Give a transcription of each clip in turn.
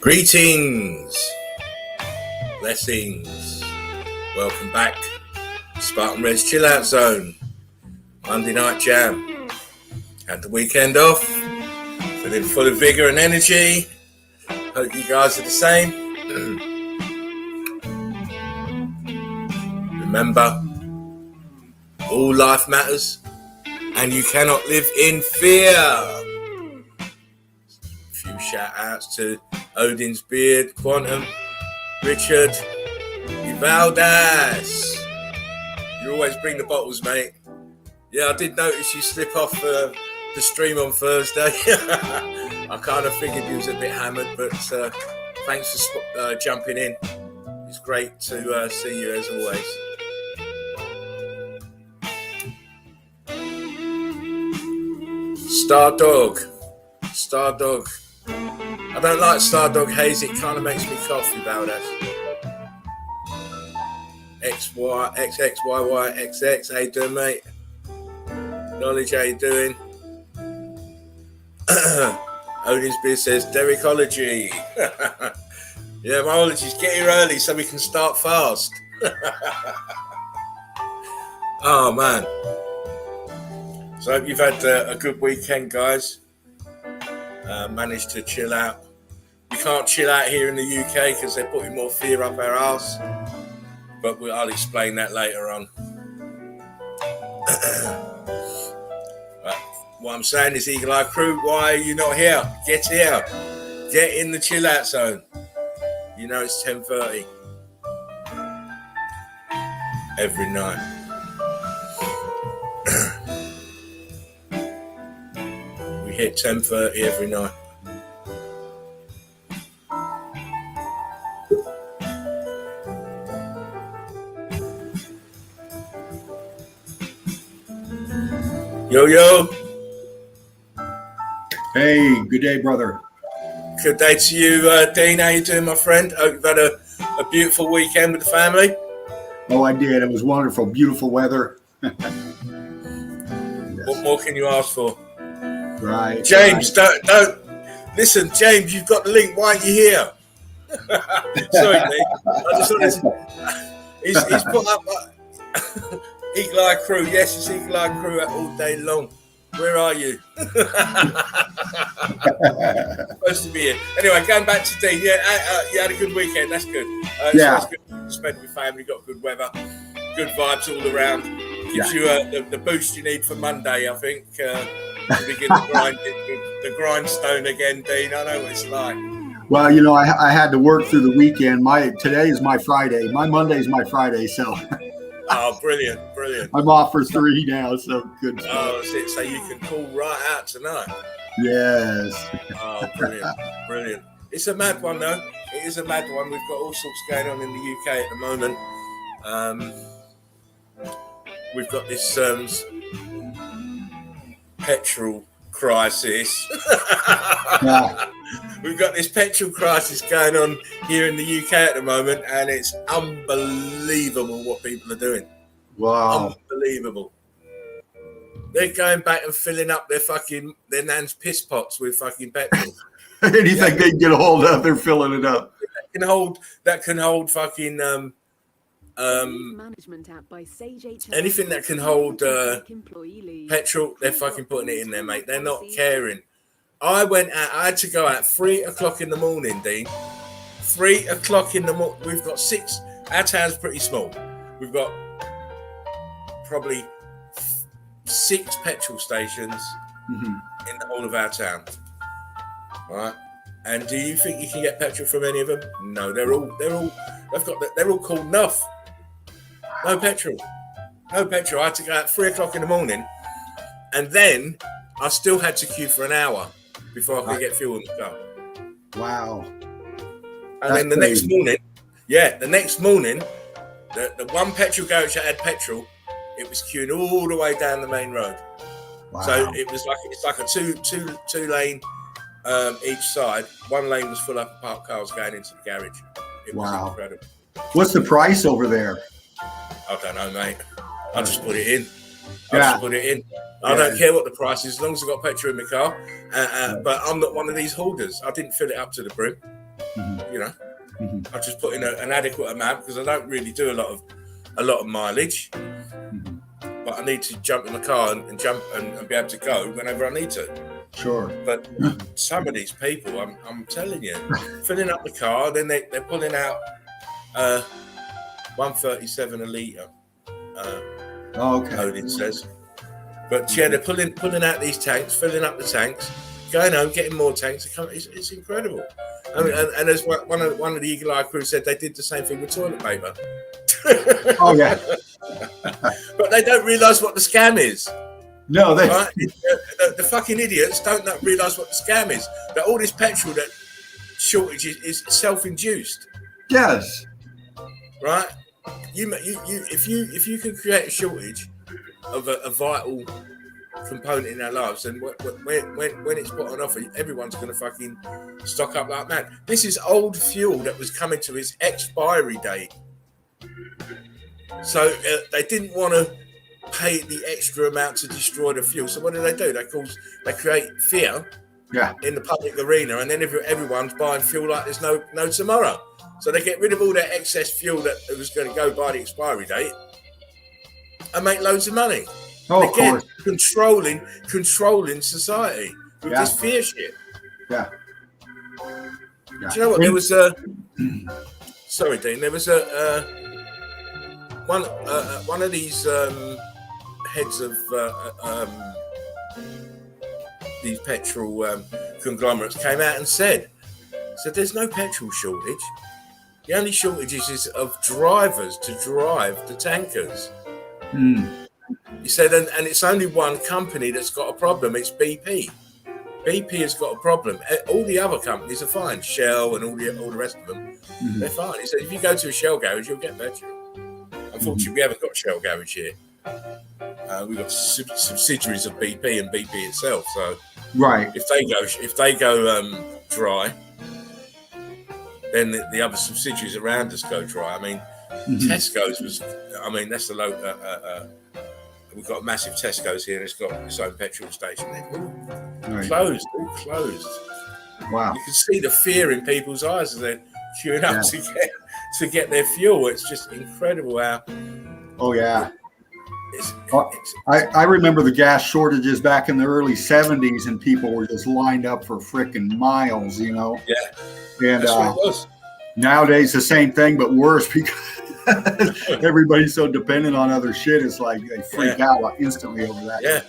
Greetings, blessings, welcome back, Spartan Red's Chill Out Zone, Monday Night Jam. Had the weekend off, feeling full of vigour and energy. Hope you guys are the same. Remember, all life matters and you cannot live in fear. A few shout outs to Odin's Beard, Quantum, Richard, Uvaldas. You always bring the bottles, mate. Yeah, I did notice you slip off the stream on Thursday. I kind of figured you was a bit hammered, but thanks for jumping in. It's great to see you as always. Stardog. I don't like Stardog Haze, it kind of makes me cough about that. XXYYXX, how you doing, mate? Knowledge, how you doing? Odin's Beer says, Derechology. Yeah, my ology's get here early so we can start fast. Oh, man. So I hope you've had a good weekend, guys. Managed to chill out. You can't chill out here in the UK because they're putting more fear up our arse. But I'll explain that later on. What I'm saying is, Eagle Eye Crew, why are you not here? Get here. Get in the chill out zone. You know it's 10:30 every night. We hit 10:30 every night. Yo. Hey, good day, brother. Good day to you, Dean. How you doing, my friend? Hope you've had a beautiful weekend with the family. Oh, I did. It was wonderful. Beautiful weather. Yes. What more can you ask for? Right. James, don't. Listen, James, you've got the link. Why aren't you here? Sorry, Dean. I just wanted to... He's put up... Eagle Eye Crew. Yes, it's Eagle Eye Crew all day long. Where are you? Supposed to be here. Anyway, going back to Dean. Yeah, you had a good weekend. That's good. Yeah. So it's good to spend with family. Got good weather. Good vibes all around. Gives you the boost you need for Monday, I think. To begin the grindstone again, Dean. I know what it's like. Well, you know, I had to work through the weekend. Today is my Friday. My Monday is my Friday, so... Oh, brilliant. I'm off for 3 now, so good stuff. Oh, so you can call right out tonight. Yes. Oh, brilliant. It's a mad one, though. It is a mad one. We've got all sorts going on in the UK at the moment. We've got this petrol crisis. Yeah. We've got this petrol crisis going on here in the UK at the moment, and it's unbelievable what people are doing. Wow. Unbelievable. They're going back and filling up their nan's piss pots with fucking petrol. Anything they can get a hold of, they're filling it up. That can hold fucking anything that can hold petrol, they're fucking putting it in there, mate. They're not caring. I had to go out 3 o'clock in the morning, Dean. 3 o'clock in the morning. We've got 6. Our town's pretty small. We've got probably 6 petrol stations in the whole of our town. Right? And do you think you can get petrol from any of them? No, they're all called Nuff. No petrol. I had to go out 3 o'clock in the morning, and then I still had to queue for an hour before I could get fuel in the car. Wow. And then the next morning, the one petrol garage that had petrol, it was queuing all the way down the main road. Wow. So it's like a two lane each side. One lane was full up of parked cars going into the garage. It was incredible. What's the price over there? I don't know, mate. I just put it in. I don't care what the price is, as long as I've got petrol in my car. But I'm not one of these hoarders. I didn't fill it up to the brim. you know, I just put in an adequate amount because I don't really do a lot of mileage. But I need to jump in the car and jump and be able to go whenever I need to. Sure. But some of these people, I'm telling you, filling up the car, then they're pulling out 137 a litre. Okay. Odin says. But yeah, they're pulling out these tanks, filling up the tanks, going home, getting more tanks. It's incredible. I mean, and as one of the Eagle Eye crew said, they did the same thing with toilet paper. Oh yeah. But they don't realise what the scam is. No, they. Right? The fucking idiots don't realise what the scam is. That all this petrol that shortage is self-induced. Yes. Right? If you can create a shortage of a vital component in our lives, and when it's put on offer, everyone's going to fucking stock up like mad. This is old fuel that was coming to its expiry date, so they didn't want to pay the extra amount to destroy the fuel. So what do? They create fear in the public arena, and then everyone's buying fuel like there's no tomorrow. So they get rid of all that excess fuel that was going to go by the expiry date and make loads of money. Oh, again, of course. Controlling society with this fear shit. Yeah. Do you know what? There was sorry, Dean. There was one of these heads of these petrol conglomerates came out and said there's no petrol shortage. The only shortage is of drivers to drive the tankers. He said, and it's only one company that's got a problem. It's BP. BP has got a problem. All the other companies are fine. Shell and all the rest of them, they're fine. He said, if you go to a Shell garage, you'll get petrol. Unfortunately, we haven't got Shell garage here. We've got subsidiaries of BP and BP itself. So, right, if they go dry, then the other subsidiaries around us go dry. I mean, Tesco's was. I mean, that's the local. We've got a massive Tesco's here, and it's got its own petrol station. They're all closed. Wow! You can see the fear in people's eyes as they're queuing up to get their fuel. It's just incredible how. Oh yeah. I remember the gas shortages back in the early 70s, and people were just lined up for frickin' miles, you know. Yeah. And that's what it was. Nowadays the same thing, but worse because everybody's so dependent on other shit. It's like they freak out instantly over that. Yeah.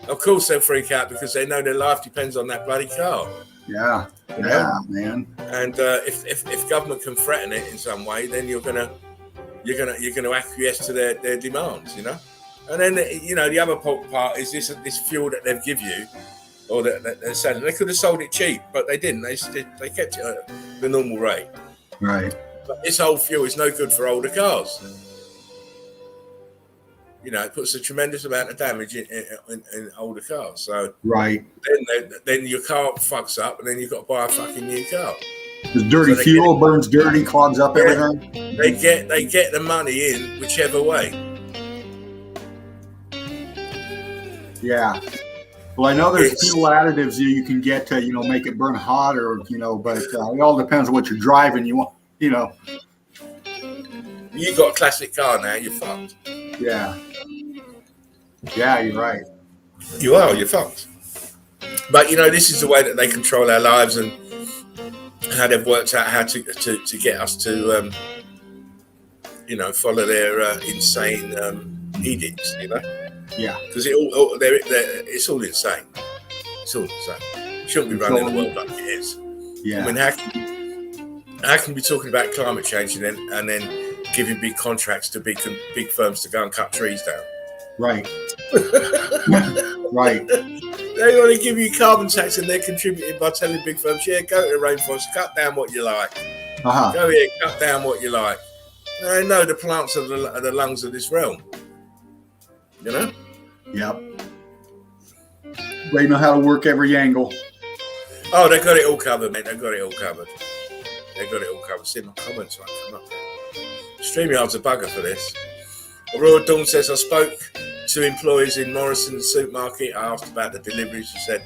Of course they'll freak out because they know their life depends on that bloody car. Yeah. Yeah, man. And if government can threaten it in some way, then you're gonna acquiesce to their demands, you know. And then the other part is this fuel that they've give you, or that they're selling. They could have sold it cheap, but they didn't. They kept it at the normal rate. Right. But this old fuel is no good for older cars. You know, it puts a tremendous amount of damage in older cars. So then your car fucks up, and then you've got to buy a fucking new car. Because dirty fuel burns dirty, clogs up everything. They get the money in whichever way. Yeah. Well, I know there's fuel additives you can get to, make it burn hotter, but it all depends on what you're driving. You want, You got a classic car now, you're fucked. Yeah. Yeah, you're right. You're fucked. But, this is the way that they control our lives and how they've worked out how to get us to, follow their insane edicts, Yeah, because it's all insane. It's all insane. Shouldn't be running the world like it is. Yeah. I mean, how can we be talking about climate change and then giving big contracts to big firms to go and cut trees down? Right. Right. They want to give you carbon tax, and they're contributing by telling big firms, go to the rainforest, cut down what you like. Go here, cut down what you like. They know the plants are the lungs of this realm. Yep. They know how to work every angle. Oh, they got it all covered, mate. They got it all covered. See my comments might come up there. StreamYard's a bugger for this. Aurora Dawn says, I spoke to employees in Morrison's supermarket. I asked about the deliveries. She said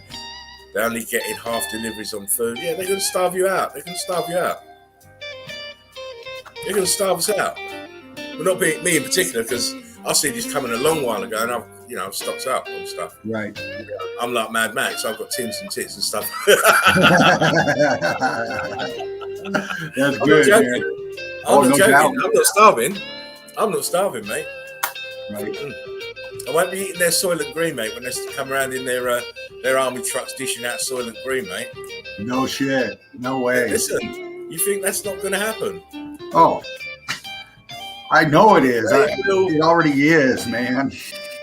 they're only getting half deliveries on food. Yeah, they're going to starve you out. They're going to starve us out. But not me in particular, because I see this coming a long while ago, and I've stocked up on stuff. Right. I'm like Mad Max. I've got tins and tits and stuff. That's good, man. I'm not joking. I'm not starving, mate. Right. I won't be eating their Soylent Green, mate, when they come around in their army trucks dishing out Soylent Green, mate. No shit. No way. Listen, you think that's not going to happen? Oh, I know it is. It already is, man.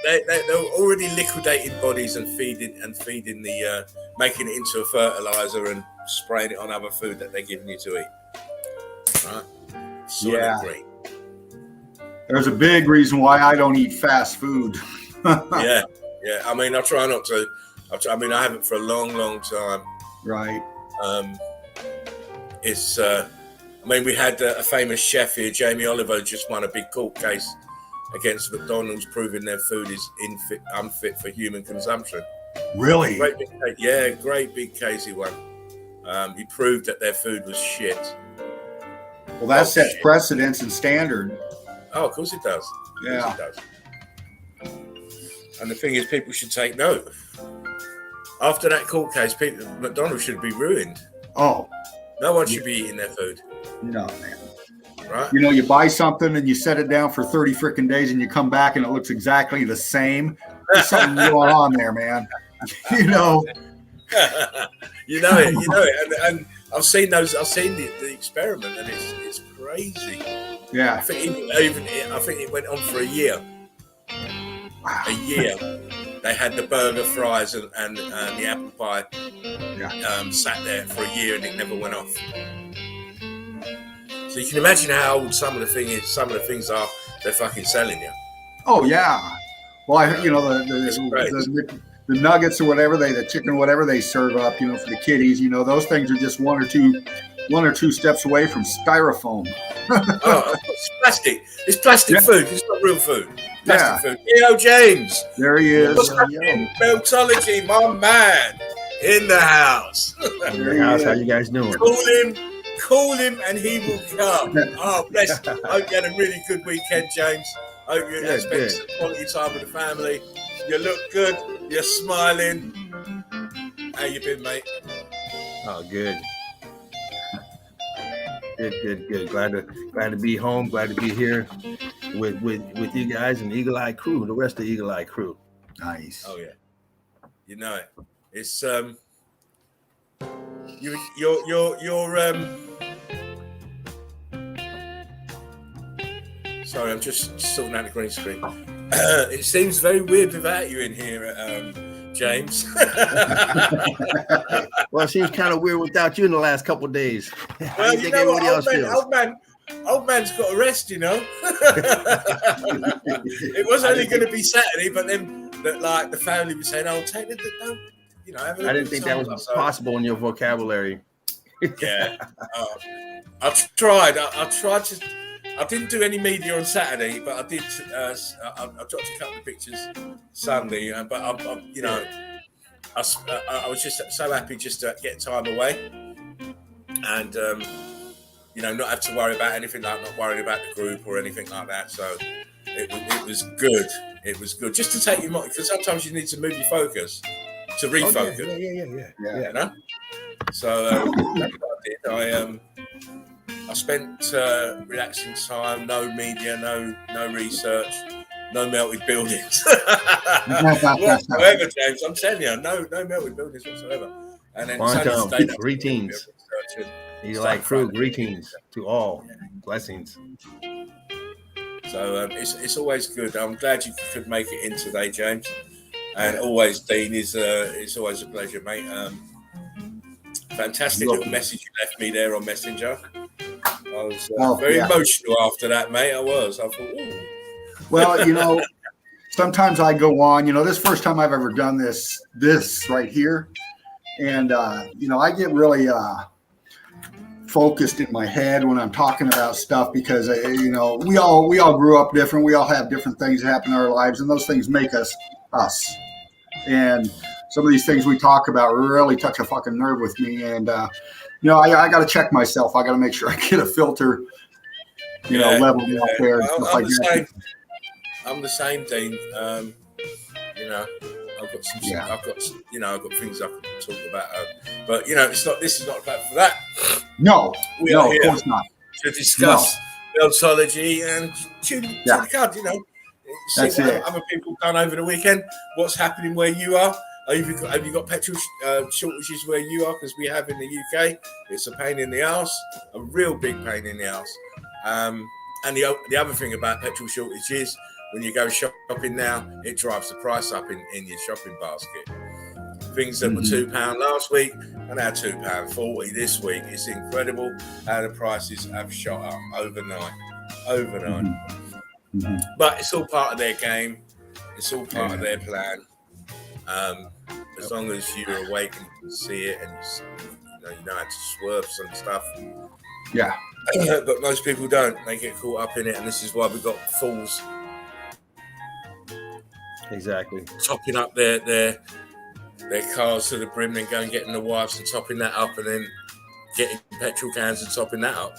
They're already liquidating bodies and feeding the making it into a fertilizer and spraying it on other food that they're giving you to eat. Right? Soylent Green. There's a big reason why I don't eat fast food. yeah. I mean, I try not to. I haven't for a long, long time. Right. We had a famous chef here, Jamie Oliver, just won a big court case against McDonald's, proving their food is unfit for human consumption. Really? Great big case he won. He proved that their food was shit. Well, that sets precedence and standard. Oh, of course it does. Yeah. It does. And the thing is, people should take note. After that court case, McDonald's should be ruined. Oh. No one should be eating their food. No, man. Right? You know, you buy something and you set it down for 30 freaking days and you come back and it looks exactly the same. There's something going on there, man. You know. You know it. And I've seen the experiment, and it's crazy. Yeah. I think it went on for a year. Wow. A year. They had the burger, fries, and the apple pie. Yeah. Sat there for a year, and it never went off. So you can imagine how old some of the things are they're fucking selling you. Oh yeah. Well, the nuggets or whatever the chicken, whatever they serve up, you know, for the kiddies, you know, those things are just one or two steps away from styrofoam. It's plastic. It's plastic food. It's not real food. Plastic food. James. There he is. What's happening? Meltology, my man, in the house. In the house. How you guys doing? Call him, and he will come. Oh, bless. I hope you had a really good weekend, James. I hope you spent some quality time with the family. You look good. You're smiling. How you been, mate? Oh, good. Good. Glad to be home. Glad to be here with you guys and Eagle Eye crew, the rest of the Eagle Eye crew. Nice. Oh yeah. You know it. It's you're sorry, I'm just sorting out the green screen. It seems very weird without you in here, James. Well, it seems kind of weird without you in the last couple of days. Well, you know what, old man's got a rest, you know. It was only going to be Saturday, but then the family was saying, "Oh, take it, don't." You know, I didn't think that was possible in your vocabulary. Yeah, I tried. I tried to. I didn't do any media on Saturday, but I did. I dropped a couple of pictures Sunday, but I was just so happy just to get time away, and not have to worry about anything, like not worrying about the group or anything like that. So it was good. It was good just to take your mind, because sometimes you need to move your focus to refocus. Yeah. You know. So that's what I did. I spent relaxing time, no media, no research, no melted buildings whatsoever, James. I'm telling you, no melted buildings whatsoever. And then greetings. You like crew, greetings to all. Blessings. So it's always good. I'm glad you could make it in today, James. And always, Dean, it's always a pleasure, mate. Fantastic little message you left me there on Messenger. I was very emotional after that, mate. I thought, ooh. Well, sometimes I go on, this first time I've ever done this right here. And, I get really focused in my head when I'm talking about stuff because, we all grew up different. We all have different things that happen in our lives, and those things make us us. And some of these things we talk about really touch a fucking nerve with me. And, I got to check myself. I got to make sure I get a filter leveled out there and stuff I'm like the that. same. I'm the same, Dean. You know, I've got some. Yeah. I've got things I can talk about. But it's not. This is not a platform for that. No, We are of here course not. to discuss MELTOLOgy and chew the cud. See That's what it. other people done over the weekend. What's happening where you are? Have you got petrol shortages where you are? Because we have in the UK. It's a pain in the ass, a real big pain in the ass. And the other thing about petrol shortages, when you go shopping now, it drives the price up in your shopping basket. Things that were £2 last week are now £2.40 this week. It's incredible how the prices have shot up overnight. But it's all part of their game. It's all part of their plan. As long as you're awake and you can see it, and you know how to swerve some stuff. Yeah. But most people don't. They get caught up in it, and this is why we've got fools. Exactly. Topping up their cars to the brim, and going getting the wives and topping that up, and then getting petrol cans and topping that up.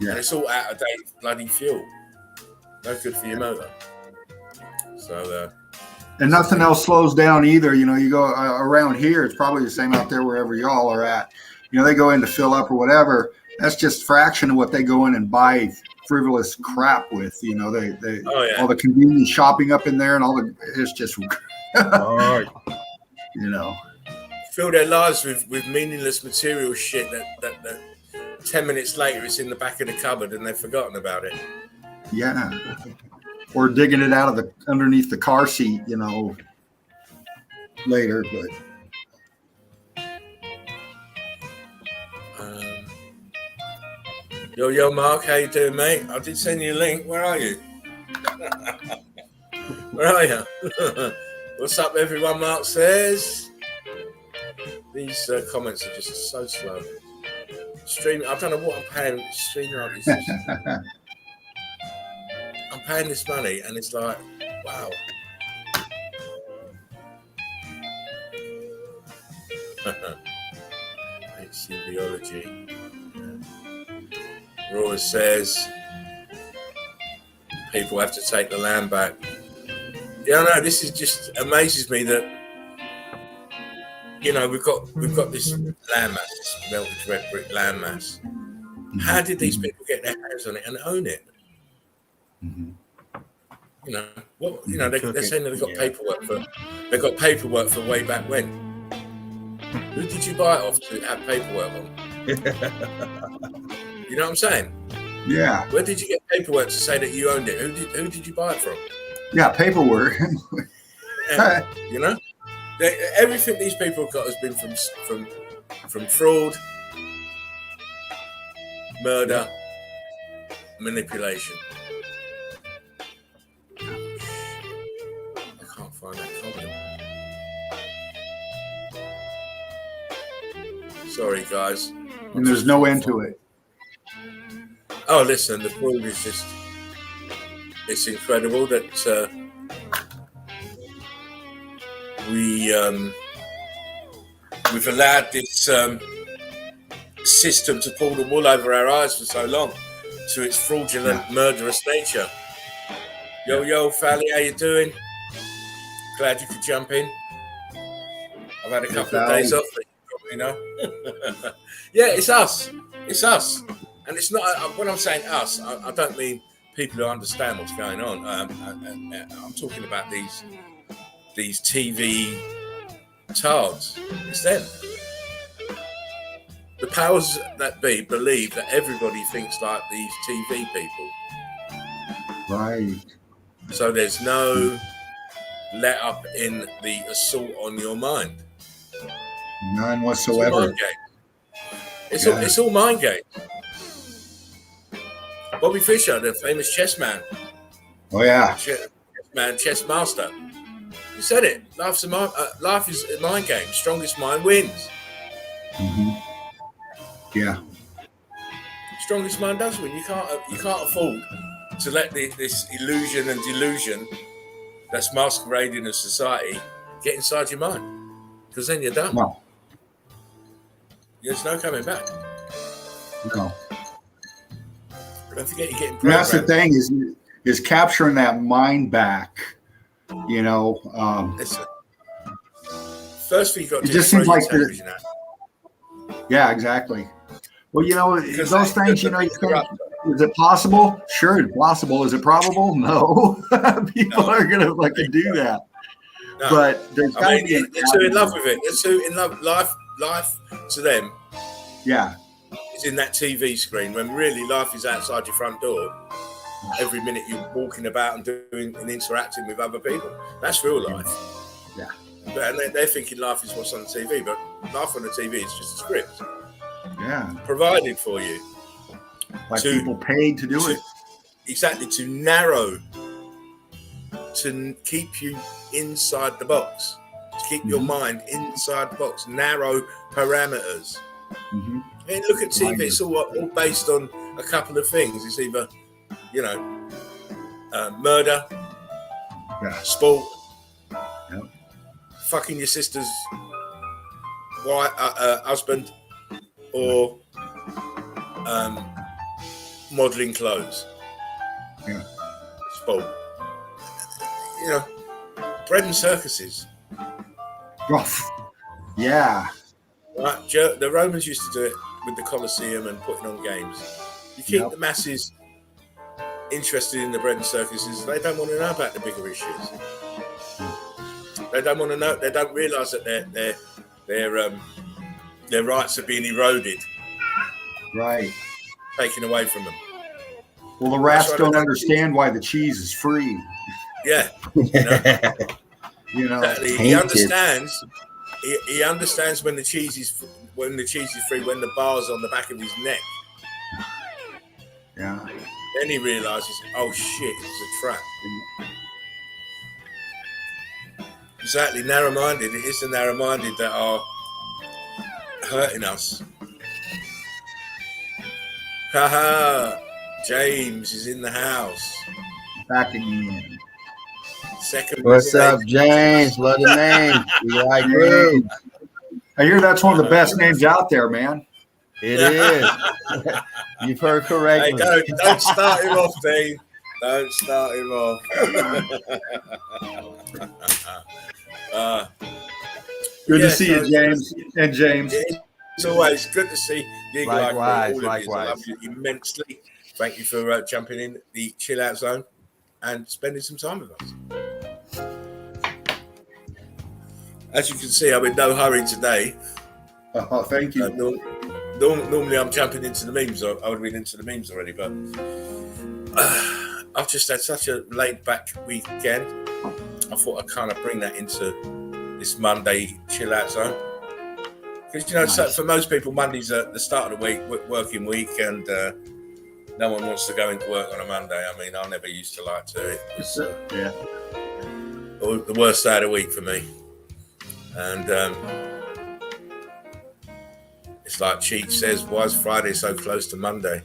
Yeah. And it's all out of date bloody fuel. No good for your motor. So. And nothing else slows down either. You go around here, it's probably the same out there wherever y'all are at. They go in to fill up or whatever. That's just a fraction of what they go in and buy frivolous crap with. All the convenience shopping up in there and it's just, fill their lives with meaningless material shit that 10 minutes later it's in the back of the cupboard and they've forgotten about it. Yeah. Or digging it out of underneath the car seat, later. But Yo, Mark, how you doing, mate? I did send you a link. Where are you? Where are you? What's up, everyone? Mark says. These comments are just so slow. Streaming. I don't know what I'm paying. Streaming like this. I'm paying this money, and it's like, wow. Consumerism. Roy says people have to take the land back. Yeah, I know. This is just amazes me that we've got this land mass, this melted red brick land mass. How did these people get their hands on it and own it? They're saying that they've got paperwork for way back when. Who did you buy it off to have paperwork on? You know what I'm saying? Yeah. Where did you get paperwork to say that you owned it? Who did you buy it from? Yeah, paperwork. Everything these people have got has been from fraud, murder, manipulation. I can't find that comment. Sorry, guys. And there's no end to it. Oh, listen, the fraud is it's incredible that we've allowed this system to pull the wool over our eyes for so long to its fraudulent, murderous nature. Yo, Fally, how you doing? Glad you could jump in. I've had a couple of days off, Yeah, it's us. It's us. And it's not, when I'm saying us, I don't mean people who understand what's going on. I'm talking about these TV tards. It's them. The powers that be believe that everybody thinks like these TV people. Right. So there's no let up in the assault on your mind. None whatsoever. It's all mind games. Bobby Fischer, the famous chess man. Oh yeah. Chess master. He said it. Life is a mind game. Strongest mind wins. Yeah. Strongest mind does win. You can't afford to let this illusion and delusion that's masquerading as society get inside your mind, because then you're done. No. There's no coming back. No. Don't forget you're getting And that's the programmed. thing is capturing that mind back. You know, Listen, first thing you got to it do is just throw seems your like television out. yeah, exactly. Well, you know, Because those things, you know, you think, interrupt. is it possible? Sure, it's possible. Is it probable? No. People No. are going to fucking do that. No. But there's got to be an they're too in love avenue. with it. They're too in love. Life to them Yeah, is in that TV screen when really life is outside your front door. Every minute you're walking about and doing and interacting with other people. That's real life. yeah, And they're thinking life is what's on the TV, but life on the TV is just a script yeah. provided for you. Like people paid to do it. Exactly, to narrow, to keep you inside the box, to keep your mind inside the box, narrow parameters. Mm-hmm. And look at TV, it's all based on a couple of things. It's either, you know, murder, sport, fucking your sister's wife, husband, or modeling clothes. Yeah. Sport. You know, bread and circuses. Yeah. Right? The Romans used to do it with the Colosseum and putting on games. You keep the masses interested in the bread and circuses. They don't want to know about the bigger issues. They don't want to know. They don't realise that their rights are being eroded, Right. taken away from them. Well, the rats don't understand why the cheese is free. Yeah, You know, he understands. He understands when the cheese is free, when the bar's on the back of his neck. Yeah. Then he realizes, oh shit, it's a trap. Exactly, narrow-minded. It is the narrow-minded that are hurting us. Haha, James is in the house. Back again. Second. What's up, James? Love the name. You like Groove? I hear that's one of the best names out there, man. It is. You've heard correctly. Hey, don't start him off, Dean. Don't start him off. Good to see you, James. And James. It's always good to see you. Likewise. I love you immensely. Thank you for jumping in the chill out zone and spending some time with us. As you can see, I'm in no hurry today. Oh, thank you. Normally I'm jumping into the memes. I would have been into the memes already, but I've just had such a laid back weekend. I thought I'd kind of bring that into this Monday chill out zone. Because, you know, so for most people, Monday's the start of the week, working week, and no one wants to go into work on a Monday. I mean, I never used to like to. It was the worst day of the week for me. And it's like Cheech says, why is Friday so close to Monday?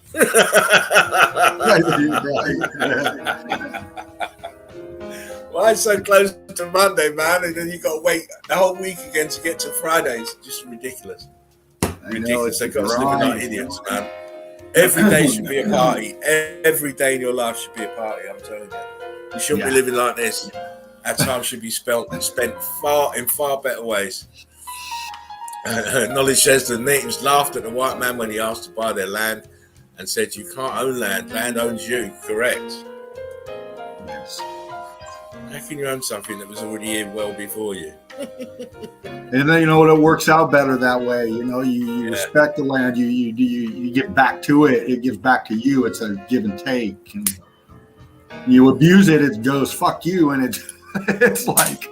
Why is so close to Monday, man? And then you got to wait the whole week again to get to Friday. It's just ridiculous. Ridiculous. They've got us living like idiots, man. Every day should be a party. Every day in your life should be a party, I'm telling you. You shouldn't be living like this. Our time should be spent in far better ways. Knowledge says the natives laughed at the white man when he asked to buy their land and said, you can't own land. Land owns you. Correct. Yes. How can you own something that was already here well before you? And then, you know, it works out better that way. You know, you respect the land, you give back to it, it gives back to you. It's a give and take. And you abuse it, it goes fuck you, and it's like,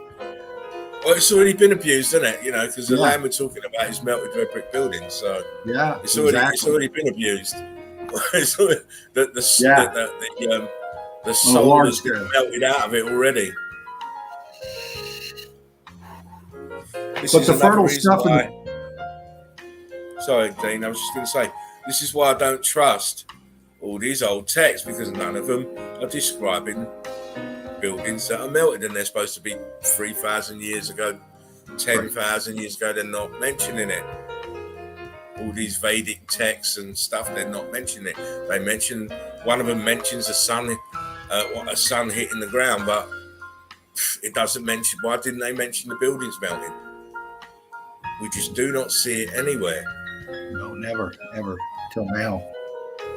well, it's already been abused, isn't it? You know, because the land we're talking about is melted red brick buildings, so it's already been abused. the soul has been melted out of it already. But the fertile stuff. Sorry, Dean. I was just going to say, this is why I don't trust all these old texts, because none of them are describing buildings that are melted, and they're supposed to be 3,000 years ago, 10,000 years ago. They're not mentioning it. all these Vedic texts and stuff, they're not mentioning it. They mention, one of them mentions a sun hitting the ground, but it doesn't mention. Why didn't they mention the buildings melting? We just do not see it anywhere. No, never, ever, till now.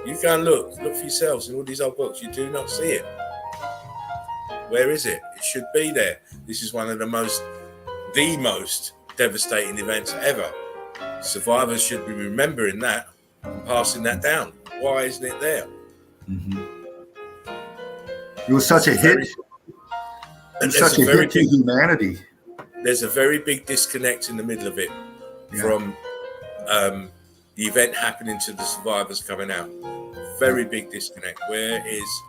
You go and look for yourselves in all these old books. You do not see it. Where is it? It should be there. This is one of the most devastating events ever. Survivors should be remembering that and passing that down. Why isn't it there? It was such a hit. And such a hit to humanity. There's a very big disconnect in the middle of it from the event happening to the survivors coming out. Very big disconnect. Where is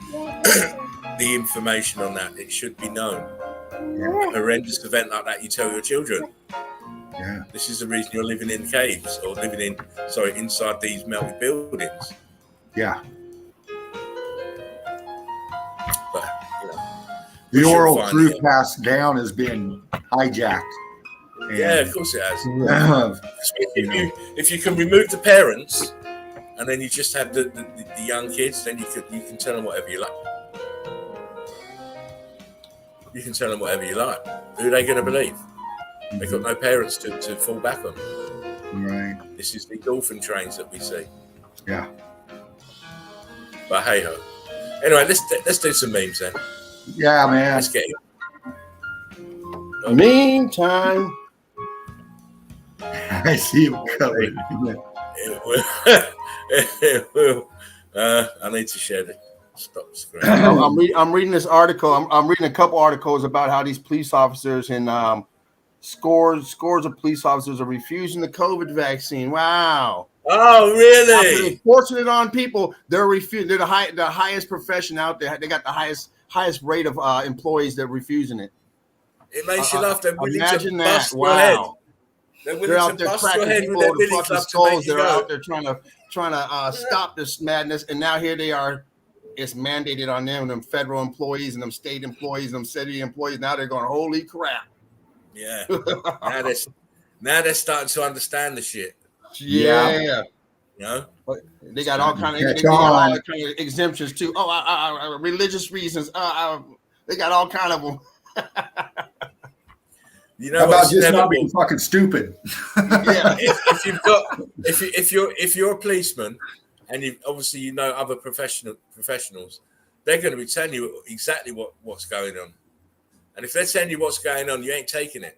the information on that? It should be known. A horrendous event like that, you tell your children. Yeah. This is the reason you're living in caves or inside these melted buildings. Yeah. But, the oral truth passed down has been hijacked. Yeah, of course it has. If you can remove the parents and then you just have the young kids, then you can tell them whatever you like. You can tell them whatever you like. Who are they going to believe? They've got no parents to fall back on. Right. This is the dolphin trains that we see. Yeah. But hey ho. Anyway, let's do some memes then. Yeah, man. Let's get it. Meantime, I see him coming. It will. I need to share the stop screen. I'm reading this article. I'm reading a couple articles about how these police officers and scores of police officers are refusing the COVID vaccine. Wow. Oh, really? After forcing it on people, they're refusing. They're the highest profession out there. They got the highest rate of employees that are refusing it. It makes you laugh. They're willing imagine to that. bust your head. Wow. They're out there cracking people over the fucking skulls. They're out there trying to stop this madness. And now here they are. It's mandated on them federal employees and them state employees, and them city employees. Now they're going, holy crap. Yeah. now they're starting to understand the shit. Yeah. You know? They got all kind of exemptions too. Religious reasons. They got all kind of them. You know, how about just not being fucking stupid? Yeah. if you're a policeman and you obviously other professionals, they're going to be telling you exactly what's going on. And if they're telling you what's going on, you ain't taking it.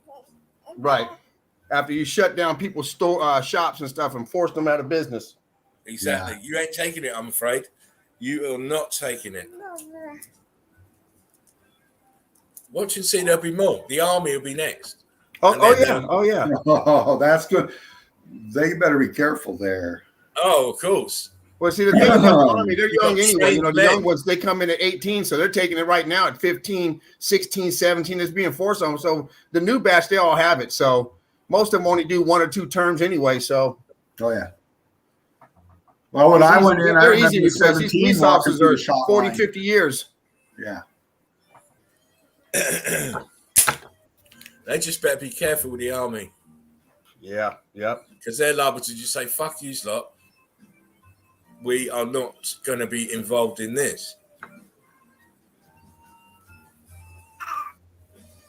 Right. After you shut down people's shops and stuff and force them out of business. Exactly. Yeah. You ain't taking it, I'm afraid. You are not taking it. Watch and see, there'll be more. The army will be next. Oh yeah. Oh, that's good. They better be careful there. Oh, of course. Well, see, the thing about the army, they're young anyway. The young ones, they come in at 18, so they're taking it right now at 15, 16, 17. It's being forced on them. So the new batch, they all have it. So most of them only do 1 or 2 terms anyway. So. Oh, yeah. Well, when I went in, they're easy because these police officers are 40, 50 years. Yeah. They just better be careful with the army. Yeah, yep. Because they're liable to just say, fuck you lot. We are not going to be involved in this.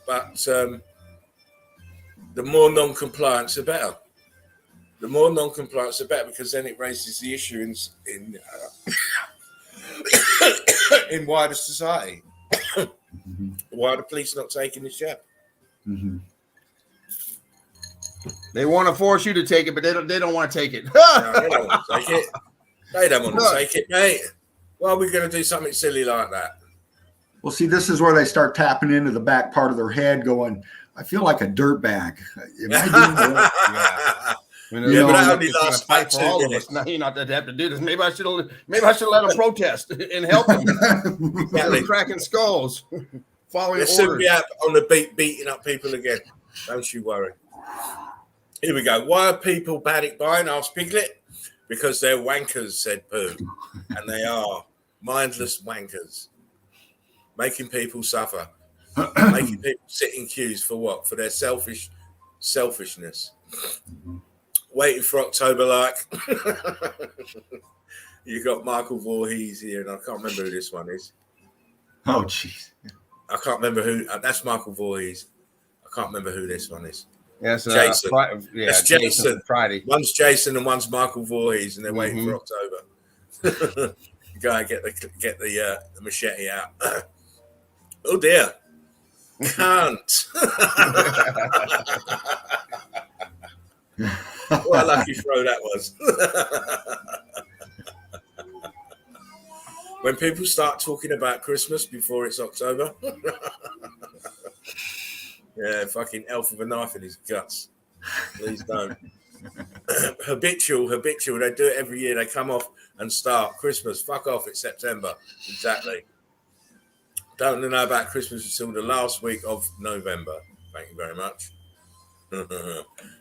But the more non-compliance, the better. The more non-compliance, the better, because then it raises the issue in wider society. Why are the police not taking this jab? Mm-hmm. They want to force you to take it, but they don't want to take it. No, they don't want to take it. They don't want to take it, mate. Why are we going to do something silly like that? Well, see, this is where they start tapping into the back part of their head going, I feel like a dirt bag. Am I doing that? But that only lasts fight for all of us. Now, you not that have to do this. Maybe I should let them protest and help them. Exactly. Cracking skulls, following orders. Soon be out on the beat, beating up people again. Don't you worry. Here we go. Why are people panic buying? Asked Piglet. Because they're wankers, said Pooh. And they are mindless wankers. Making people suffer. Making people sit in queues for what? For their selfishness. waiting for October like. You got Michael Voorhees here, and I can't remember who this one is. Oh, jeez. I can't remember who. That's Michael Voorhees. I can't remember who this one is. Yes, Jason. That's Jason. Friday. One's Jason and one's Michael Voorhees, and they're waiting for October. You gotta get the machete out. Oh dear, can't. What a lucky throw that was. When people start talking about Christmas before it's October, yeah, fucking elf with a knife in his guts. Please don't. Habitual. They do it every year. They come off and start Christmas. Fuck off. It's September. Exactly. Don't know about Christmas until the last week of November. Thank you very much.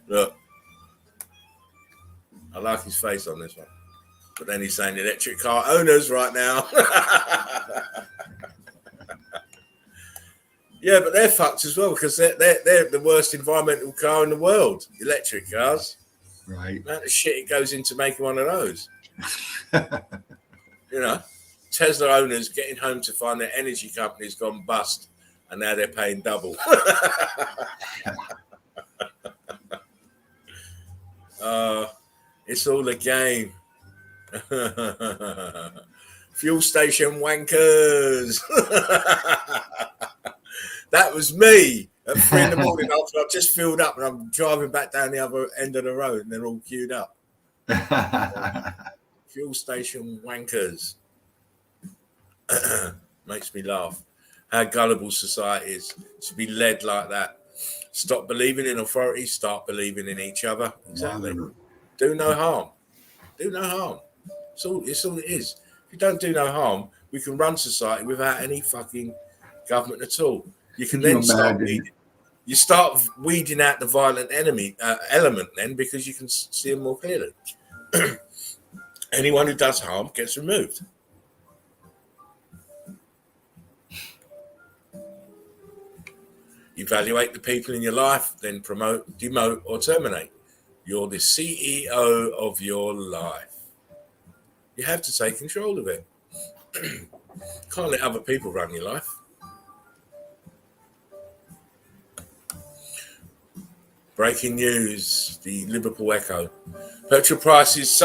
Look, I like his face on this one. But then he's saying electric car owners right now. Yeah, but they're fucked as well because they're the worst environmental car in the world. Electric cars. Right. The amount of shit it goes into making one of those. You know, Tesla owners getting home to find their energy company's gone bust and now they're paying double. It's all a game. Fuel station wankers. That was me at 3 a.m. after I've just filled up and I'm driving back down the other end of the road and they're all queued up. Fuel station wankers. Makes me laugh. How gullible society is to be led like that. Stop believing in authority, start believing in each other. Exactly. Do no harm. Do no harm. It's all it is. If you don't do no harm, we can run society without any fucking government at all. You can then start weeding. You start weeding out the violent element then because you can see them more clearly. Anyone who does harm gets removed. Evaluate the people in your life, then promote, demote, or terminate. You're the CEO of your life. You have to take control of it. Can't let other people run your life. Breaking news, the Liverpool Echo. Petrol prices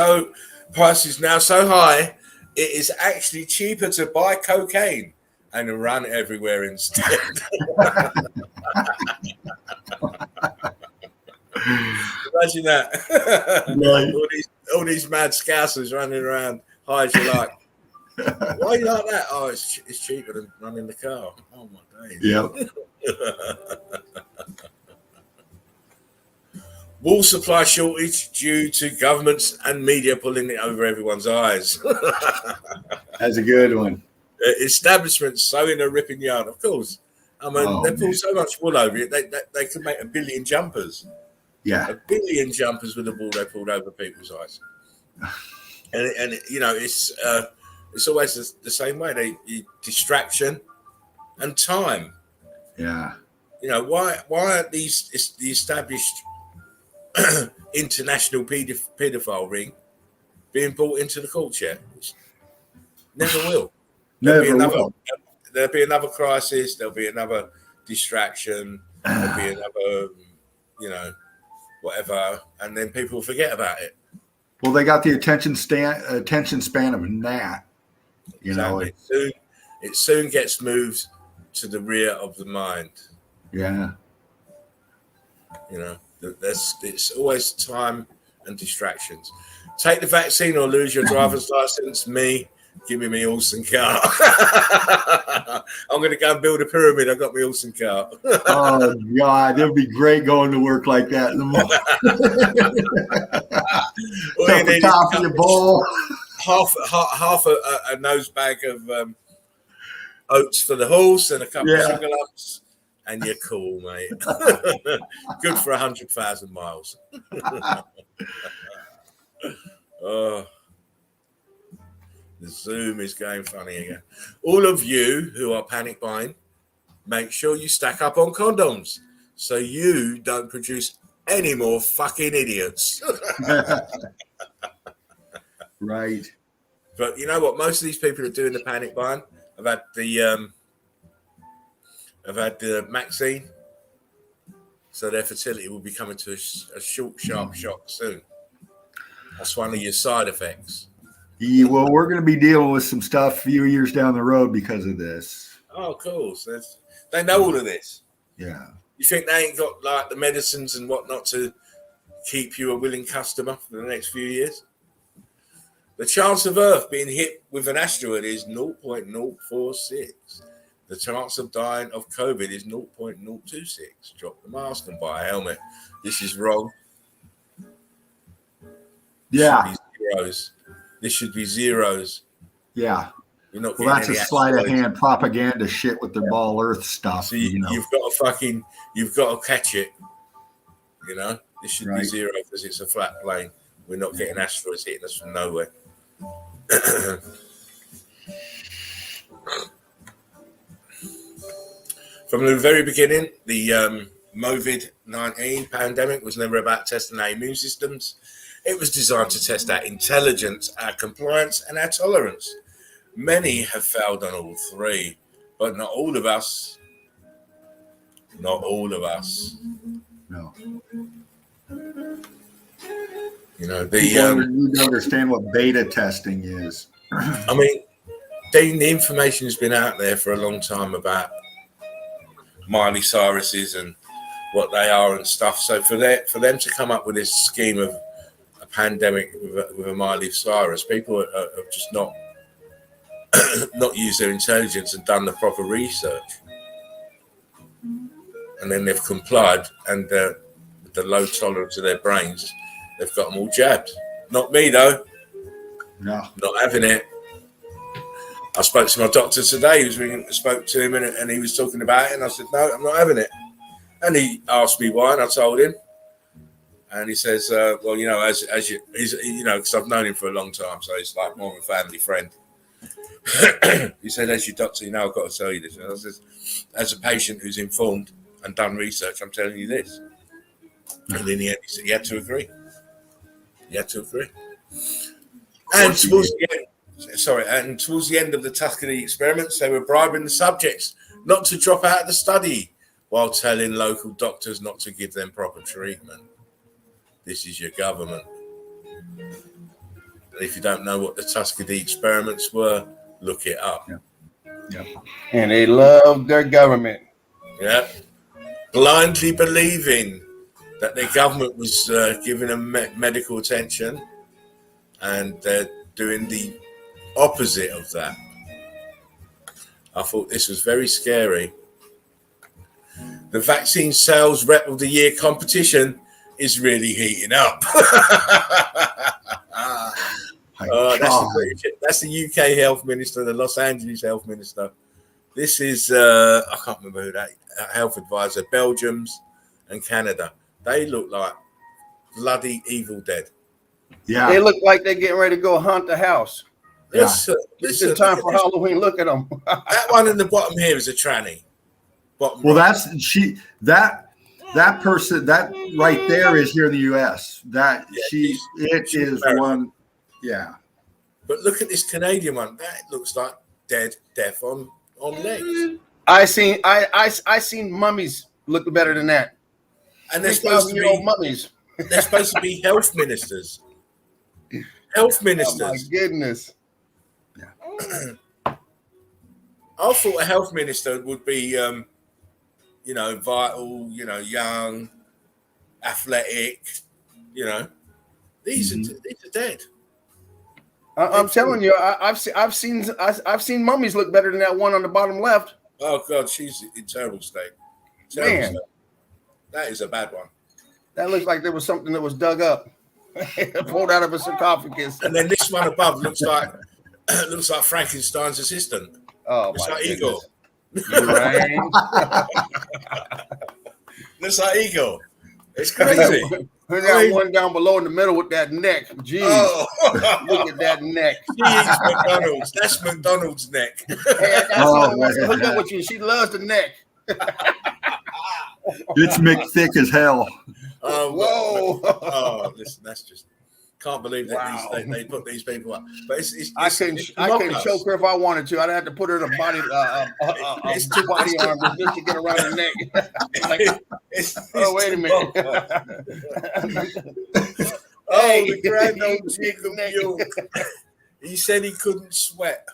now so high, it is actually cheaper to buy cocaine and run everywhere instead. Imagine that. Right. all these mad scousers running around high as you like. Why are you like that? Oh, it's cheaper than running the car. Oh my days. Yep. Wool supply shortage due to governments and media pulling it over everyone's eyes. That's a good one. Establishments sewing a ripping yarn, of course. I mean, they pull so much wool over it, they could make 1 billion jumpers. Yeah. 1 billion jumpers with the wool they pulled over people's eyes. And you know, it's always the same way. Distraction and time. Yeah. You know, why aren't the established international paedophile ring being brought into the culture? Never will. There'll be another crisis. There'll be another distraction. There'll be another, you know, whatever, and then people forget about it. Well, they got the attention span of a gnat. You know, it soon gets moved to the rear of the mind. Yeah. You know, it's always time and distractions. Take the vaccine or lose your driver's license. Give me my Olsen car. I'm going to go and build a pyramid. I got my Olsen car. Oh, God. It would be great going to work like that in the morning. Top the top of your bowl. Half a nose bag of oats for the horse and a couple of sugar lumps. And you're cool, mate. Good for 100,000 miles. Oh. The Zoom is going funny again. All of you who are panic buying, make sure you stack up on condoms so you don't produce any more fucking idiots. Right. But you know what? Most of these people are doing the panic buying. I've had the vaccine, so their fertility will be coming to a short, sharp shock soon. That's one of your side effects. Yeah, well, we're going to be dealing with some stuff a few years down the road because of this. Oh, cool. So they know all of this. Yeah. You think they ain't got like the medicines and whatnot to keep you a willing customer for the next few years? The chance of Earth being hit with an asteroid is 0.046. The chance of dying of COVID is 0.026. Drop the mask and buy a helmet. This is wrong. Yeah. This should be zeros. Yeah. You're not well, that's a sleight of hand propaganda shit with their ball Earth stuff. So you've got to catch it. You know, this should be zero because it's a flat plane. We're not getting asteroids hitting us from nowhere. From the very beginning, the COVID-19 pandemic was never about testing our immune systems. It was designed to test our intelligence, our compliance, and our tolerance. Many have failed on all three, but not all of us. Not all of us. No. You know, you need to understand what beta testing is. I mean, the information has been out there for a long time about Miley Cyruses and what they are and stuff. So for them to come up with this scheme of a pandemic with a Miley Cyrus, people have just not used their intelligence and done the proper research. And then they've complied, and with the low tolerance of their brains, they've got them all jabbed. Not me, though. No. Not having it. I spoke to my doctor today. Spoke to him, and he was talking about it, and I said, no, I'm not having it. And he asked me why, and I told him. And he says, well, you know, as you, he's, you know, because I've known him for a long time, so he's like more of a family friend. He said, as your doctor, you know, I've got to tell you this. And I said, as a patient who's informed and done research, I'm telling you this. And then he had to agree. He had to agree. And towards the end of the Tuscany experiments, they were bribing the subjects not to drop out of the study while telling local doctors not to give them proper treatment. This is your government. And if you don't know what the Tuscany experiments were, look it up. Yeah. And they love their government. Yeah. Blindly believing that their government was giving them medical attention, and they're doing the opposite of that. I thought this was very scary. The vaccine sales rep of the year competition is really heating up. That's the UK health minister, the Los Angeles health minister. This is, I can't remember who that health advisor, Belgium's and Canada. They look like bloody Evil Dead. Yeah. They look like they're getting ready to go hunt the house. Yeah. It's in time for Halloween. Look at them. That one in the bottom here is a tranny. Well, that's that person that right there is here in the U.S. It is one. Yeah. But look at this Canadian one. That looks like deaf on legs. I seen mummies look better than that. And they're supposed to be mummies. They're supposed to be health ministers. Health ministers. Oh my goodness. Yeah. I thought a health minister would be, vital, young, athletic. These are dead. I'm telling you, I've seen mummies look better than that one on the bottom left. Oh God, she's in terrible state. Man, that is a bad one. That looks like there was something that was dug up, pulled out of a sarcophagus. And then this one above looks like Frankenstein's assistant. Oh, looks my like goodness. Igor. Right. Looks like Igor. It's crazy. There's that one down below in the middle with that neck. Jeez. Oh. Look at that neck. She eats McDonald's. That's McDonald's neck. Hey, I got hook up with you. She loves the neck. It's McThick as hell. Whoa! Listen, that's just can't believe that they put these people up. But I couldn't choke her if I wanted to. I'd have to put her in a body body armor just to get around her neck. Wait a minute. The grand old Duke of York. He said he couldn't sweat,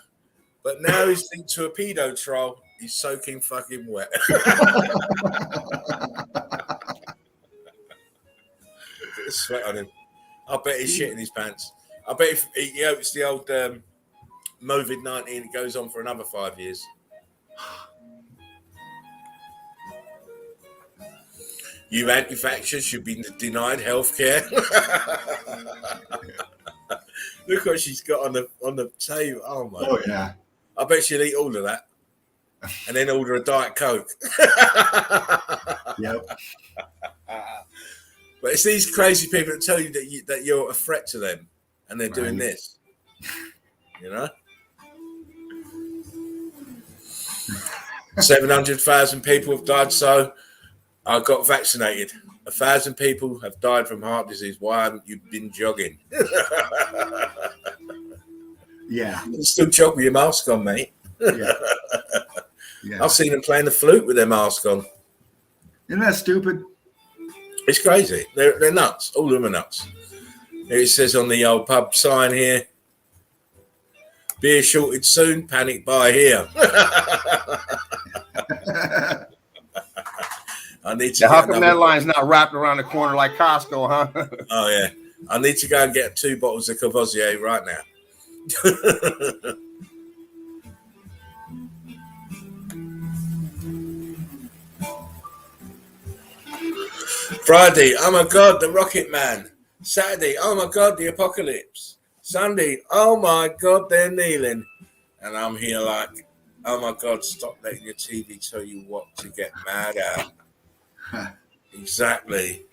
but now he's linked to a pedo troll. He's soaking fucking wet. Sweat on him. I bet he's shitting his pants. I bet if he hopes the old COVID-19, it goes on for another 5 years. You anti-vaxxers should be denied healthcare. Look what she's got on the table. Oh my! Oh yeah. I bet she'll eat all of that, and then order a Diet Coke. Yep. But it's these crazy people that tell you that you're a threat to them, and they're doing this. You know, 700,000 people have died. So I got vaccinated. 1,000 people have died from heart disease. Why haven't you been jogging? Yeah. You still jog with your mask on, mate. Yeah. Yeah. I've seen them playing the flute with their mask on. Isn't that stupid? It's crazy. They're nuts. All of them are nuts. It says on the old pub sign here, beer shortage soon, panic buy here. I need to. How come that line's not wrapped around the corner like Costco, huh? Oh yeah, I need to go and get 2 bottles of Courvoisier right now. Friday, oh my God, the Rocket Man. Saturday, oh my God, the Apocalypse. Sunday, oh my God, they're kneeling. And I'm here like, oh my God, stop letting your TV tell you what to get mad at. Exactly.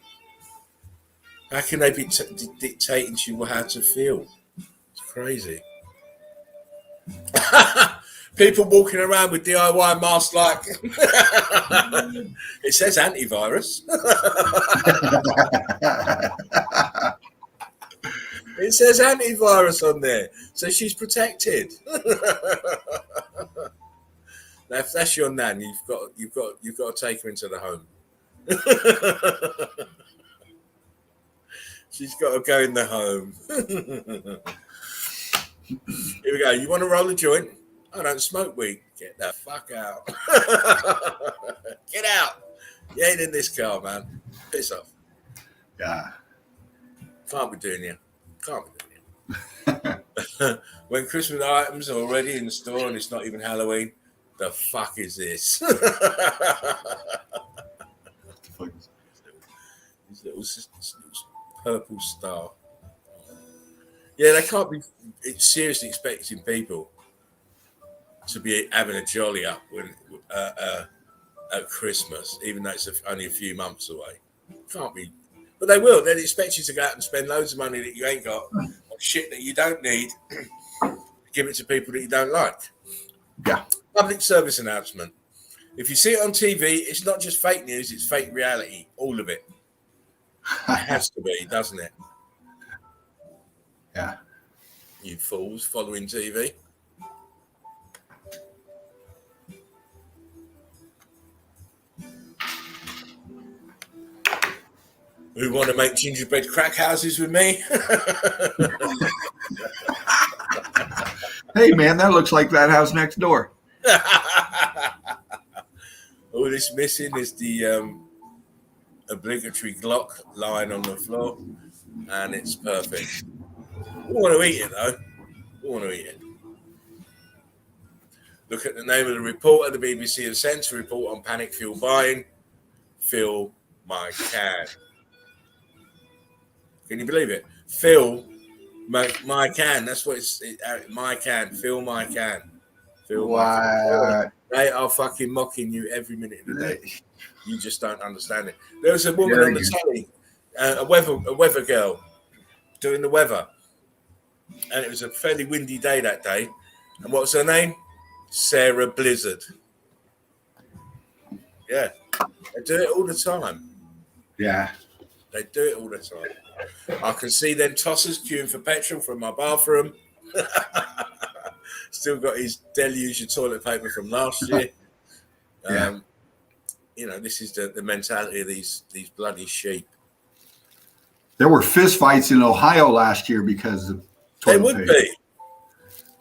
How can they be dictating to you how to feel? It's crazy. People walking around with DIY masks like it says antivirus. It says antivirus on there, so she's protected. Now, if that's your nan, you've got to take her into the home. She's got to go in the home. Here we go. You want to roll a joint? I don't smoke weed. Get the fuck out. Get out. You ain't in this car, man. Piss off. Yeah. Can't be doing you. Can't be doing you. When Christmas items are already in the store and it's not even Halloween, the fuck is this? These little purple star. Yeah, they can't be seriously expecting people to be having a jolly up when at Christmas, even though it's only a few months away. Can't be, but they will. They'd expect you to go out and spend loads of money that you ain't got on shit that you don't need. Give it to people that you don't like. Yeah. Public service announcement. If you see it on TV, it's not just fake news; it's fake reality. All of it. It has to be, doesn't it? Yeah. You fools following TV. Who want to make gingerbread crack houses with me? Hey, man, that looks like that house next door. All this missing is the obligatory Glock lying on the floor, and it's perfect. We want to eat it, though. We want to eat it. Look at the name of the report. The BBC has sent a report on panic fuel buying. Fill my can. Can you believe it? Fill my can. That's what it's. My can. Fill my can. Fill my can. They are fucking mocking you every minute of the day. You just don't understand it. There was a woman on the telly, a weather girl, doing the weather, and it was a fairly windy day that day. And what was her name? Sarah Blizzard. Yeah. They do it all the time. Yeah. They do it all the time. I can see them tossers queuing for petrol from my bathroom. Still got his deluge of toilet paper from last year. Yeah. You know, this is the mentality of these bloody sheep. There were fist fights in Ohio last year because of There toilet would paper. be.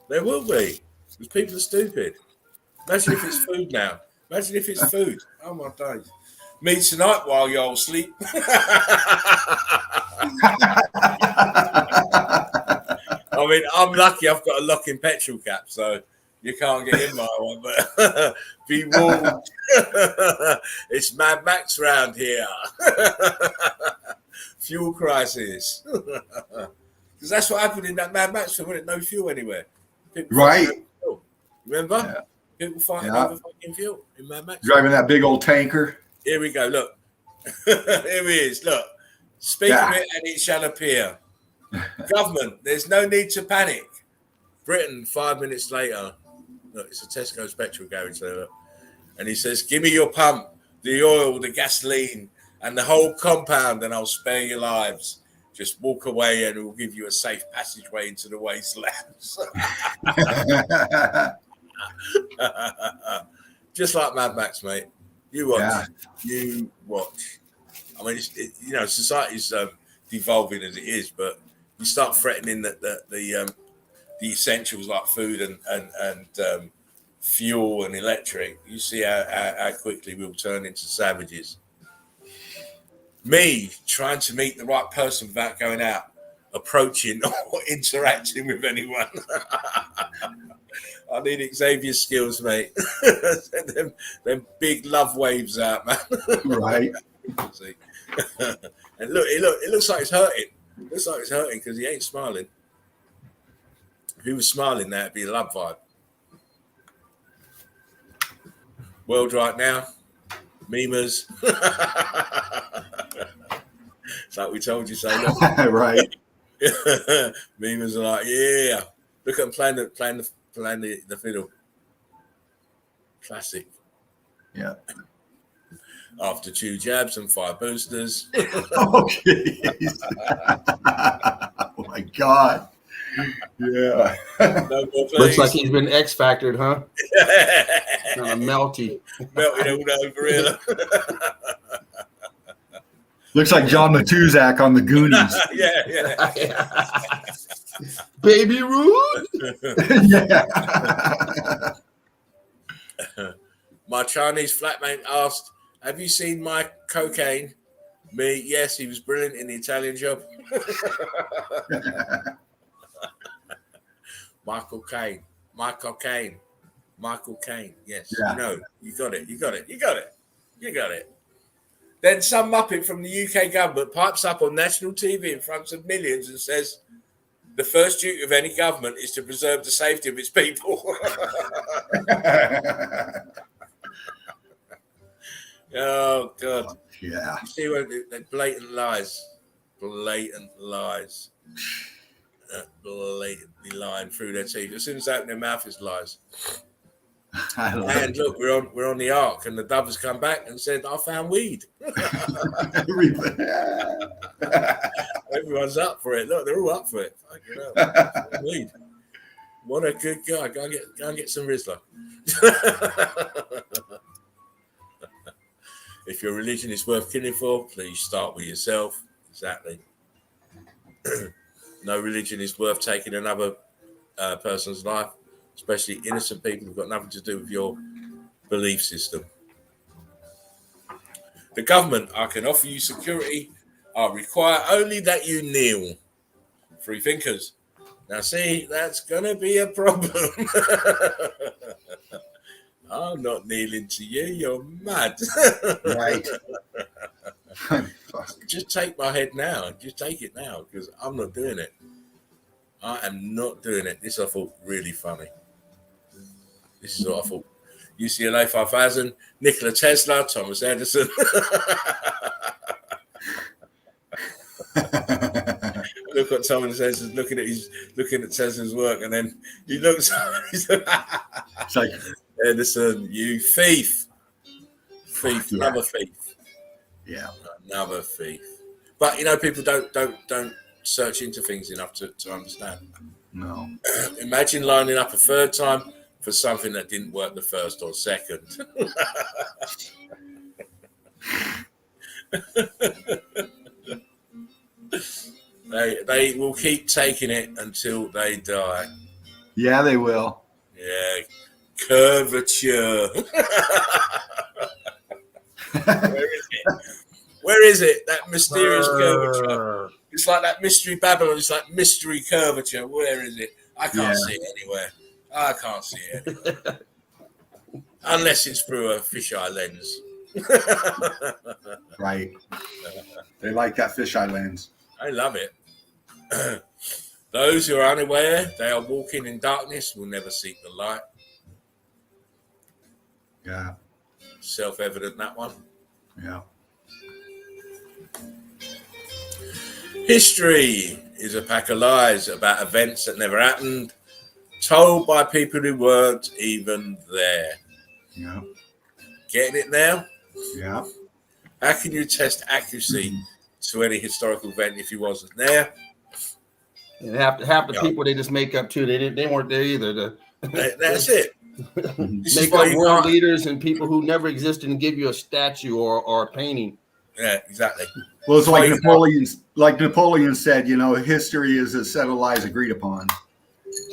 There will be. Because people are stupid. Imagine if it's food now. Imagine if it's food. Oh, my days. Me tonight while you're all asleep. I mean, I'm lucky I've got a lock-in petrol cap, so you can't get in my one, but be warned. It's Mad Max round here. Fuel crisis. Because that's what happened in that Mad Max film, wasn't it? No fuel anywhere. People Right. fuel. Remember? Yeah. People fighting over fucking fuel in Mad Max. Driving that big old tanker. Here we go, look. Here he is, look. Speak of it and it shall appear. Government, there's no need to panic. Britain, 5 minutes later. Look, it's a Tesco's petrol garage there, look. And he says, give me your pump, the oil, the gasoline, and the whole compound, and I'll spare your lives. Just walk away and we'll give you a safe passageway into the wastelands. Just like Mad Max, mate. You watch. Yeah. You watch. I mean, you know, society's devolving as it is, but you start threatening that the essentials like food and fuel and electric. You see how quickly we'll turn into savages. Me trying to meet the right person without going out, approaching or interacting with anyone. I need Xavier skills, mate. them big love waves out, man. Right. See? And look, it looks like it's hurting. It looks like it's hurting because he ain't smiling. If he was smiling, that'd be a love vibe. World right now, memers. It's like we told you so. Right. Memers are like, yeah. Look at them playing the fiddle. Classic. Yeah. After 2 jabs and 5 boosters. Okay. Oh my God. Yeah. No more Looks like he's been X-factored, huh? Kind of melty. Melted all over here. Looks like John Matuzak on the Goonies. Yeah. Baby Ruth. Yeah. My Chinese flatmate asked, have you seen my cocaine? Me, yes, he was brilliant in the Italian Job. Michael Caine, yes. Yeah. You know, you got it. Then some muppet from the UK government pipes up on national TV in front of millions and says, the first duty of any government is to preserve the safety of its people. Oh, God. Yeah. You see where they blatant lies. Blatantly lying through their teeth. As soon as they open their mouth, it's lies. And look, we're on the ark, and the dove has come back and said, I found weed. Everyone's up for it. Look, they're all up for it. Weed. What a good guy. Go and get some Rizla. If your religion is worth killing for, please start with yourself. Exactly. No religion is worth taking another person's life, especially innocent people who've got nothing to do with your belief system. The government, I can offer you security. I require only that you kneel. Free thinkers. Now, see, that's going to be a problem. I'm not kneeling to you. You're mad. Right. Just take my head now. Just take it now because I'm not doing it. I am not doing it. This I thought really funny. This is what I thought. UCLA 5000, Nikola Tesla, Thomas Edison. Look what Thomas Edison's looking at Tesla's work, and then he looks. It's like, Edison, you thief. thief, Yeah. another thief, Yeah. another thief. But you know, people don't search into things enough to understand. No. Imagine lining up a third time for something that didn't work the first or second. They will keep taking it until they die. Yeah, they will. Yeah, curvature. Where is it? Where is it? That mysterious curvature. It's like that mystery Babylon. It's like mystery curvature. Where is it? I can't see it anywhere. I can't see it anywhere. Unless it's through a fisheye lens. Right. They like that fisheye lens. I love it. Those who are unaware, they are walking in darkness, will never seek the light. Yeah. Self-evident, that one. Yeah. History is a pack of lies about events that never happened, told by people who weren't even there. Yeah. Getting it now? Yeah. How can you test accuracy to any historical event if you wasn't there? And half the people they just make up too. They weren't there either. That's it. Make up world leaders and people who never existed and give you a statue or a painting. Yeah, exactly. Well, it's like Napoleon said, you know, history is a set of lies agreed upon.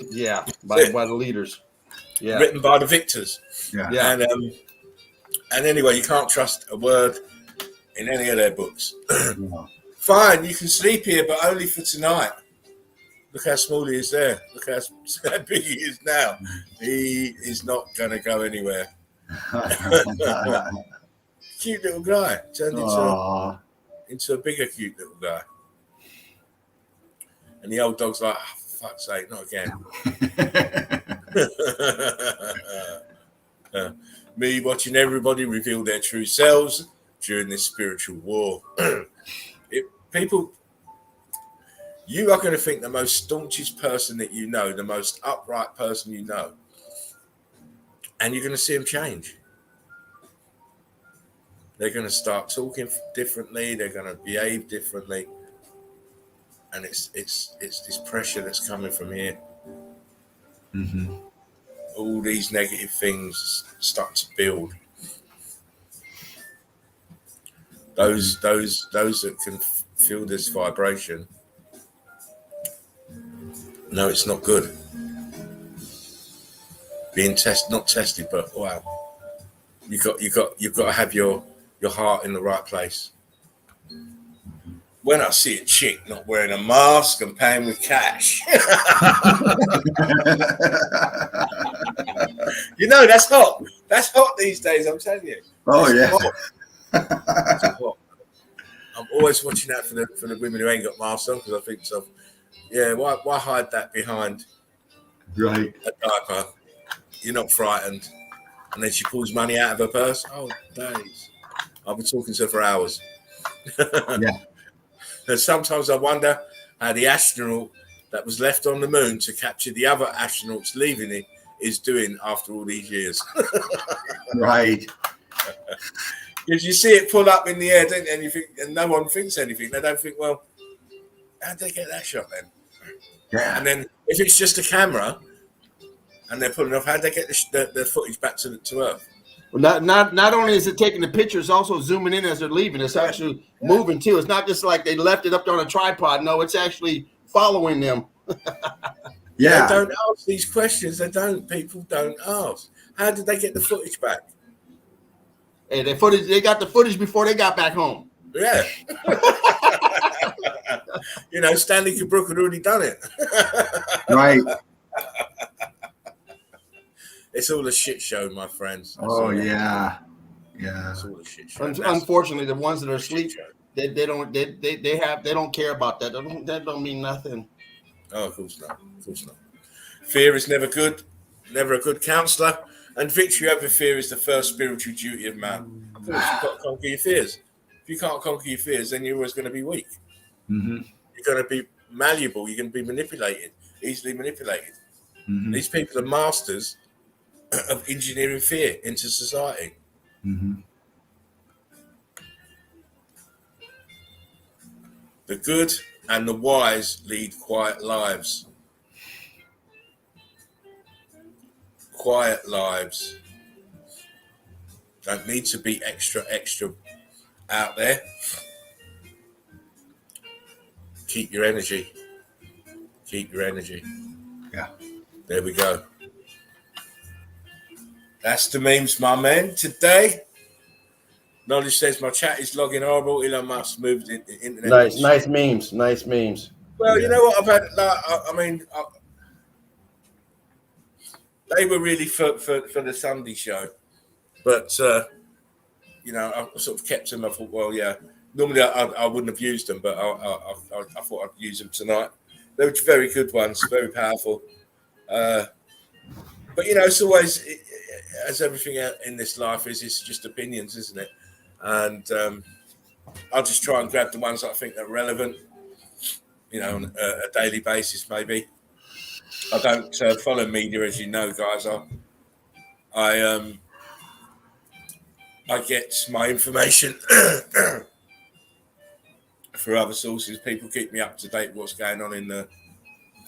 Yeah, by the leaders. Yeah, written by the victors. Yeah. And anyway, you can't trust a word in any of their books. Yeah. Fine, you can sleep here, but only for tonight. Look how small he is there. Look how big he is now. He is not going to go anywhere. Cute little guy turned into a bigger cute little guy. And the old dog's like, oh, for fuck's sake, not again. Me watching everybody reveal their true selves during this spiritual war. You are going to think the most staunchest person that you know, the most upright person you know, and you're going to see them change. They're going to start talking differently. They're going to behave differently, and it's this pressure that's coming from here. Mm-hmm. All these negative things start to build. Those that can feel this vibration. No, it's not good. Being not tested, but wow, you've got to have your heart in the right place. When I see a chick not wearing a mask and paying with cash, you know that's hot. That's hot these days. I'm telling you. Oh yeah. Hot. I'm always watching out for the women who ain't got masks on because I think so. Yeah, why hide that behind Right. a diaper? You're not frightened. And then she pulls money out of her purse. Oh, days. I've been talking to her for hours. Yeah. And sometimes I wonder how the astronaut that was left on the moon to capture the other astronauts leaving it is doing after all these years. Right. Because you see it pull up in the air, don't you? And you think, and no one thinks anything. They don't think, well, how'd they get that shot then? Yeah. And then if it's just a camera and they're pulling off, how'd they get the footage back to Earth? Well, not only is it taking the picture, it's also zooming in as they're leaving. It's actually moving too. It's not just like they left it up on a tripod. No, it's actually following them. Yeah. They don't ask these questions. People don't ask. How did they get the footage back? Hey, they got the footage before they got back home. Yeah. Stanley Kubrick had already done it. Right. It's all a shit show, my friends. Oh yeah. Yeah. It's all a shit show. Unfortunately, the ones that are asleep, they don't care about that. That don't mean nothing. Oh, of course not. Of course not. Fear is never good, never a good counselor, and victory over fear is the first spiritual duty of man. Of course, you've got to conquer your fears. If you can't conquer your fears, then you're always going to be weak. Mm-hmm. You're going to be malleable. You're going to be manipulated, easily manipulated. Mm-hmm. These people are masters of engineering fear into society. Mm-hmm. The good and the wise lead quiet lives. Quiet lives. Don't need to be extra out there. Keep your energy. Keep your energy. Yeah. There we go. That's the memes, my man. Today, Knowledge says my chat is logging horrible. Elon Musk moved the internet. Nice memes. Nice memes. Well, you know what? I've had, I mean, they were really for the Sunday show. But, you know, I sort of kept them. I thought, well, yeah. Normally, I wouldn't have used them, but I thought I'd use them tonight. They were very good ones, very powerful. But, you know, it's always, as everything in this life is, it's just opinions, isn't it? And I'll just try and grab the ones that I think are relevant, you know, on a daily basis, maybe. I don't follow media, as you know, guys. I get my information through other sources. People keep me up to date with what's going on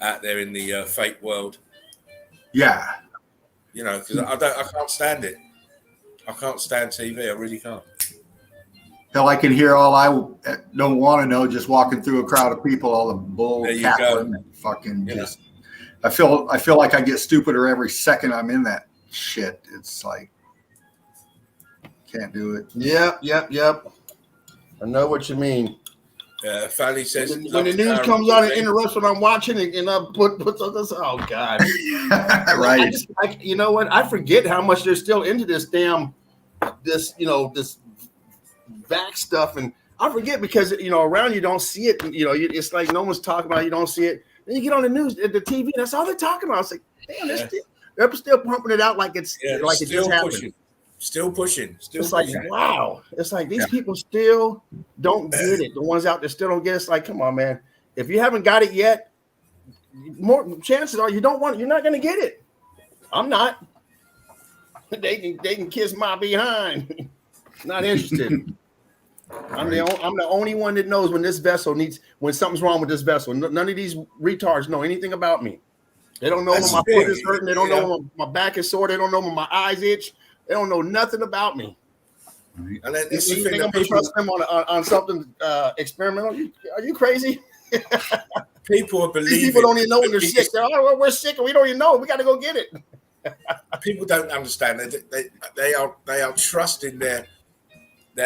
out there in the fake world. Yeah. You know, because I can't stand it. I can't stand TV. I really can't. Hell, I can hear all I don't want to know just walking through a crowd of people, all the bull cackling and fucking just. I feel like I get stupider every second I'm in that shit. It's like, can't do it. Yep. I know what you mean. Fanny says when the news comes on and interrupts what I'm watching, and I put this. Oh God! Right. You know what? I forget how much they're still into this this vax stuff, and I forget because around you don't see it. It's like no one's talking about it, you don't see it. Then you get on the news, the TV, that's all they're talking about. It's like, damn, they're still pumping it out like it's like it just happened. Still pushing. It's like, wow. It's like these people still don't get it. The ones out there still don't get it. It's like, come on, man. If you haven't got it yet, more chances are you're not going to get it. I'm not. They can kiss my behind. Not interested. I'm the only one that knows when something's wrong with this vessel. None of these retards know anything about me. They don't know when my foot is hurting. They don't know when my back is sore. They don't know when my eyes itch. They don't know nothing about me. And then you think I'm going to trust them on something experimental? Are you crazy? People are believing. These people don't even know when they're sick. They're like, we're sick and we don't even know. We got to go get it. People don't understand. They are trusting their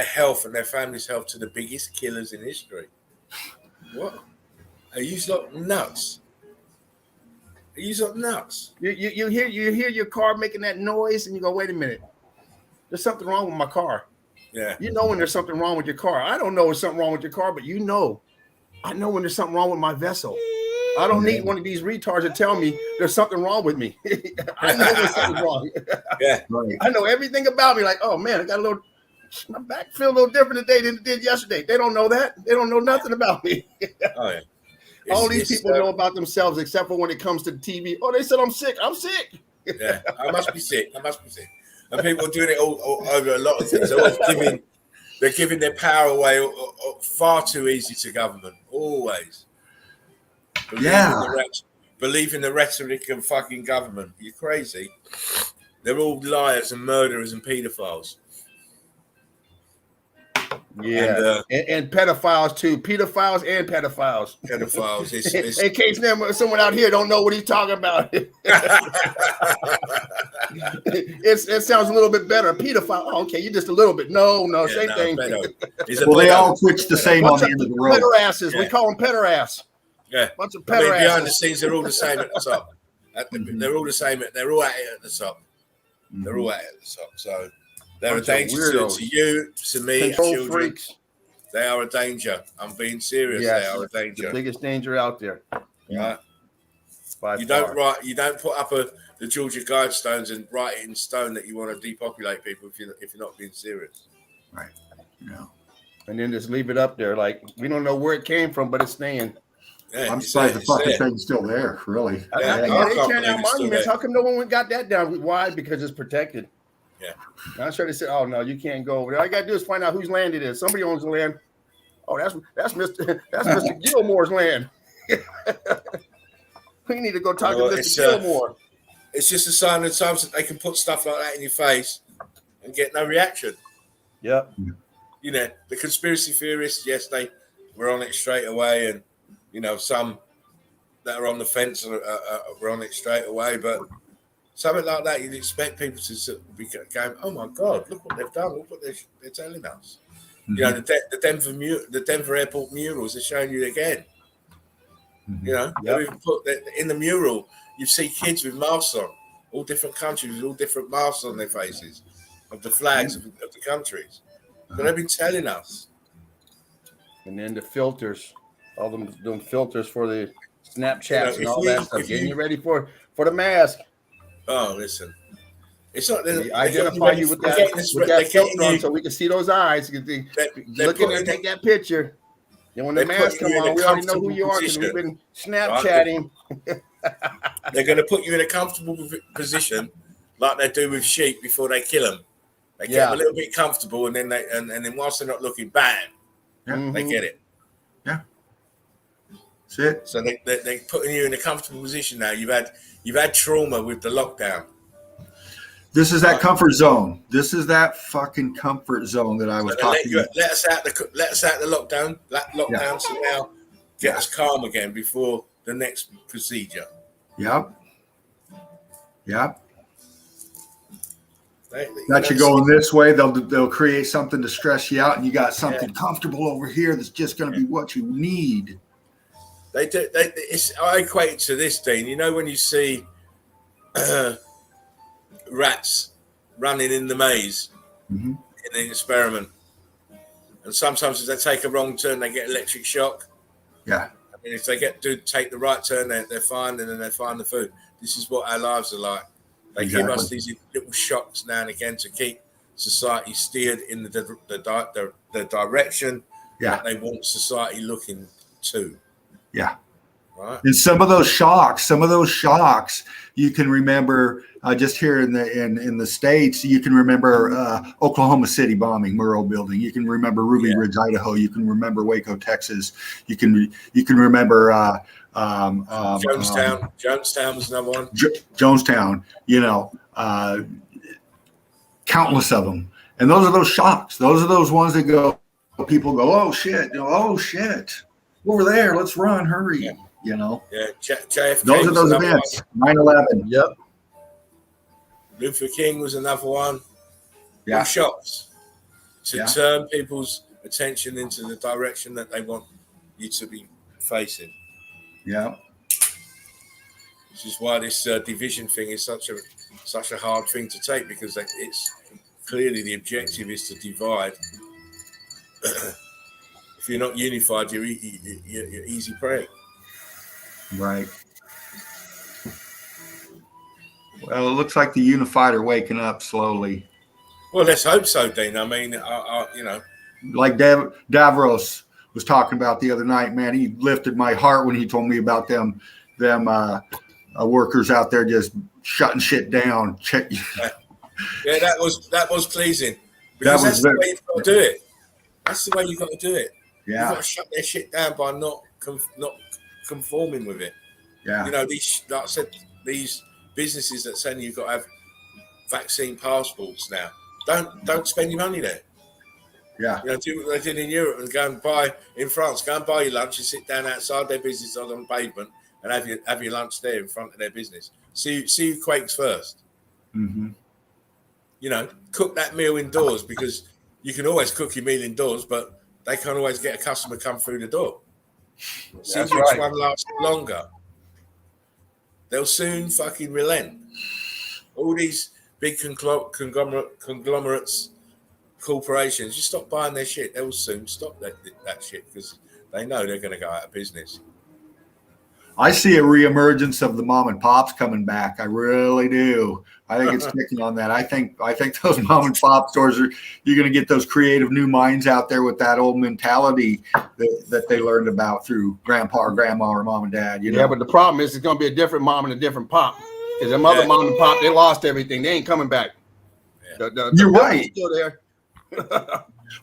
health and their family's health to the biggest killers in history. What? Are you not nuts? Are you not nuts? You hear your car making that noise and you go, wait a minute. There's something wrong with my car. Yeah. You know when there's something wrong with your car. I don't know when there's something wrong with your car, but I know when there's something wrong with my vessel. I don't need one of these retards to tell me there's something wrong with me. I know there's something wrong. Yeah. I know everything about me. Like, oh man, my back feel a little different today than it did yesterday. They don't know that. They don't know nothing about me. Oh yeah. All these people know about themselves, except for when it comes to the TV. Oh, they said I'm sick. I'm sick. Yeah, I must be sick. And people are doing it all over a lot of things. They're giving their power away far too easy to government. Always. Believe in the rhetoric of fucking government. You're crazy. They're all liars and murderers and pedophiles. Yeah, and pedophiles too. Pedophiles and pedophiles. Pedophiles. In case someone out here don't know what he's talking about. It sounds a little bit better. Pedophile. Oh, okay, you just a little bit. No, same thing. They all switch the same on the end of the road. Pederasses. Yeah. We call them pederass. Yeah. Bunch of pederasses. Behind the scenes, they're all the same at the top. They're all the same. They're all at it at the top. They're all at it at the top. So. They're a danger to you, to me, control children. Freaks. They are a danger. I'm being serious. Yes, they are a danger. The biggest danger out there. Yeah. You don't put up the Georgia Guidestones and write it in stone that you want to depopulate people if you're not being serious. Right. Yeah. And then just leave it up there, like we don't know where it came from, but it's staying. Yeah, I'm surprised the fucking thing's still there. Really. They tear down monuments. How come no one got that down? Why? Because it's protected. Yeah. I'm sure they said, oh, no, you can't go over there. All you got to do is find out whose land it is. Somebody owns the land. Oh, that's Mr. Gilmore's land. We need to go talk to Mr. Gilmore. It's just a sign of times that they can put stuff like that in your face and get no reaction. Yep. You know, the conspiracy theorists, yes, they were on it straight away, and you know, some that are on the fence were on it straight away. But something like that, you'd expect people to be going, "Oh my God, look what they've done! Look what they're telling us." Mm-hmm. You know, the Denver airport murals are showing you again. Mm-hmm. You know, they even put in the mural. You see kids with masks on, all different countries with all different masks on their faces, of the flags of the countries. So they've been telling us. And then the filters, all them doing filters for the Snapchats and all that stuff, getting you ready for the mask. Oh, listen. It's not. They identify you with that filter on so we can see those eyes. Look in there and take that picture. Then when the mask come on, we already know who you are because we've been Snapchatting. They're going to put you in a comfortable position, like they do with sheep before they kill them. They get them a little bit comfortable, and then then whilst they're not looking, bang, they get it. Yeah, that's it. So they're putting you in a comfortable position now. You've had trauma with the lockdown. This is that comfort zone. This is that fucking comfort zone that I was talking about. Let us out the lockdown. Lockdown to now get us calm again before the next procedure. Yep. Got you going this way. They'll create something to stress you out, and you got something comfortable over here that's just going to be what you need. They do. I equate it to this, Dean. You know when you see rats running in the maze in an experiment, and sometimes if they take a wrong turn, they get electric shock. Yeah. I mean, if they take the right turn, they're fine, and then they find the food. This is what our lives are like. They give us these little shocks now and again to keep society steered in the direction that they want society looking to. Yeah. Right. And some of those shocks, you can remember just here in the States. You can remember Oklahoma City bombing, Murrah Building. You can remember Ruby Ridge, Idaho. You can remember Waco, Texas. You can remember Jonestown. Jonestown was another one. Jonestown. You know, countless of them. And those are those shocks. Those are those ones that people go, oh shit, over there, let's run, hurry. Yeah. You know, JFK. Those are those events. 9/11. Yep. Luther King was another one. Yeah. Shocks to turn people's attention into the direction that they want you to be facing. Yeah. Which is why this division thing is such a hard thing to take, because it's clearly the objective is to divide. If you're not unified, you're easy prey. Right. Well, it looks like the unified are waking up slowly. Well, let's hope so, Dean. I mean, you know, like Davros was talking about the other night, man, he lifted my heart when he told me about them workers out there just shutting shit down. Yeah, that was pleasing. Because that's the way you've got to do it. That's the way you've got to do it. Yeah. You've got to shut their shit down by not conforming with it. Yeah. You know, like I said, these businesses that saying you've got to have vaccine passports now. Don't spend your money there. Yeah. You know, do what they did in Europe and go and buy in France. Go and buy your lunch and sit down outside their business on the pavement and have your lunch there in front of their business. See who quakes first. Mm-hmm. You know, cook that meal indoors, because you can always cook your meal indoors, but they can't always get a customer come through the door. See which one lasts longer. They'll soon fucking relent. All these big conglomerates, corporations, you stop buying their shit, they will soon stop that shit, because they know they're going to go out of business. I see a reemergence of the mom and pops coming back. I really do. I think it's sticking on that. I think those mom and pop stores you're going to get those creative new minds out there with that old mentality that they learned about through grandpa or grandma or mom and dad. You know? Yeah, but the problem is it's going to be a different mom and a different pop. Because them other mom and pop, they lost everything. They ain't coming back. You're right. Still there.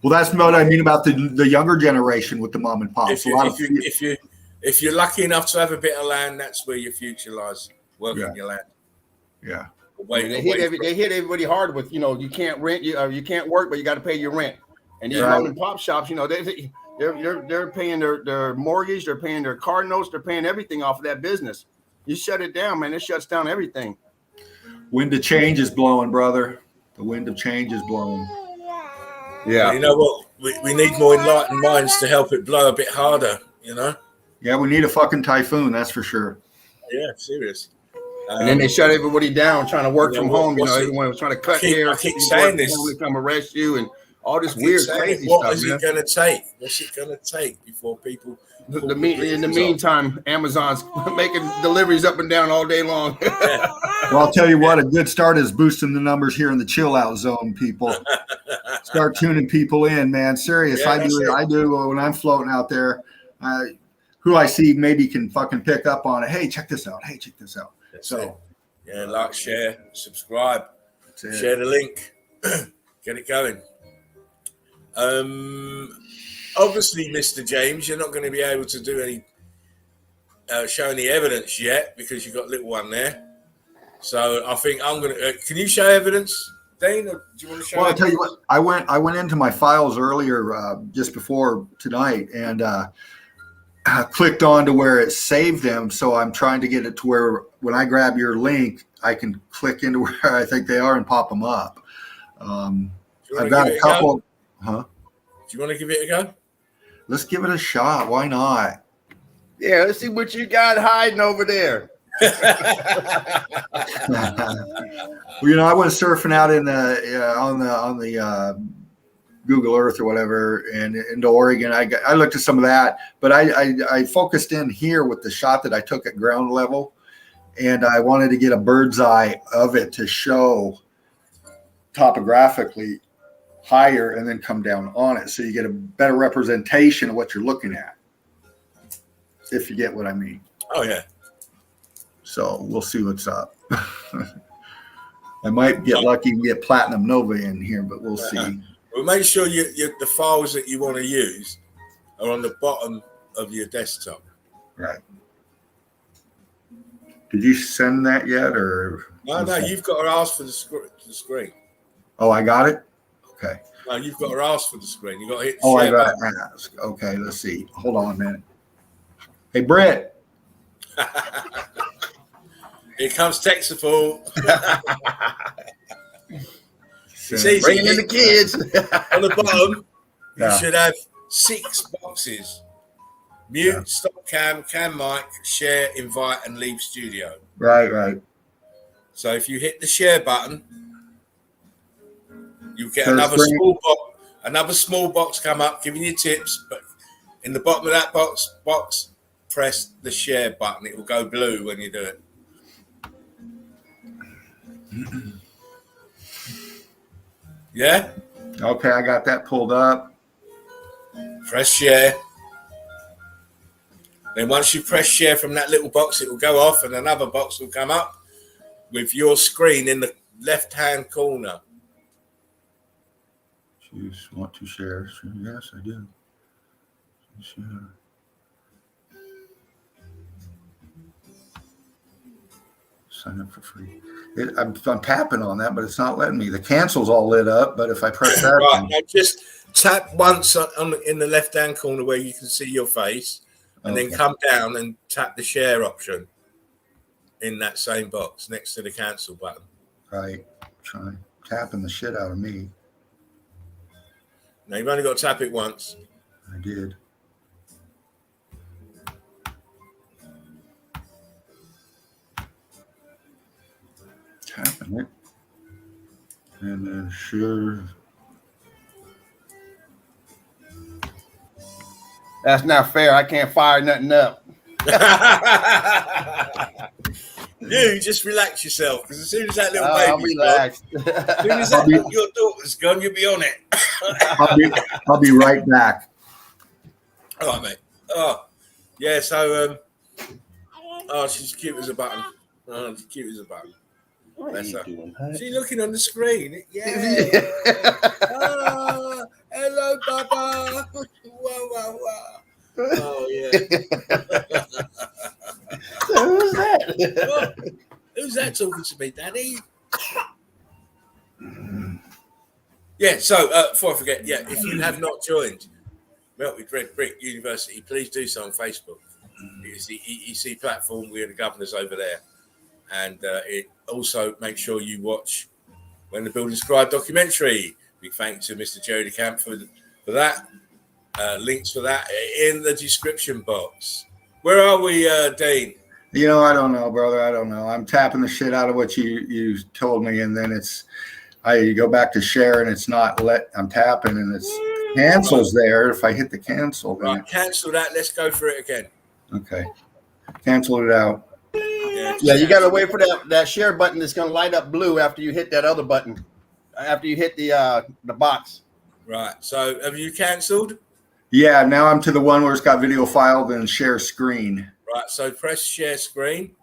Well, that's what I mean about the younger generation with the mom and pops. If you're lucky enough to have a bit of land, that's where your future lies. Working your land. Yeah. They hit everybody hard with, you can't rent, you can't work, but you got to pay your rent. And these mom and pop shops, they're paying their mortgage, they're paying their car notes, they're paying everything off of that business. You shut it down, man. It shuts down everything. Wind of change is blowing, brother. The wind of change is blowing. Yeah. You know what? We need more enlightened minds to help it blow a bit harder, Yeah, we need a fucking typhoon, that's for sure. Yeah, serious. And then they shut everybody down trying to work from home. Everyone was trying to cut hair. I keep saying this. To come arrest you and all this weird, crazy stuff. What is it going to take? What's it going to take before people? In the meantime, Amazon's making deliveries up and down all day long. Well, I'll tell you what, a good start is boosting the numbers here in the chill out zone, people. Start tuning people in, man. Serious. Yeah, I do when I'm floating out there. Who I see maybe can fucking pick up on it. Hey, check this out. Hey, check this out. That's it. Yeah, like, share, subscribe, share the link, get it going. Obviously, Mr. James, you're not going to be able to do any show any evidence yet because you've got little one there. So I think I'm going to. Can you show evidence, Dean? Or do you want to show? Well, I'll tell you what. I went into my files earlier, just before tonight, and clicked on to where it saved them. So I'm trying to get it to where when I grab your link, I can click into where I think they are and pop them up. I've got a couple. Huh? Do you want to give it a go? Let's give it a shot. Why not? Yeah, let's see what you got hiding over there. Well, I was surfing out in the on the Google Earth or whatever, and into Oregon. I looked at some of that, but I focused in here with the shot that I took at ground level, and I wanted to get a bird's eye of it to show topographically higher and then come down on it, so you get a better representation of what you're looking at, if you get what I mean. Oh yeah. So we'll see what's up. I might get lucky and get Platinum Nova in here, but we'll see. Well, make sure the files that you want to use are on the bottom of your desktop. Right. Did you send that yet, or? No, you've got to ask for the screen. Oh, I got it? Okay. No, you've got to ask for the screen. You've got to hit the share button. I got to ask. Okay, let's see. Hold on a minute. Hey, Brett. Here comes Texaful. Bringing in the kids. On the bottom, you should have 6 boxes. Mute, stop cam mic, share, invite, and leave studio. Right. So if you hit the share button, you get another small box come up giving you tips, but in the bottom of that box, press the share button. It will go blue when you do it. Yeah? Okay, I got that pulled up. Press share. Then once you press share from that little box, it will go off and another box will come up with your screen in the left-hand corner. You want to share? Yes, I do. Share. Sign up for free. I'm tapping on that, but it's not letting me. The cancel's all lit up, but if I press that, right, now just tap once in the left-hand corner where you can see your face, and then come down and tap the share option in that same box next to the cancel button. Right. Tapping the shit out of me. Now you've only got to tap it once. I did. Tapping it. And then sure. That's not fair. I can't fire nothing up. You just relax yourself, because as soon as that little baby's gone, as soon as your daughter's gone, you'll be on it. I'll be right back. All right, mate. Oh, yeah. So, she's cute as a button. Oh, she's cute as a button. That's her. She's looking on the screen. Yeah. Hello. Oh yeah. Who's that? Who's that talking to me, Daddy? Yeah. So before I forget, if you have not joined Melt with Red Brick University, please do so on Facebook. It's the EEC platform. We're the governors over there, and it also make sure you watch When the Building Scribe documentary. Big thank to Mr. Jerry DeCamp for that. Links for that in the description box. Where are we, Dean? You know, I don't know, brother. I don't know. I'm tapping the shit out of what you told me, and then I go back to share, and it's not I'm tapping, and it's cancels there. If I hit the cancel, then right, cancel that. Let's go for it again. Okay, cancel it out. Yeah, you got to wait for that share button that's going to light up blue after you hit that other button. After you hit the box. Right. So have you cancelled? Yeah. Now I'm to the one where it's got video file, then share screen. Right. So press share screen.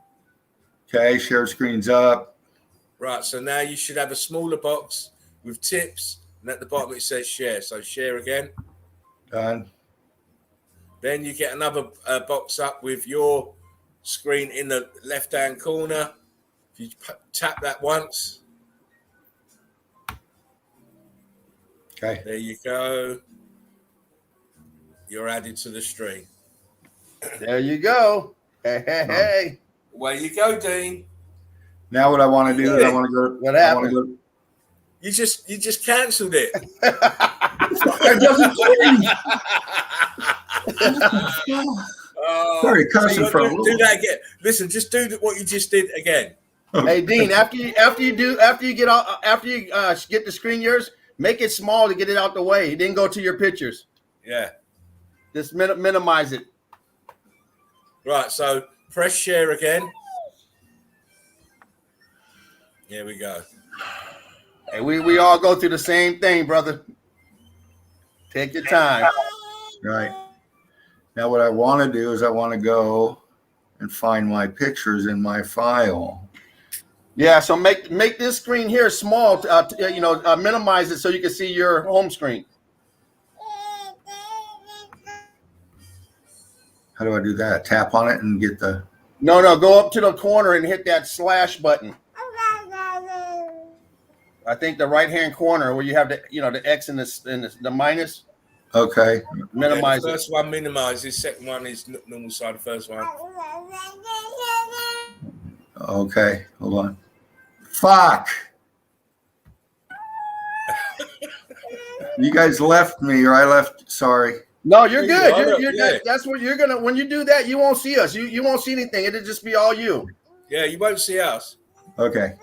Okay. Share screen's up. Right. So now you should have a smaller box with tips, and at the bottom it says share. So share again. Done. Then you get another box up with your screen in the left-hand corner. If you tap that once. Okay. There you go. You're added to the stream. There you go. Hey. Where you go, Dean? Now what I want to do is I want to go. What happened? You just cancelled it. It doesn't Sorry, cussing so do that again. Listen, just do what you just did again. Hey, Dean, after you get the screen yours, make it small to get it out the way. Then go to your pictures. Yeah. Just minimize it. Right. So press share again. Here we go. Hey, we all go through the same thing, brother. Take your time. Right. Now what I want to do is I want to go and find my pictures in my file. Yeah, so make this screen here small. Minimize it so you can see your home screen. How do I do that? Tap on it and get the. No, go up to the corner and hit that slash button. I think the right-hand corner where you have the X and the minus. Okay. Minimize the first one minimizes. Second one is normal side. The first one. Okay, hold on. Fuck. You guys left me, or I left. Sorry. No, you're good. You're that's what you're gonna. When you do that, you won't see us. You won't see anything. It'll just be all you. Yeah, you won't see us. Okay.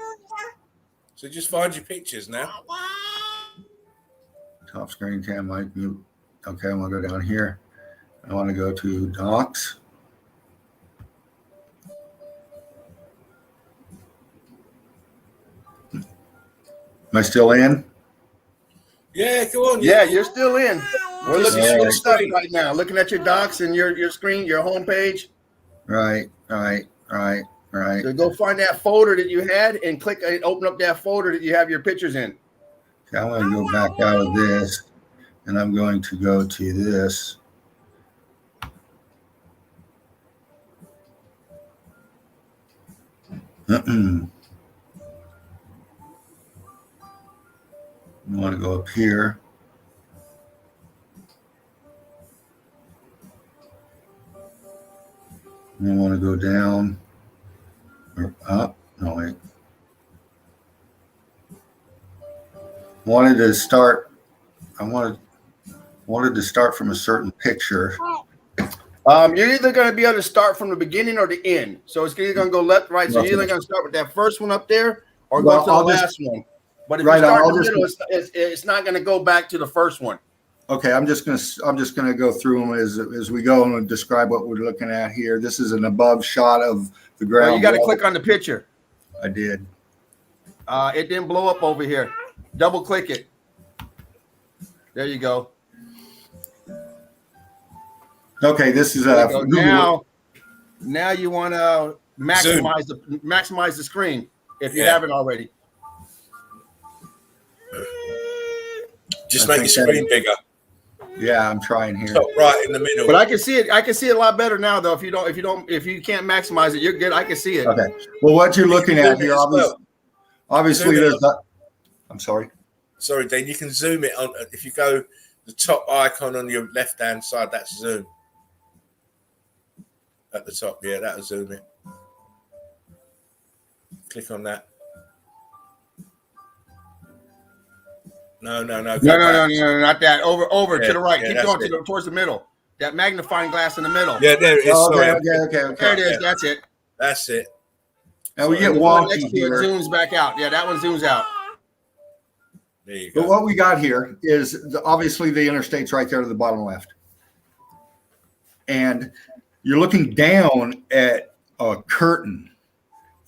So just find your pictures now. Top screen cam mic mute. Okay, I want to go down here. I want to go to docs. Am I still in? Yeah, go on. Yeah, you're still in. We're looking at your stuff right now. Looking at your docs and your screen, your home page. Right. So go find that folder that you had and click and open up that folder that you have your pictures in. Okay, I'm going to go back out of this, and I'm going to go to this. I want to go up here. And I want to go down or up. No, wait. I wanted to start from a certain picture. You're either going to be able to start from the beginning or the end. So it's either going to go left, right. So you're either going to start with that first one up there or go to the last one. But if you start in the middle, it's not going to go back to the first one. Okay, I'm just gonna go through them as we go and describe what we're looking at here. This is an above shot of the ground. Well, you got to click on the picture. I did. It didn't blow up over here. Double click it. There you go. Okay, this is now you want to maximize the screen if you haven't already. Just make your screen bigger. Yeah, I'm trying here. Top right in the middle. But I can see it. I can see it a lot better now, though. If you can't maximize it, you're good. I can see it. Okay. Well, what you're looking at here, obviously, there's. I'm sorry. Sorry, Dean. You can zoom it on if you go the top icon on your left-hand side. That's zoom. At the top, yeah, that'll zoom it. Click on that. No, not that. Over to the right. Yeah, Keep going towards the middle. That magnifying glass in the middle. Yeah, there it is. Okay. There it is. That's it. That's it. Now we get wonky next to here. it zooms back out. Yeah, that one zooms out. There you go. But what we got here is obviously the interstate's right there to the bottom left. And you're looking down at a curtain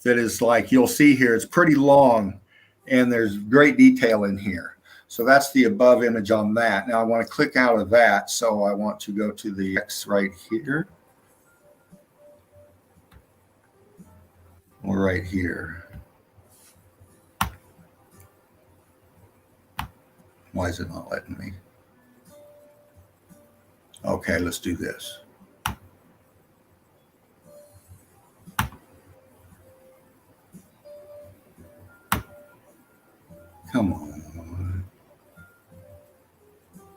that is like you'll see here. It's pretty long and there's great detail in here. So that's the above image on that. Now I want to click out of that. So I want to go to the X right here. Or right here. Why is it not letting me? Okay, let's do this. Come on.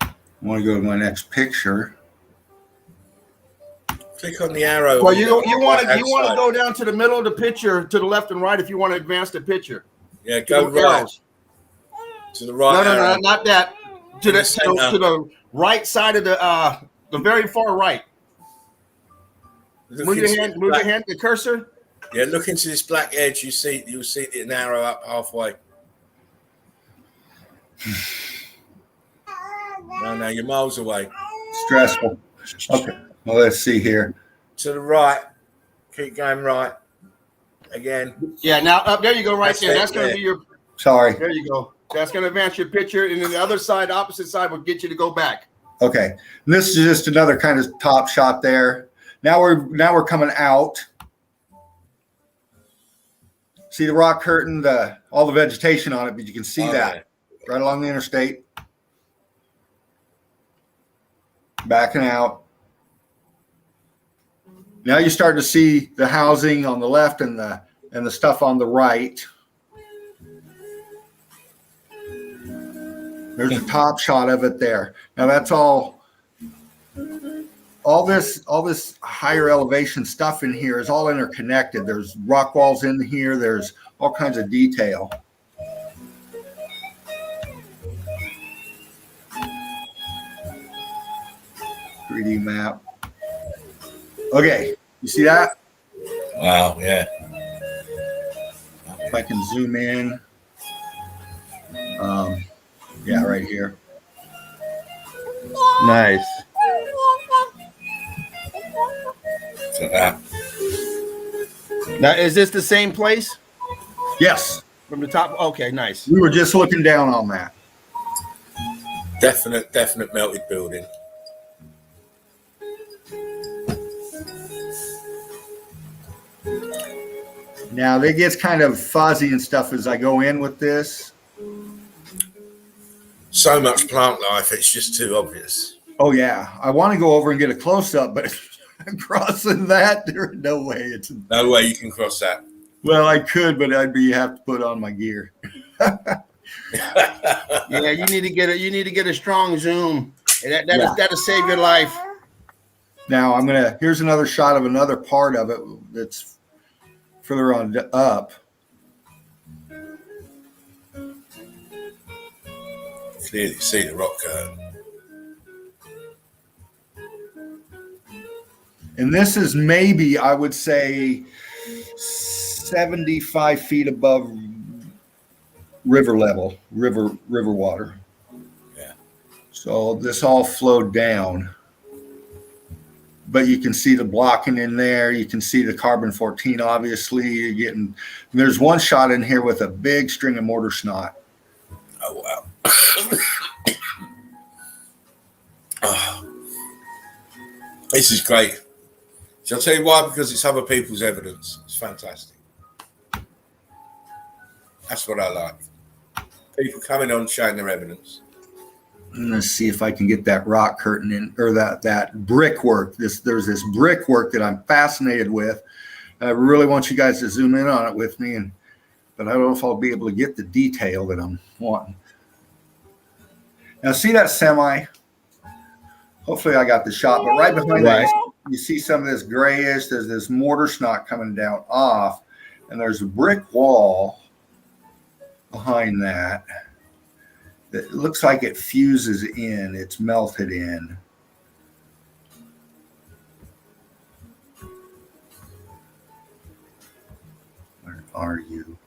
I want to go to my next picture. Click on the arrow. Well, you want to go down to the middle of the picture, to the left and right, if you want to advance the picture. Yeah, go right. To the right. No, not that. To the right side of the very far right. Move your hand to the cursor. Yeah, look into this black edge. You'll see an arrow up halfway. No, you're miles away. Stressful. Okay. Well, let's see here. To the right. Keep going right. Again. Yeah, now up there you go right there. That's going to be your. Sorry. There you go. That's going to advance your picture, and then the other side, opposite side, will get you to go back. Okay. And this is just another kind of top shot there. Now we're coming out. See the rock curtain, all the vegetation on it, but you can see that right along the interstate. Backing out. Now you start to see the housing on the left and the stuff on the right. There's a top shot of it there. Now that's all this higher elevation stuff in here is all interconnected. There's rock walls in here. There's all kinds of detail. .3D map. Okay, you see that? Wow, yeah. If I can zoom in. Yeah, right here. Nice. So that. Now, is this the same place? Yes. From the top? Okay, nice. We were just looking down on that. Definite melted building. Now, it gets kind of fuzzy and stuff as I go in with this. So much plant life, it's just too obvious. Oh, yeah. I want to go over and get a close-up, but crossing that, there's no way. No way you can cross that. Well, I could, but I'd have to put on my gear. Yeah, you need to get a strong zoom. That'll save your life. Now, here's another shot of another part of it that's further on up. Clearly see the rock curve. And this is maybe, I would say, 75 feet above river level, river water. Yeah. So this all flowed down. But you can see the blocking in there. You can see the carbon-14, obviously. There's one shot in here with a big string of mortar snot. Oh, wow. Oh. This is great. Shall I tell you why? Because it's other people's evidence. It's fantastic. That's what I like. People coming on showing their evidence. Let's see if I can get that rock curtain in, or that brickwork. There's this brickwork that I'm fascinated with. I really want you guys to zoom in on it with me, but I don't know if I'll be able to get the detail that I'm wanting. Now, see that semi? Hopefully I got the shot, but right behind that, you see some of this grayish. There's this mortar snot coming down off, and there's a brick wall behind that. It looks like it fuses in. It's melted in. Where are you?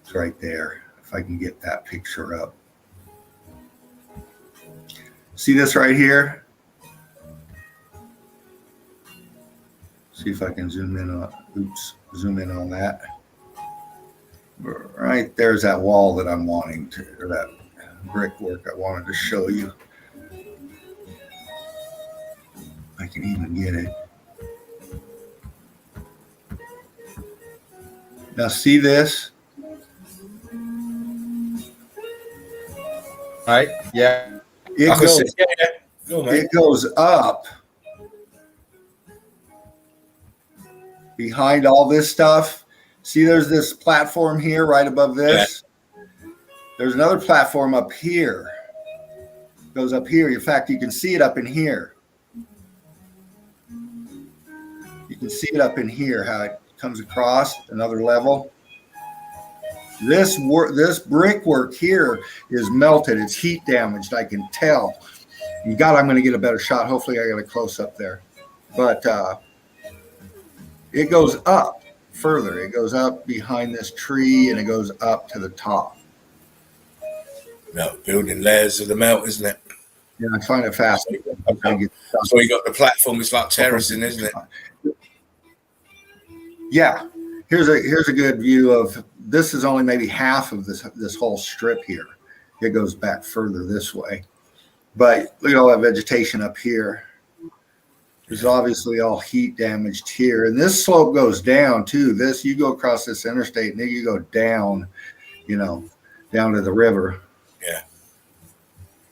It's right there. If I can get that picture up. See this right here? See if I can zoom in on, zoom in on that. Right there's that wall that I'm wanting to, or that brickwork I wanted to show you. I can even get it. Now see this? All right. Yeah. It goes up behind all this stuff. See, there's this platform here right above this. Yeah. There's another platform up here. It goes up here. In fact, you can see it up in here. You can see it up in here, how it comes across another level. This brickwork here is melted. It's heat damaged. I can tell. I'm going to get a better shot. Hopefully, I got a close up there. But it goes up further. It goes up behind this tree, and it goes up to the top. Melt, building layers of the melt, isn't it? Yeah, I find it fascinating. So you got the platform. It's like terracing, isn't it? Yeah. Here's a good view of this. Is only maybe half of this whole strip here. It goes back further this way, but look at all that vegetation up here. There's obviously all heat damaged here, and this slope goes down too. You go across this interstate, and then you go down, down to the river. Yeah.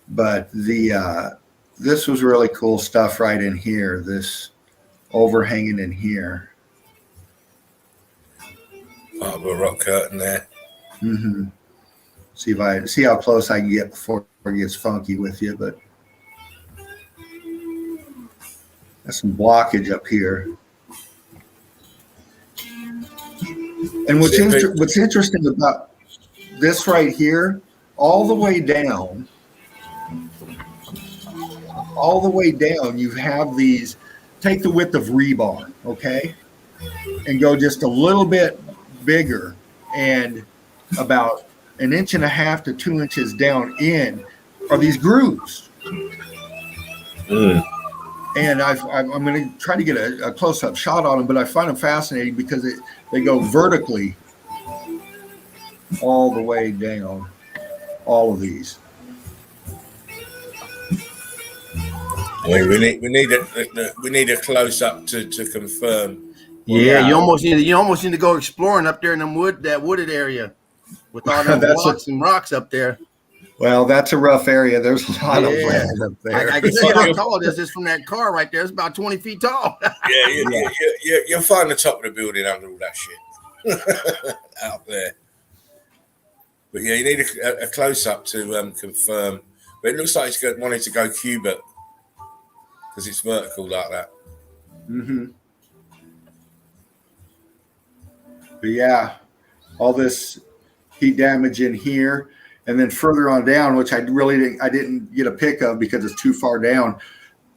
But this was really cool stuff right in here. This overhanging in here. Part of a rock curtain there. Mm-hmm. See how close I can get before it gets funky with you, but that's some blockage up here. And what's interesting about this right here, all the way down, you have these. Take the width of rebar, okay, and go just a little bit bigger, and about 1.5 to 2 inches down in are these grooves. And I'm going to try to get a close-up shot on them, but I find them fascinating because they go vertically all the way down, all of these. We need a close-up to confirm. Yeah, you almost need to go exploring up there in that wooded area with all them blocks and rocks up there. Well, that's a rough area. There's a lot of land up there. I can see how tall it is from that car right there. It's about 20 feet tall. You'll find the top of the building under all that shit out there. But yeah, you need a close-up to confirm. But it looks like it's wanting to go cubit because it's vertical like that. Mm-hmm. But yeah, all this heat damage in here, and then further on down, which I didn't get a pic of because it's too far down.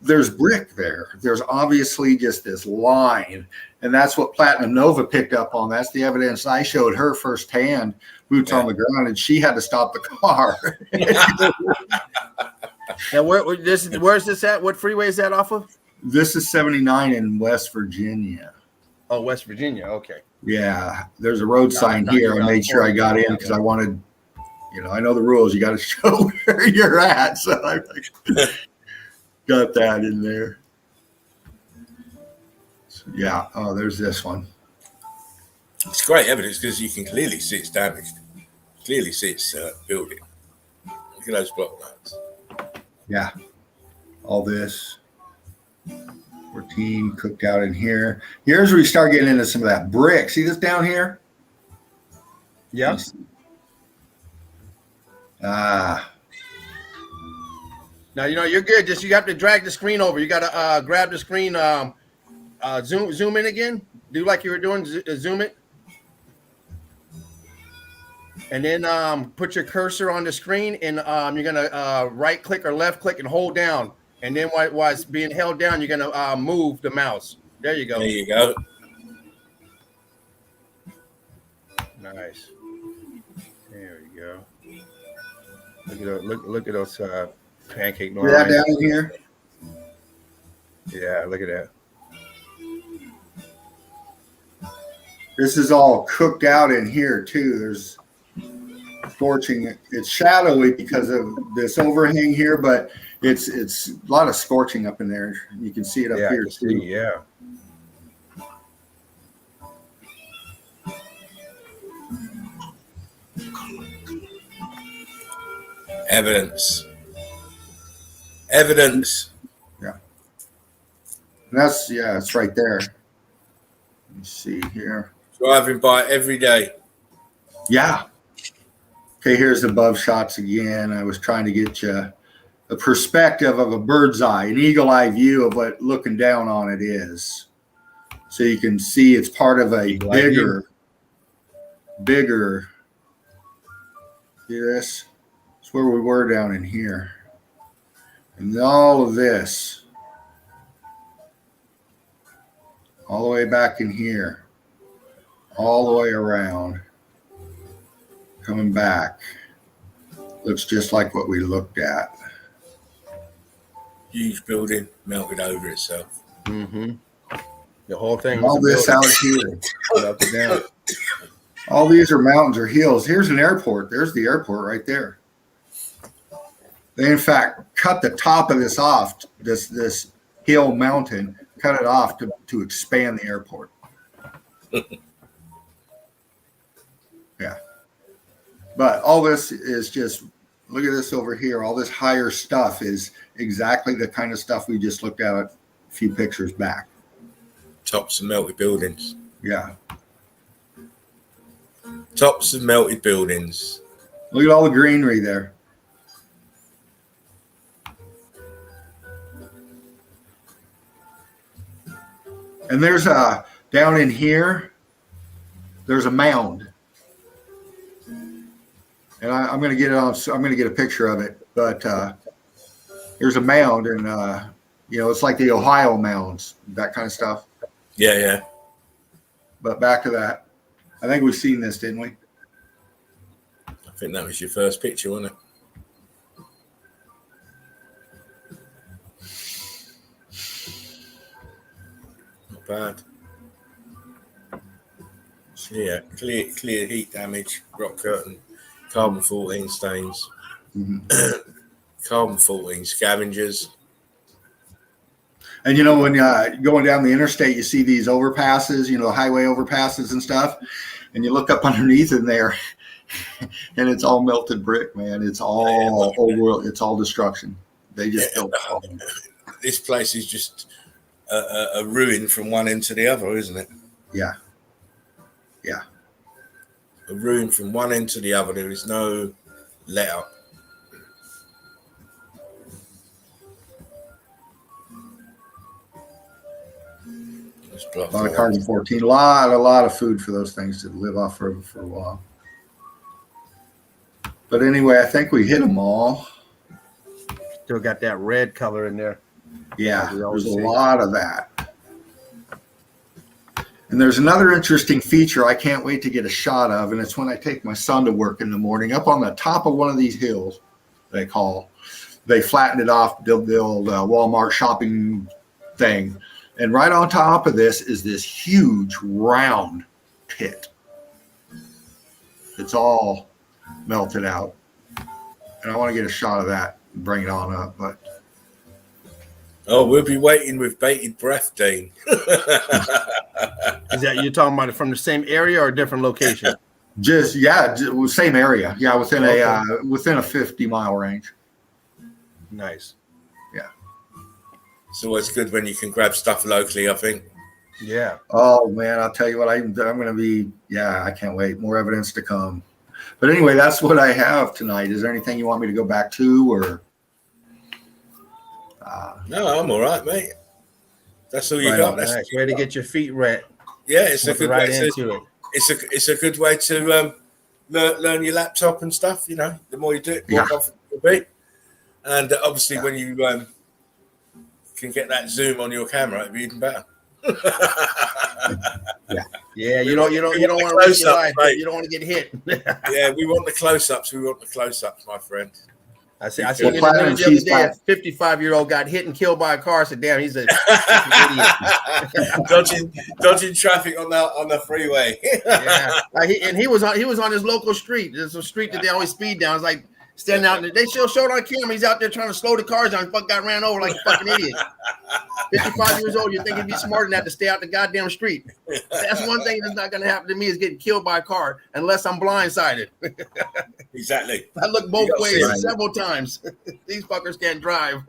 There's brick there. There's obviously just this line, and that's what Platinum Nova picked up on. That's the evidence I showed her firsthand, boots on the ground, and she had to stop the car. And where's this at? What freeway is that off of? This is 79 in West Virginia. Oh, West Virginia. Okay. Yeah, there's a road sign here. I made sure I got in because I wanted, I know the rules. You got to show where you're at. So I got that in there. Yeah. Oh, there's this one. It's great evidence because you can clearly see it's damaged. Clearly see it's building. Look at those block lines. Yeah. All this. 14 cooked out in here. Here's where you start getting into some of that brick. See this down here? Yeah. Ah. Now, you're good. Just you have to drag the screen over. You got to grab the screen, zoom in again. Do like you were doing, zoom it. And then put your cursor on the screen, and you're going to right click or left click and hold down. And then while it's being held down, you're going to move the mouse. There you go. There you go. Nice. There we go. Look at those pancake See that down in here? Yeah, look at that. This is all cooked out in here too. There's scorching. It's shadowy because of this overhang here, but it's a lot of scorching up in there. You can see it up here too. Yeah. Evidence. Yeah. And it's right there. Let me see here. Driving by every day. Yeah. Okay, here's above shots again. I was trying to get you a perspective of a bird's eye, an eagle eye view of what looking down on it is. So you can see it's part of a bigger. See this? It's where we were down in here. And all of this, all the way back in here, all the way around, coming back, looks just like what we looked at. Huge building melted over itself. Mm-hmm. The whole thing. All this out here. Melted down. All these are mountains or hills. Here's an airport. There's the airport right there. They, in fact, cut the top of this off, this hill mountain, cut it off to expand the airport. Yeah. But all this is just, look at this over here. All this higher stuff is exactly the kind of stuff we just looked at a few pictures back. Tops of melted buildings. Yeah. Tops of melted buildings. Look at all the greenery there. And there's down in here, there's a mound. And I'm going to get it on. I'm going to get a picture of it. But there's a mound, and it's like the Ohio mounds, that kind of stuff. Yeah. But back to that. I think we've seen this, didn't we? I think that was your first picture, wasn't it? Not bad. Yeah, clear heat damage, rock curtain, carbon 14 stains, carbon 14 scavengers. And when going down the interstate, you see these overpasses, highway overpasses and stuff, and you look up underneath in there, and it's all melted brick, man. It's all old world. It's all destruction. They just built it all. This place is just a ruin from one end to the other, isn't it? Yeah. A ruin from one end to the other. There is no let up. A lot of carbon 14. A lot of food for those things to live off for a while. But anyway, I think we hit them all. Still got that red color in there. Yeah, there's a lot of that. And there's another interesting feature I can't wait to get a shot of, and it's when I take my son to work in the morning. Up on the top of one of these hills, they flattened it off, the old Walmart shopping thing. And right on top of this is this huge round pit. It's all melted out. And I want to get a shot of that and bring it on up. But Oh, we'll be waiting with bated breath, Dean. Is that you're talking about it from the same area or a different location? Just same area. Yeah, within a 50-mile range. Nice. Yeah. It's always good when you can grab stuff locally, I think. Yeah. Oh man, I'll tell you what, I'm going to be. Yeah, I can't wait. More evidence to come. But anyway, that's what I have tonight. Is there anything you want me to go back to, or? No, I'm all right, mate. That's all you Right got. on, That's nice. Way to get your feet wet. Yeah, it's a good right way into it. It's a good way to learn your laptop and stuff. You know, the more you do it, the more confident you'll be. And obviously, when you can get that zoom on your camera, it'd be even better. Yeah, you don't want to risk your life. You don't want to get hit. Yeah, we want the close-ups. We want the close-ups, my friend. I seen in the news the other day, a 55-year-old got hit and killed by a car. I said, damn, he's a idiot. dodging traffic on the freeway. Yeah, he was on his local street. There's a street that they always speed down. It's like standing out there. They still showed on camera. He's out there trying to slow the cars down. Fuck, got ran over like a fucking idiot. 55 years old. You think he'd be smarter than that to stay out the goddamn street? That's one thing that's not going to happen to me is getting killed by a car unless I'm blindsided. Exactly. I look both ways several times. These fuckers can't drive.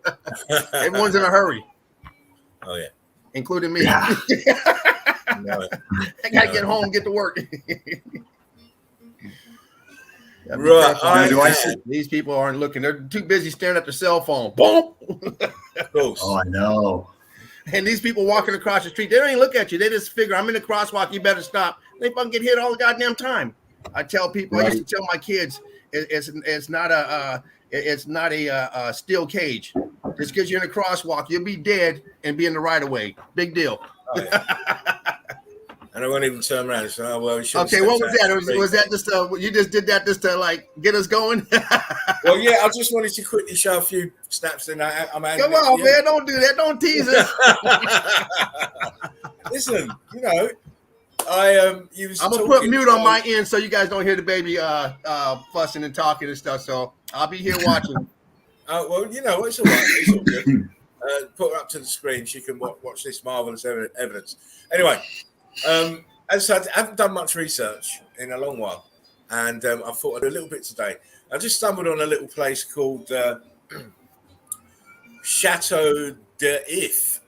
Everyone's in a hurry. Oh yeah, including me. Yeah. I gotta get home, get to work. Right. These people aren't looking. They're too busy staring at their cell phone. Boom. Oh, I know. And these people walking across the street, they don't even look at you. They just figure, I'm in the crosswalk, you better stop. They fucking get hit all the goddamn time. I tell people, I used to tell my kids, it's not a steel cage. Just because you're in a crosswalk, you'll be dead and be in the right of way. Big deal. Oh, yeah. And I won't even turn around and say, "Oh well." Okay, what was that? Was that just you just did that just to like get us going? Well, yeah, I just wanted to quickly show a few snaps. And I'm come on, man! Don't do that. Don't tease us. Listen, you know, I'm gonna put mute on my end so you guys don't hear the baby fussing and talking and stuff. So I'll be here watching. Well, you know, it's all right. It's all good. Put her up to the screen. She can watch this marvelous evidence. Anyway. As I said, I haven't done much research in a long while, and I thought I'd do a little bit today. I just stumbled on a little place called Chateau d'If.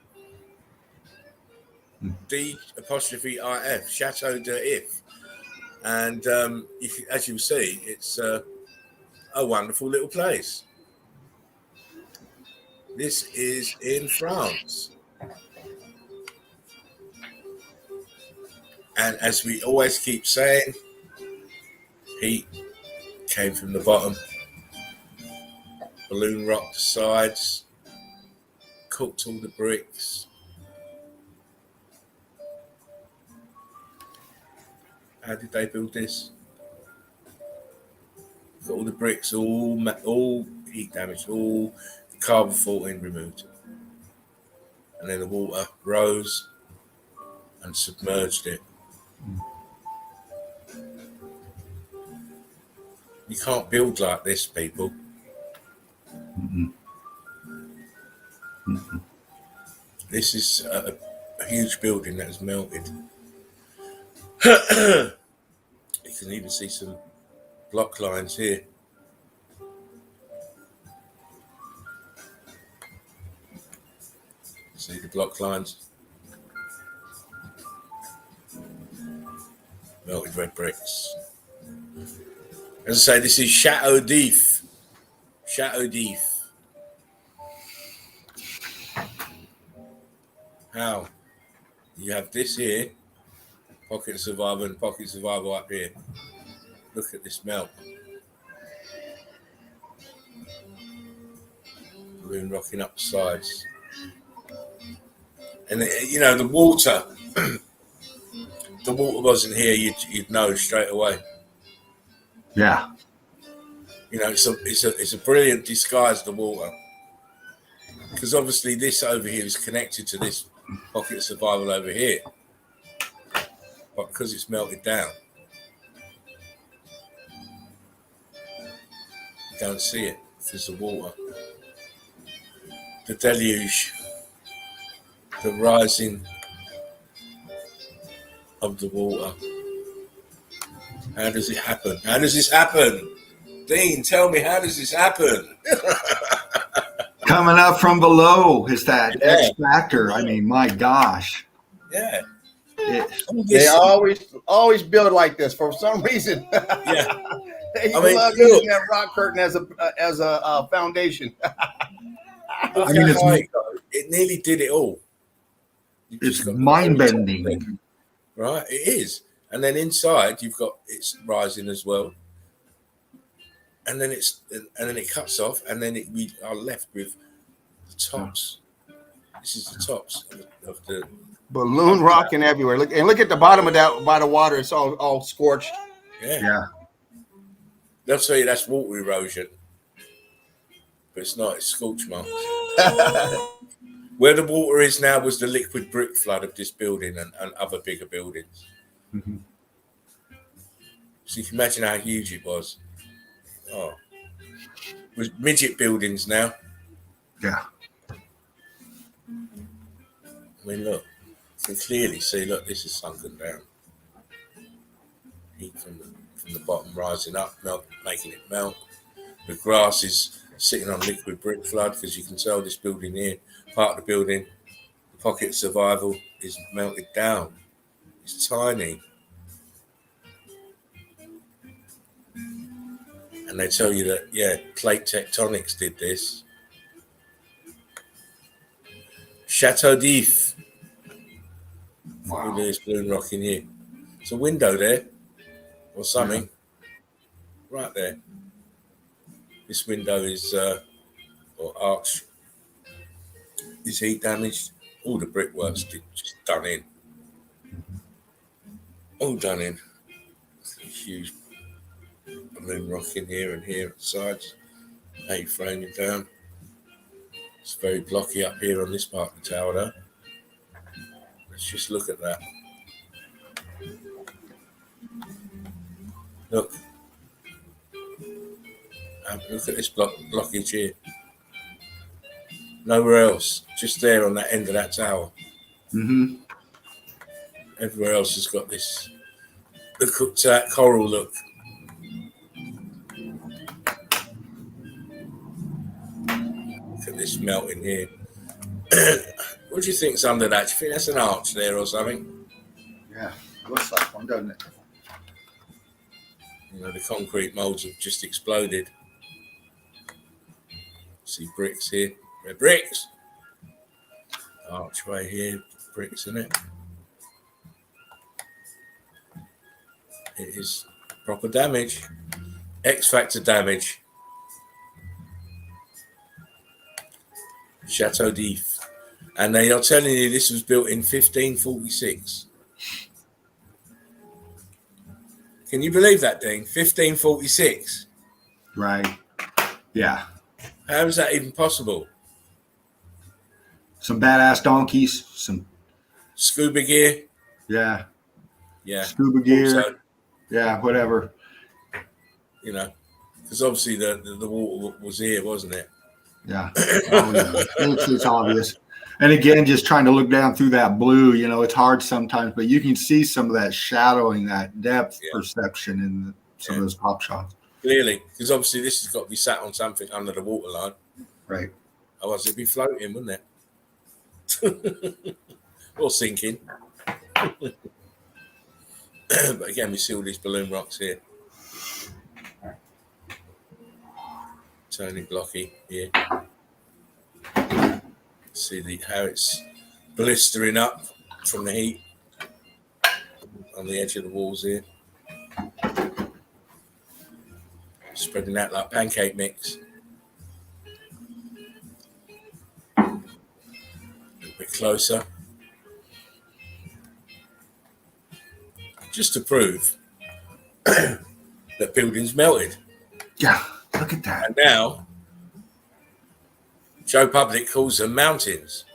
D''IF, Chateau d'If. And as you see, it's a wonderful little place. This is in France. And as we always keep saying, heat came from the bottom, balloon rocked the sides, cooked all the bricks. How did they build this? Got all the bricks, all heat damaged, all carbon 14 removed. And then the water rose and submerged it. You can't build like this, people. Mm-hmm. Mm-hmm. This is a huge building that has melted. You can even see some block lines here. See the block lines? Melted red bricks. As I say, this is Chateau d'If. Chateau d'If. How? You have this here, pocket survival and pocket survival up here. Look at this melt. Balloon rocking up the sides. And you know, the water, the water wasn't here, you'd know straight away. Yeah. You know, it's a brilliant disguise, the water. Because obviously this over here is connected to this pocket of survival over here. But because it's melted down, you don't see it. There's the water. The deluge. the rising of the water. How does it happen? How does this happen? Dean, tell me, how does this happen? Coming up from below is that X factor. I mean, my gosh. Yeah. They always build like this for some reason. Yeah. They love using that rock curtain as a foundation. I mean, it nearly did it all. It's mind-bending. Right, it is. And then inside it's rising as well. And then it cuts off, and then we are left with the tops. This is the tops of the balloon rocking everywhere. Look at the bottom of that by the water. It's all scorched. Yeah. They'll tell you that's water erosion, but it's not. It's scorch marks. Where the water is now was the liquid brick flood of this building and other bigger buildings. Mm-hmm. So you can imagine how huge it was. Oh, it was midget buildings now. Yeah. I mean, look, you can clearly see. Look, this is sunken down. Heat from the bottom rising up, making it melt. The grass is sitting on liquid brick flood because you can tell this building here, part of the building, the pocket of survival is melted down. It's tiny. And they tell you that, plate tectonics did this. Chateau d'If. Wow. There's balloon rock in here. It's a window there, or something. Yeah. Right there. This window is, or arch, is heat damaged. All the brickwork's just done in. All done in. Huge balloon rock in here and here at the sides. A-framing down. It's very blocky up here on this part of the tower though. Let's just look at that. Look. Look at this blockage here. Nowhere else. Just there on that end of that tower. Mm-hmm. Everywhere else has got this. Look at that coral look. Look at this melting here. What do you think's under that? Do you think that's an arch there or something? Yeah, looks like one, doesn't it? You know, the concrete molds have just exploded. See bricks here. They're bricks. Archway here, bricks in it. It is proper damage. X factor damage. Chateau d'If. And they are telling you this was built in 1546. Can you believe that thing? 1546. Right. Yeah. How is that even possible? Some badass donkeys, some scuba gear. Yeah. Yeah. Scuba gear. Also, yeah, whatever. You know, because obviously the water was here, wasn't it? Yeah. It's obvious. And again, just trying to look down through that blue, you know, it's hard sometimes, but you can see some of that shadowing, that depth perception in some of those top shots. Clearly, because obviously this has got to be sat on something under the waterline. Right. Otherwise it'd be floating, wouldn't it? Or sinking. But again, we see all these balloon rocks here. Turning blocky here. See how it's blistering up from the heat on the edge of the walls here. Spreading out like pancake mix. A little bit closer. Just to prove that buildings melted. Yeah, look at that. And now, Joe Public calls them mountains.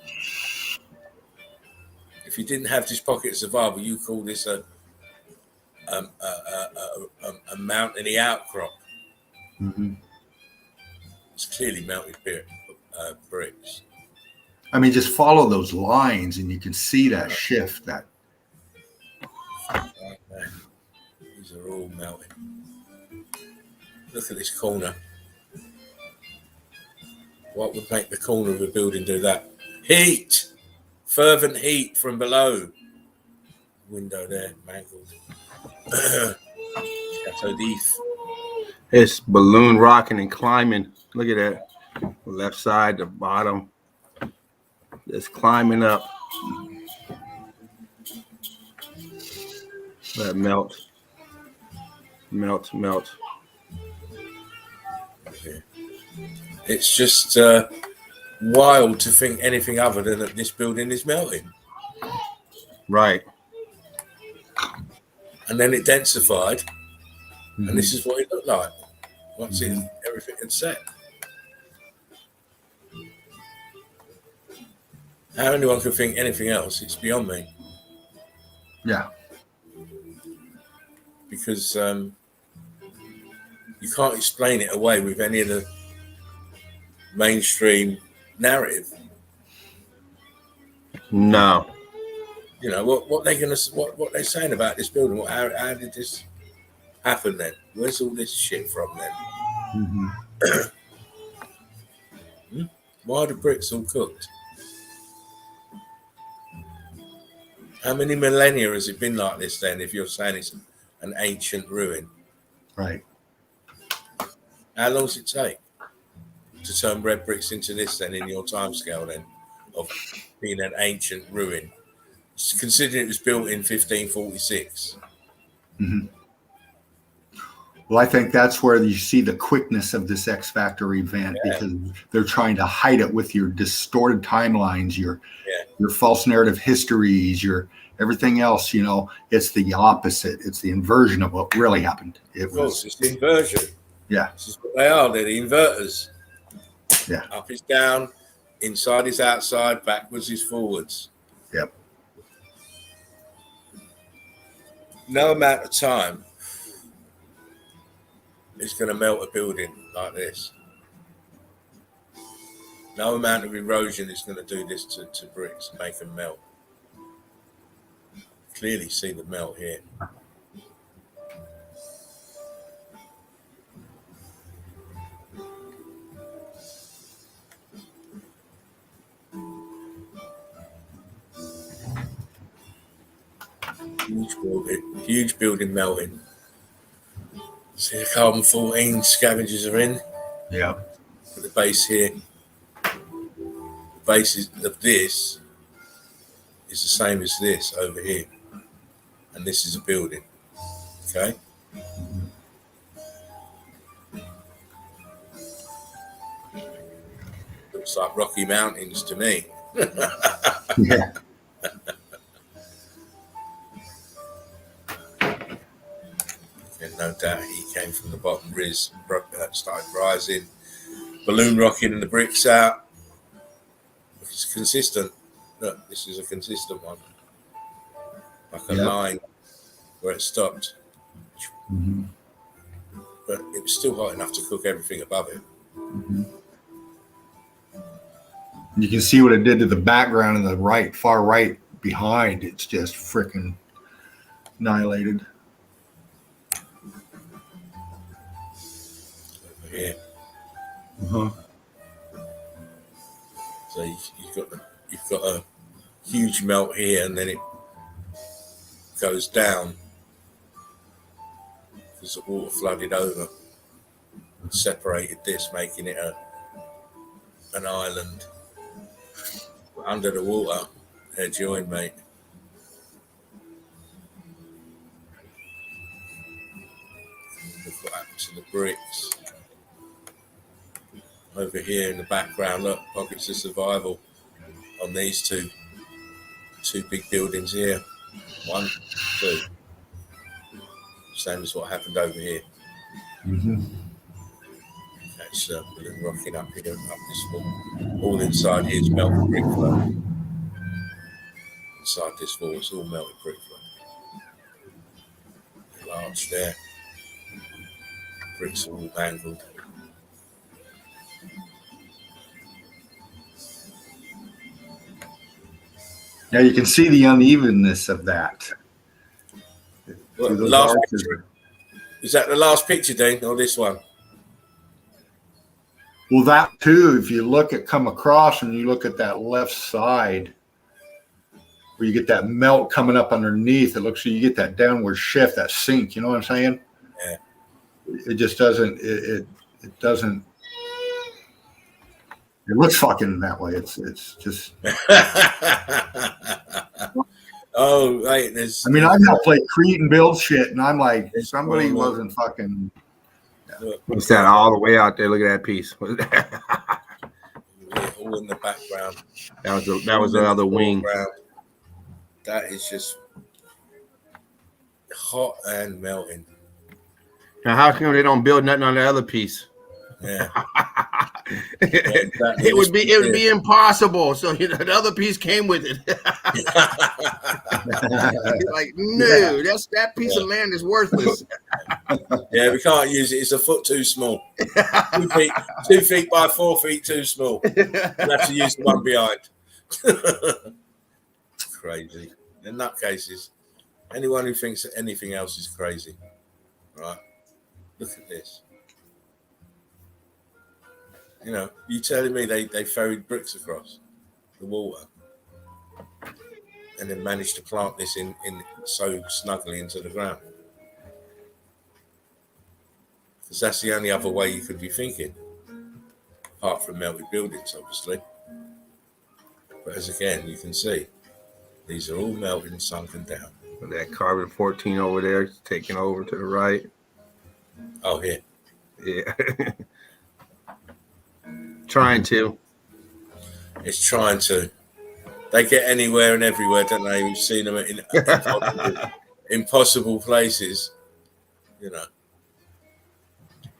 If you didn't have this pocket of survival, you call this a mountainy outcrop. Mm-hmm. It's clearly melted bricks. I mean, just follow those lines and you can see that shift. That these are all melting. Look at this corner. What would make the corner of a building do that? Heat! Fervent heat from below. Window there, mangled. Chateau d'If. It's balloon rocking and climbing. Look at that. The left side, the bottom. Just climbing up. That melt. Melt. Okay. It's just wild to think anything other than that this building is melting. Right. And then it densified, and this is what it looked like once everything had set. How anyone could think anything else, it's beyond me. yeah. Because you can't explain it away with any of the mainstream narrative. No. You know what they're saying about this building? How did this happen then? Where's all this shit from then? Why are the bricks all cooked? How many millennia has it been like this then? If you're saying it's an ancient ruin, Right. how long does it take to turn red bricks into this then in your time scale then of being an ancient ruin? Considering it was built in 1546. Well, I think that's where you see the quickness of this X Factor event because they're trying to hide it with your distorted timelines, your false narrative histories, your everything else. You know, it's the opposite. It's the inversion of what really happened. Of course, it's the inversion. Yeah. This is what they are. They're the inverters. Yeah. Up is down, inside is outside, backwards is forwards. Yep. No amount of time is going to melt a building like this. No amount of erosion is going to do this to bricks, make them melt. Clearly see the melt here. Huge building melting. See the carbon 14 scavengers are in. Yeah. At the base here. The base of this is the same as this over here. And this is a building. Okay? Looks like Rocky Mountains to me. Yeah. And no doubt he came from the bottom, started rising, balloon rocking and the bricks out. It's consistent. Look, this is a consistent one. Like a line where it stopped. But it was still hot enough to cook everything above it. You can see what it did to the background in the right, far right behind. It's just freaking annihilated. Yeah. So you've got a huge melt here, and then it goes down because the water flooded over and separated this, making it an island under the water. They're joined, mate. Look what happened to the bricks. Over here in the background, look, pockets of survival on these two big buildings here. 1, 2. Same as what happened over here. That's balloon rocking up here, up this wall. All inside here is melted brick flow. Inside this wall, it's all melted brick flow. Large there. Bricks are all mangled. Yeah, you can see the unevenness of that. Well, last picture. Is that the last picture, Dean, or this one? Well, that too, if you look at come across and you look at that left side where you get that melt coming up underneath, it looks like you get that downward shift, that sink, you know what I'm saying? Yeah. It just doesn't, it doesn't, it looks fucking that way. It's just. Oh, right. There's. I mean, I've now played Crete and build shit, and I'm like, somebody wasn't fucking. What's that all the way out there? Look at that piece. All in the background. That was the other wing. That is just hot and melting. Now, how come they don't build nothing on the other piece? Yeah. It would be impossible. So the other piece came with it. Like, no, that piece of land is worthless. Yeah, we can't use it. It's a foot too small. 2 feet by 4 feet too small. We'll have to use the one behind. Crazy. They're nutcases. Anyone who thinks that anything else is crazy. Right? Look at this. You know, you telling me they ferried bricks across the water and then managed to plant this in so snugly into the ground? Because that's the only other way you could be thinking, apart from melted buildings, obviously. But as again, you can see, these are all melted and sunken down. That carbon 14 over there taking over to the right. Oh, here. Yeah. Trying to. It's trying to. They get anywhere and everywhere, don't they? We've seen them in impossible places. You know,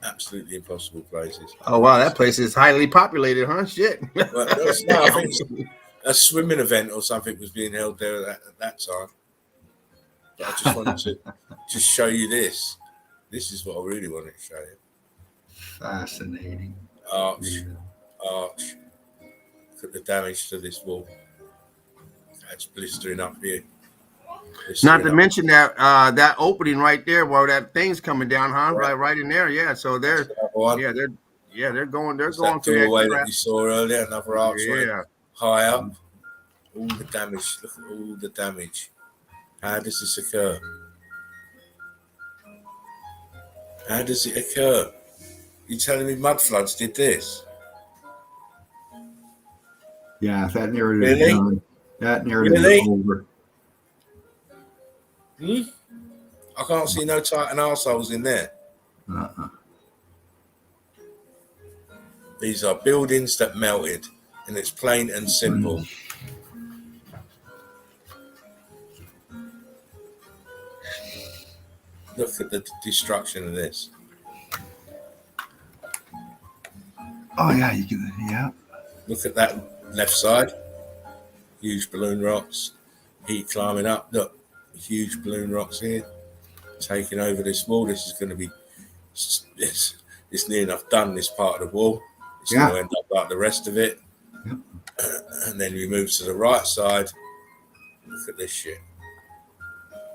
absolutely impossible places. Oh wow, that place is highly populated, huh? Shit. Well, I think a swimming event or something was being held there at that time. But I just wanted to just show you this. This is what I really wanted to show you. Fascinating. Arch. Look at the damage to this wall. It's blistering up here. Not to mention that opening right there where that thing's coming down, huh? Right in there, yeah. So they're going through that way that you saw earlier. Another archway, high up. All the damage. Look at all the damage. How does this occur? How does it occur? You telling me mud floods did this? Yeah, that narrative is done. That narrative is over. I can't see no Titan arseholes in there. These are buildings that melted, and it's plain and simple. Look at the destruction of this. Oh yeah, you can. Yeah. Look at that left side. Huge balloon rocks. Heat climbing up. Look, huge balloon rocks here, taking over this wall. This is going to be. It's near enough done. This part of the wall. It's going to end up like the rest of it. Yep. And then we move to the right side. Look at this shit.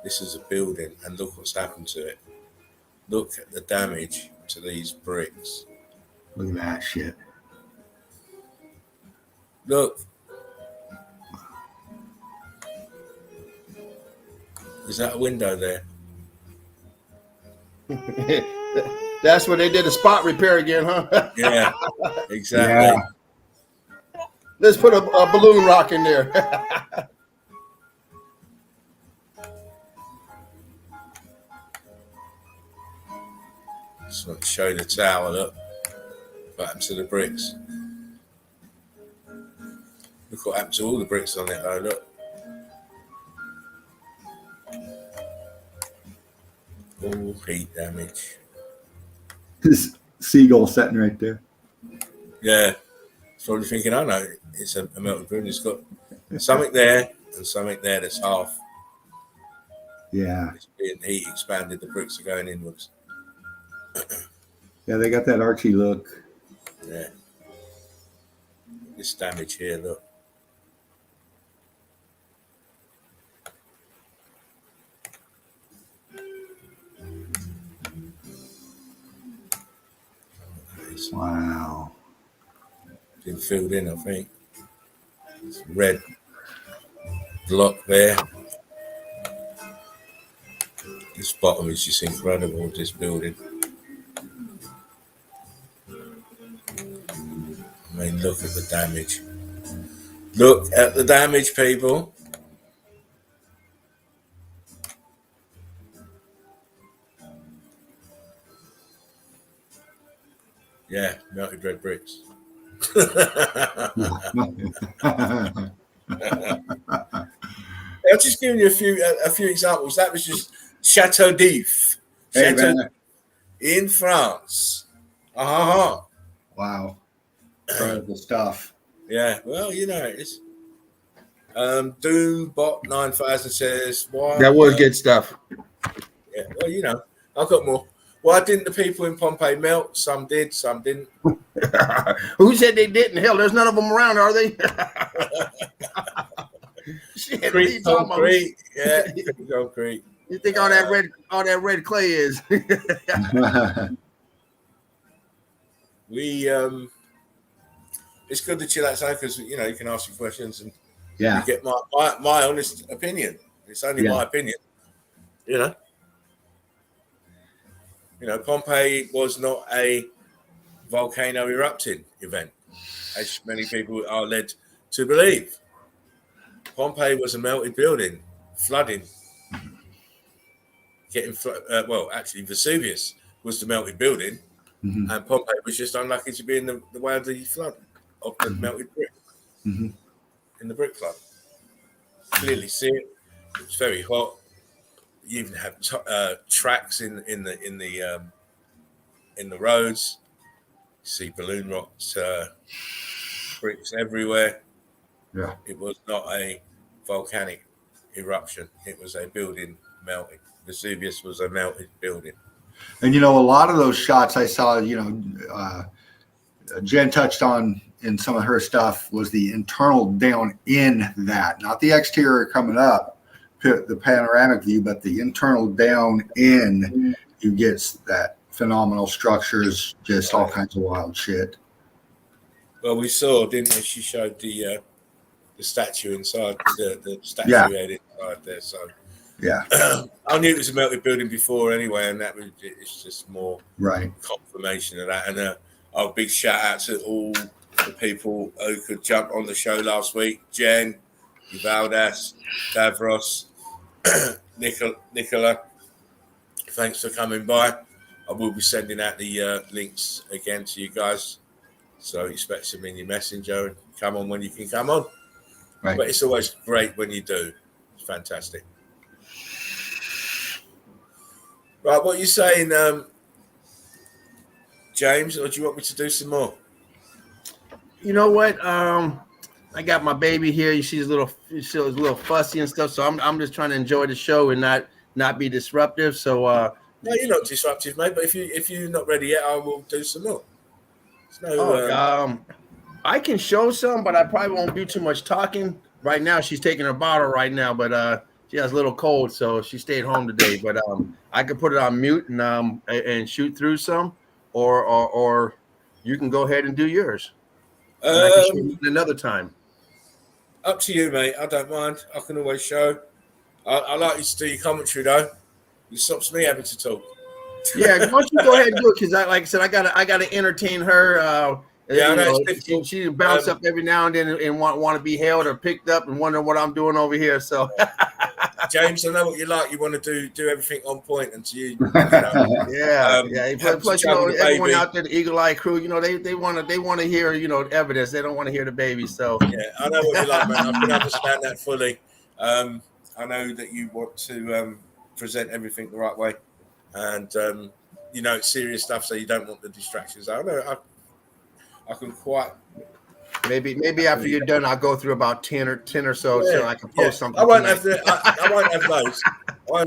This is a building, and look what's happened to it. Look at the damage to these bricks. Look at that shit. Look. Is that a window there? That's where they did a spot repair again, huh? Yeah, exactly. Yeah. Let's put a balloon rock in there. Just want to show you the tower. Look what happened to the bricks. Look what happened to all the bricks on it, though. Look. All heat damage. This seagull sitting right there. Yeah. It's probably thinking, I know, it's a melted building. It's got something there and something there that's half. Yeah. It's being heat expanded. The bricks are going inwards. Yeah, they got that archy look. Yeah. This damage here, look. Wow. Been filled in, I think. It's red block there. This bottom is just incredible, this building. I mean, look at the damage. Look at the damage, people. Yeah, melted red bricks. I'll just give you a few examples. That was just Chateau d'If, in France. Wow, incredible stuff. Yeah, well, you know it is. Doombot 9000 says, "Why?" That was good stuff. Yeah, well, you know, I've got more. Why didn't the people in Pompeii melt? Some did, some didn't. Who said they didn't? Hell, there's none of them around, are they? Shit, concrete. Yeah, concrete. You think all that red clay is? It's good to chill outside because you know you can ask your questions and you get my honest opinion. It's only my opinion, you know. You know, Pompeii was not a volcano erupting event, as many people are led to believe. Pompeii was a melted building, flooding. Actually, Vesuvius was the melted building, and Pompeii was just unlucky to be in the way of the flood of the melted brick in the brick flood. Clearly see it. It's very hot. You even have tracks in the roads. You see balloon rocks, bricks everywhere. Yeah, it was not a volcanic eruption. It was a building melting. Vesuvius was a melted building. And you know, a lot of those shots I saw, you know, Jen touched on in some of her stuff was the internal down in that, not the exterior coming up, the panoramic view, but the internal down in. You get that phenomenal structures, just all kinds of wild shit. Well, we saw, didn't we? She showed the statue inside, the statue inside there. So yeah, I knew it was a melted building before anyway, and it's just more confirmation of that. And a big shout out to all the people who could jump on the show last week: Jen, Uvaldas, Davros, Nicola. Thanks for coming by. I will be sending out the links again to you guys, so expect them in your messenger and come on when you can come on. Right. But it's always great when you do. It's fantastic. Right, what are you saying, James, or do you want me to do some more? You know what? I got my baby here. She's a little fussy and stuff, so I'm just trying to enjoy the show and not be disruptive. So no, you're not disruptive, mate. But if you're not ready yet, I will do some more. I can show some, but I probably won't do too much talking. Right now, she's taking her bottle right now, but she has a little cold, so she stayed home today. But I could put it on mute and shoot through some, or you can go ahead and do yours. And I can show you another time. Up to you, mate. I don't mind. I can always show. I like you to do your commentary though. It stops me having to talk. Yeah, why don't you go ahead and do it? Because like I said, I gotta entertain her. I know it's difficult. She bounce up every now and then and want to be held or picked up and wonder what I'm doing over here. So, James, I know what you like. You want to do everything on point, and you know, Plus, you know, everyone out there, the Eagle Eye crew, you know, they want to hear, you know, evidence. They don't want to hear the baby. So, yeah, I know what you like, man. I can understand that fully. I know that you want to present everything the right way, and you know, it's serious stuff, so you don't want the distractions. I know. I can quite. Maybe after you're done, I'll go through about 10 or so, so I can post something. I won't have those. I won't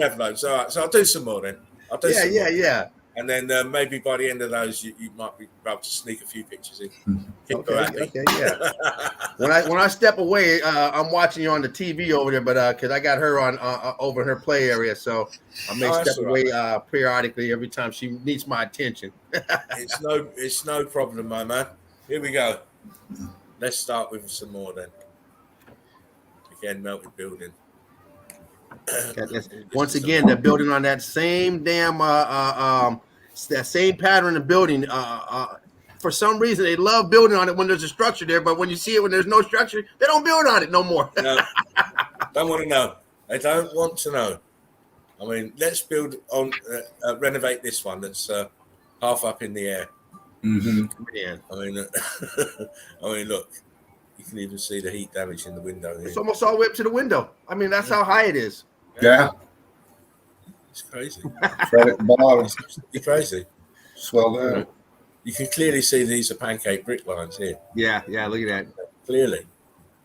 have those. All right, so I'll do some more then. Yeah. And then maybe by the end of those, you might be able to sneak a few pictures in. Okay, yeah. When I step away, I'm watching you on the TV over there, but because I got her on over in her play area, so I may step away periodically every time she needs my attention. It's no problem, my man. Here we go. Let's start with some more then. Again, melted building. Once again, they're building on that same damn that same pattern of building. For some reason, they love building on it when there's a structure there, but when you see it when there's no structure, they don't build on it no more. No, don't want to know. They don't want to know. I mean, let's build on renovate this one that's half up in the air. Yeah. I mean, look. You can even see the heat damage in the window here. It's almost all the way up to the window. I mean, that's how high it is. Yeah. It's crazy. Right at the bottom. It's crazy. Swell down. You can clearly see these are pancake brick lines here. Yeah, look at that. Clearly.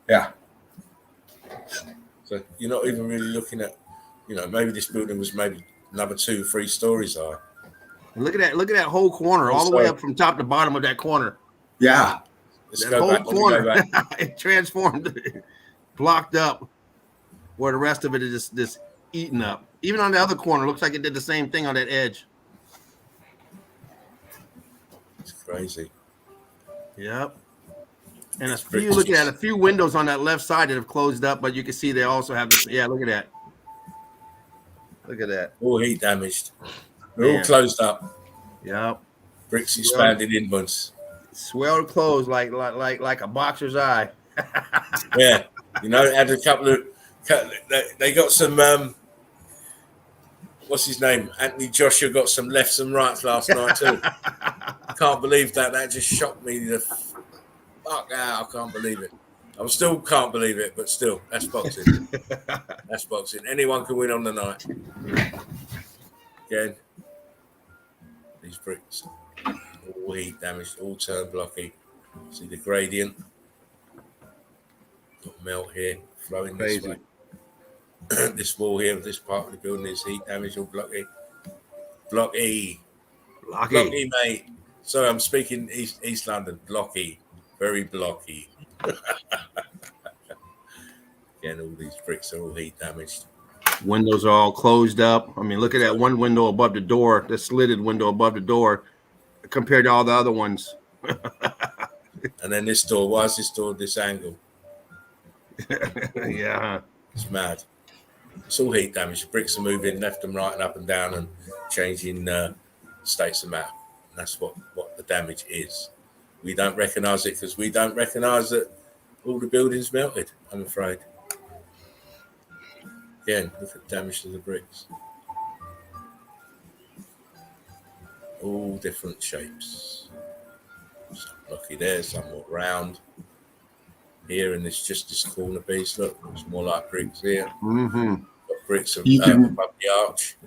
Yeah. So you're not even really looking at, maybe this building was maybe another 2-3 stories high. And look at that whole corner, all the way up from top to bottom of that corner. Yeah. Let's that go whole back. corner, it transformed, blocked up, where the rest of it is just eaten up. Even on the other corner, looks like it did the same thing on that edge. It's crazy. Yep. And a few windows on that left side that have closed up, but you can see they also have this. Yeah, look at that. Look at that. All heat damaged. They're all closed up. Yep. Bricks expanded inwards. Swelled closed like a boxer's eye. Yeah, had a couple of. They got some. What's his name? Anthony Joshua got some lefts and rights last night too. I can't believe that. That just shocked me. The fuck out! I can't believe it. I still can't believe it, but still, that's boxing. That's boxing. Anyone can win on the night. Again, these bricks. All heat damaged, all turned blocky. See the gradient. Got melt here, flowing this way. This wall here, this part of the building is heat damaged, all blocky. Blocky, mate. Sorry, I'm speaking East London. Blocky, very blocky. Again, all these bricks are all heat damaged. Windows are all closed up. I mean, look at that one window above the door, the slitted window above the door, compared to all the other ones. And then this door, why is this door this angle? Yeah. It's mad. It's all heat damage. The bricks are moving left and right and up and down and changing states of matter. And that's what the damage is. We don't recognise it because we don't recognise that all the buildings melted, I'm afraid. Again, look at the damage to the bricks. All different shapes. Some blocky there, somewhat round. Here in this corner piece, look, it's more like bricks here. Mm-hmm. Got bricks above the arch.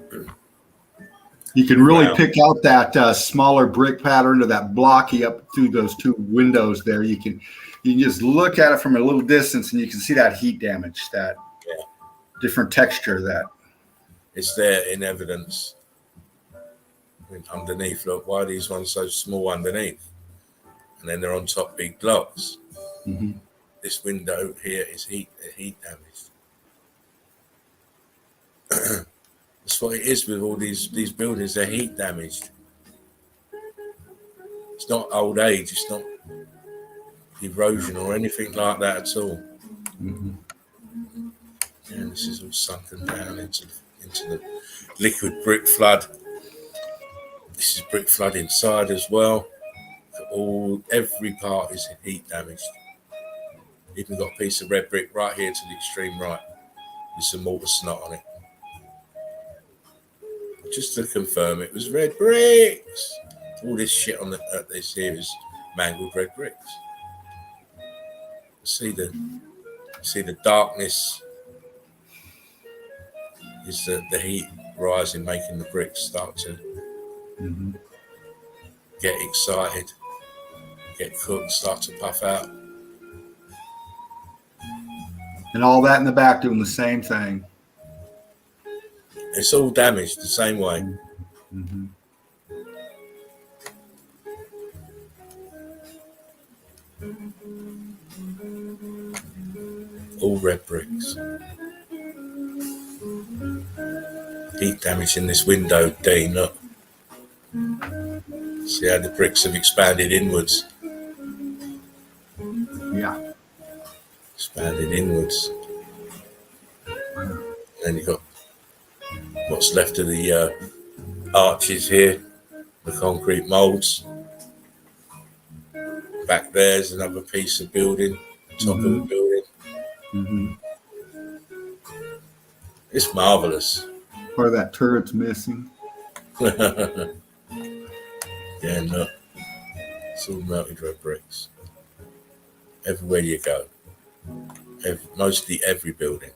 You can really pick out that smaller brick pattern of that blocky up through those two windows there. You can just look at it from a little distance and you can see that heat damage, that different texture that. It's there in evidence. I mean, underneath, look, why are these ones so small underneath? And then they're on top big blocks. Mm-hmm. This window here is heat damaged. That's what it is with all these buildings. They're heat damaged. It's not old age. It's not erosion or anything like that at all. Mm-hmm. And this is all sunken down into the liquid brick flood. This is brick flood inside as well. Every part is heat damaged. Even got a piece of red brick right here to the extreme right with some mortar snot on it. Just to confirm it was red bricks. All this shit on this here is mangled red bricks. See the darkness is the heat rising, making the bricks start to get excited, get cooked, start to puff out. And all that in the back doing the same thing. It's all damaged the same way. Mm-hmm. All red bricks. Heat damage in this window, Dean. Look. See how the bricks have expanded inwards. Yeah. Expanded inwards. Then you've got what's left of the arches here, the concrete moulds. Back there's another piece of building, top of the building. Mm-hmm. It's marvellous. Part of that turret's missing. Yeah, look. It's all melted red bricks. Everywhere you go. Mostly every building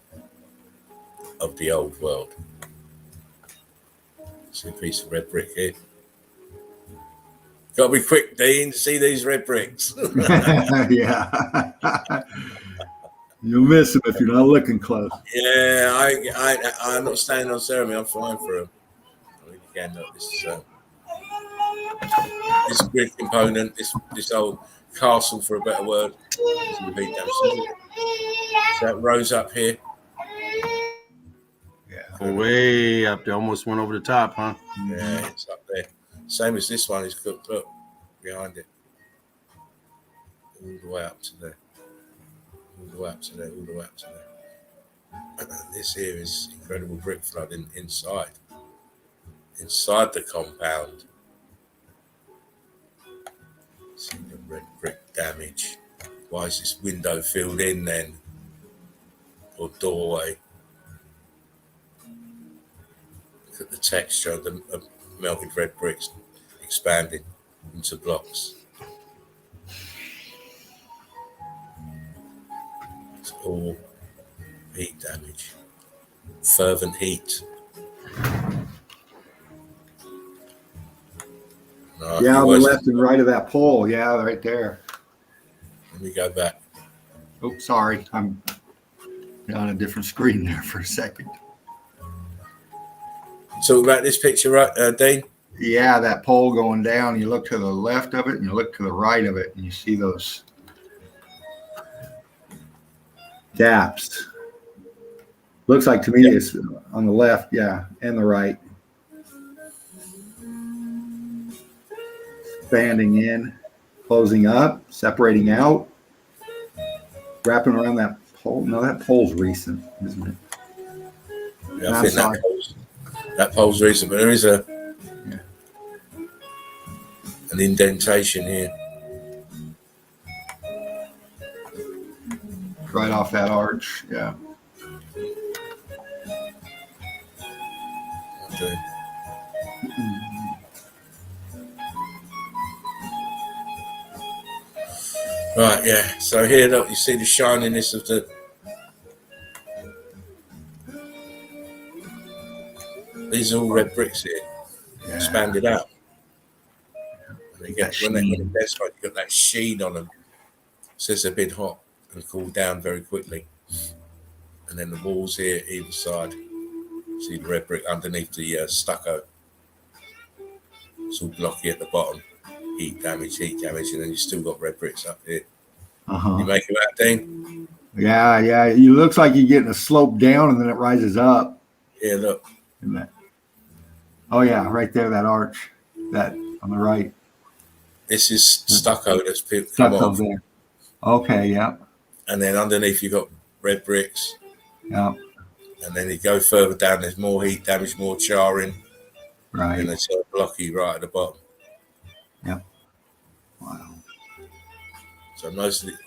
of the old world. See a piece of red brick here. Got to be quick, Dean, to see these red bricks. Yeah. You'll miss them if you're not looking close. Yeah, I'm not standing on ceremony. I'm flying for them. I really can look. This grid component, this old castle, for a better word. So that rose up here. Yeah. Way up there, almost went over the top, huh? Yeah, it's up there. Same as this one is cooked up behind it. All the way up to there. All the way up to there, all the way up to there. And this here is incredible brick flooding inside the compound. See the red brick damage. Why is this window filled in then? Or doorway? Look at the texture of the melted red bricks expanding into blocks. It's all heat damage. Fervent heat. No, yeah, on the left and right of that pole. Yeah, right there. Let me go back. Oh, sorry. I'm on a different screen there for a second. Talk about this picture, right, Dean? Yeah, that pole going down. You look to the left of it and you look to the right of it, and you see those gaps. Looks like to me it's on the left, yeah, and the right. Expanding in, closing up, separating out, wrapping around that pole. No, that pole's recent, isn't it? Yeah, I think that pole's recent, but there is an indentation here. Right off that arch, yeah. Okay. Right, yeah. So here, look, you see the shininess of the. These are all red bricks here, expanded out. And when they best right, you got that sheen on them. Says they've been hot and cooled down very quickly. And then the walls here, either side. See the red brick underneath the stucco. It's all blocky at the bottom. Heat damage, and then you still got red bricks up here. You make it out, Dean? Yeah. It looks like you're getting a slope down and then it rises up. Yeah, look. Oh yeah, right there, that arch, that on the right. This is stucco that's come off. There. Okay, yeah. And then underneath you got red bricks. Yeah. And then you go further down, there's more heat damage, more charring. Right. And it's blocky right at the bottom. Yep. Wow. So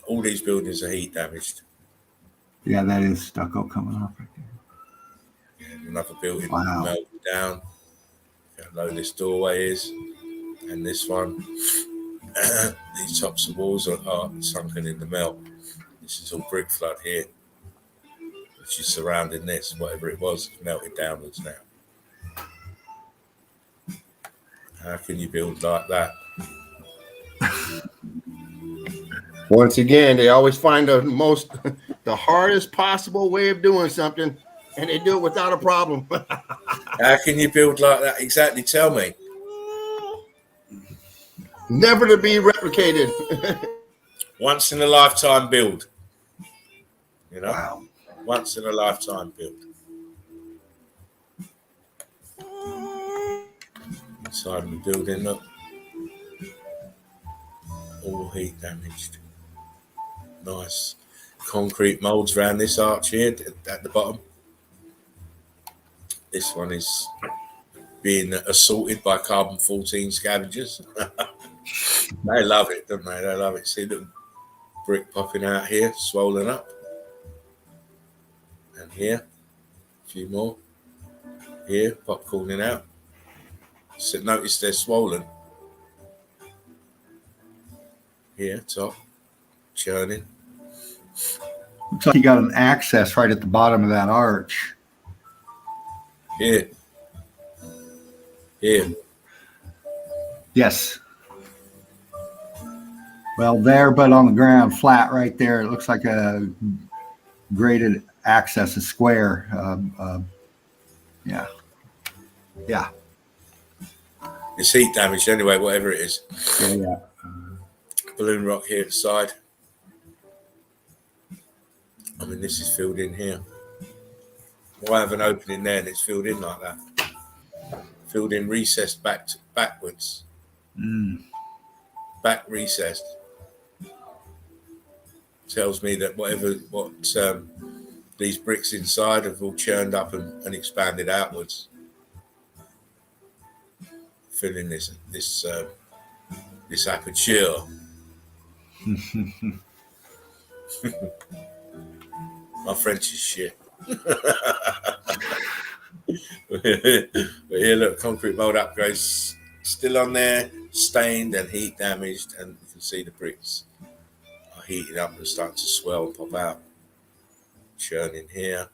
all these buildings are heat damaged. Yeah, that is stucco coming off right there. Yeah, another building melted down. How low this doorway is. And this one. These tops of walls are sunken in the melt. This is all brick flood here. Which is surrounding this, whatever it was, melted downwards now. How can you build like that? Once again, they always find the hardest possible way of doing something, and they do it without a problem. How can you build like that? Exactly, tell me. Never to be replicated. Once in a lifetime build. You know, Wow. once in a lifetime build. Inside of the building, look, all heat damaged. Nice concrete molds around this arch here at the bottom. This one is being assaulted by carbon-14 scavengers. They love it, don't they? They love it. See the brick popping out here, swollen up. And here, a few more. Here, popcorning out. So notice they're swollen. Here, top, churning. Looks like you got an access right at the bottom of that arch. Here. Here. Yes. Well, there, but on the ground, flat right there. It looks like a graded access, a square. Yeah. Yeah. It's heat damage anyway, whatever it is. Yeah. Balloon rock here at the side. I mean, this is filled in here. Why have an opening there and it's filled in like that? Filled in, recessed backwards. Back recessed. Tells me that what these bricks inside have all churned up and expanded outwards, filling this aperture. My French is shit. But here, look, concrete mold upgrades still on there, stained and heat damaged, and you can see the bricks are heating up and starting to swell and pop out. Churning here.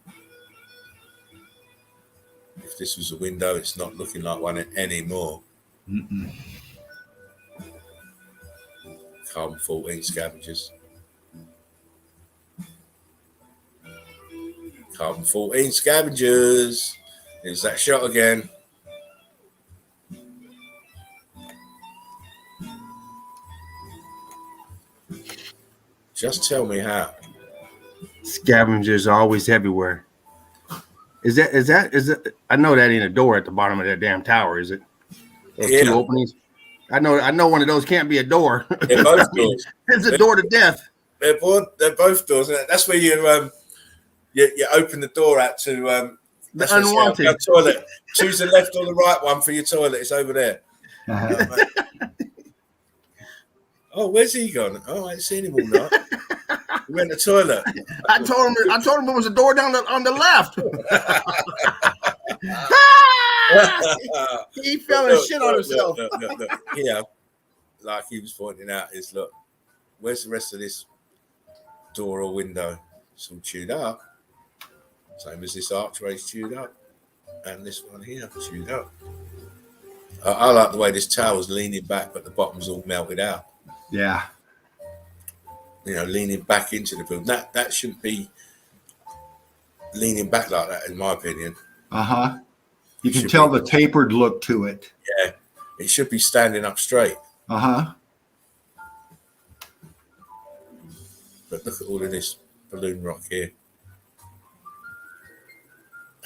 If this was a window, it's not looking like one anymore. Carbon-14 scavengers. Carbon-14 scavengers. Here's that shot again. Just tell me how. Scavengers are always everywhere. Is that? I know that ain't a door at the bottom of that damn tower, is it? Those two openings. I know one of those can't be a door. They're both doors. It's a door to death. They're both doors. That's where you open the door out to the unwanted toilet. Choose the left or the right one for your toilet. It's over there. Oh, where's he gone? Oh, I ain't seen him all night. He went to the toilet. I told him it was a door down on the left. He fell and shit on himself. Look. Here, like he was pointing out, is look, where's the rest of this door or window? It's all chewed up. Same as this archway's chewed up. And this one here, chewed up. I like the way this tower's leaning back, but the bottom's all melted out. Yeah. Leaning back into the building. That shouldn't be leaning back like that, in my opinion. You can tell the tapered look to it. Yeah. It should be standing up straight. But look at all of this balloon rock here.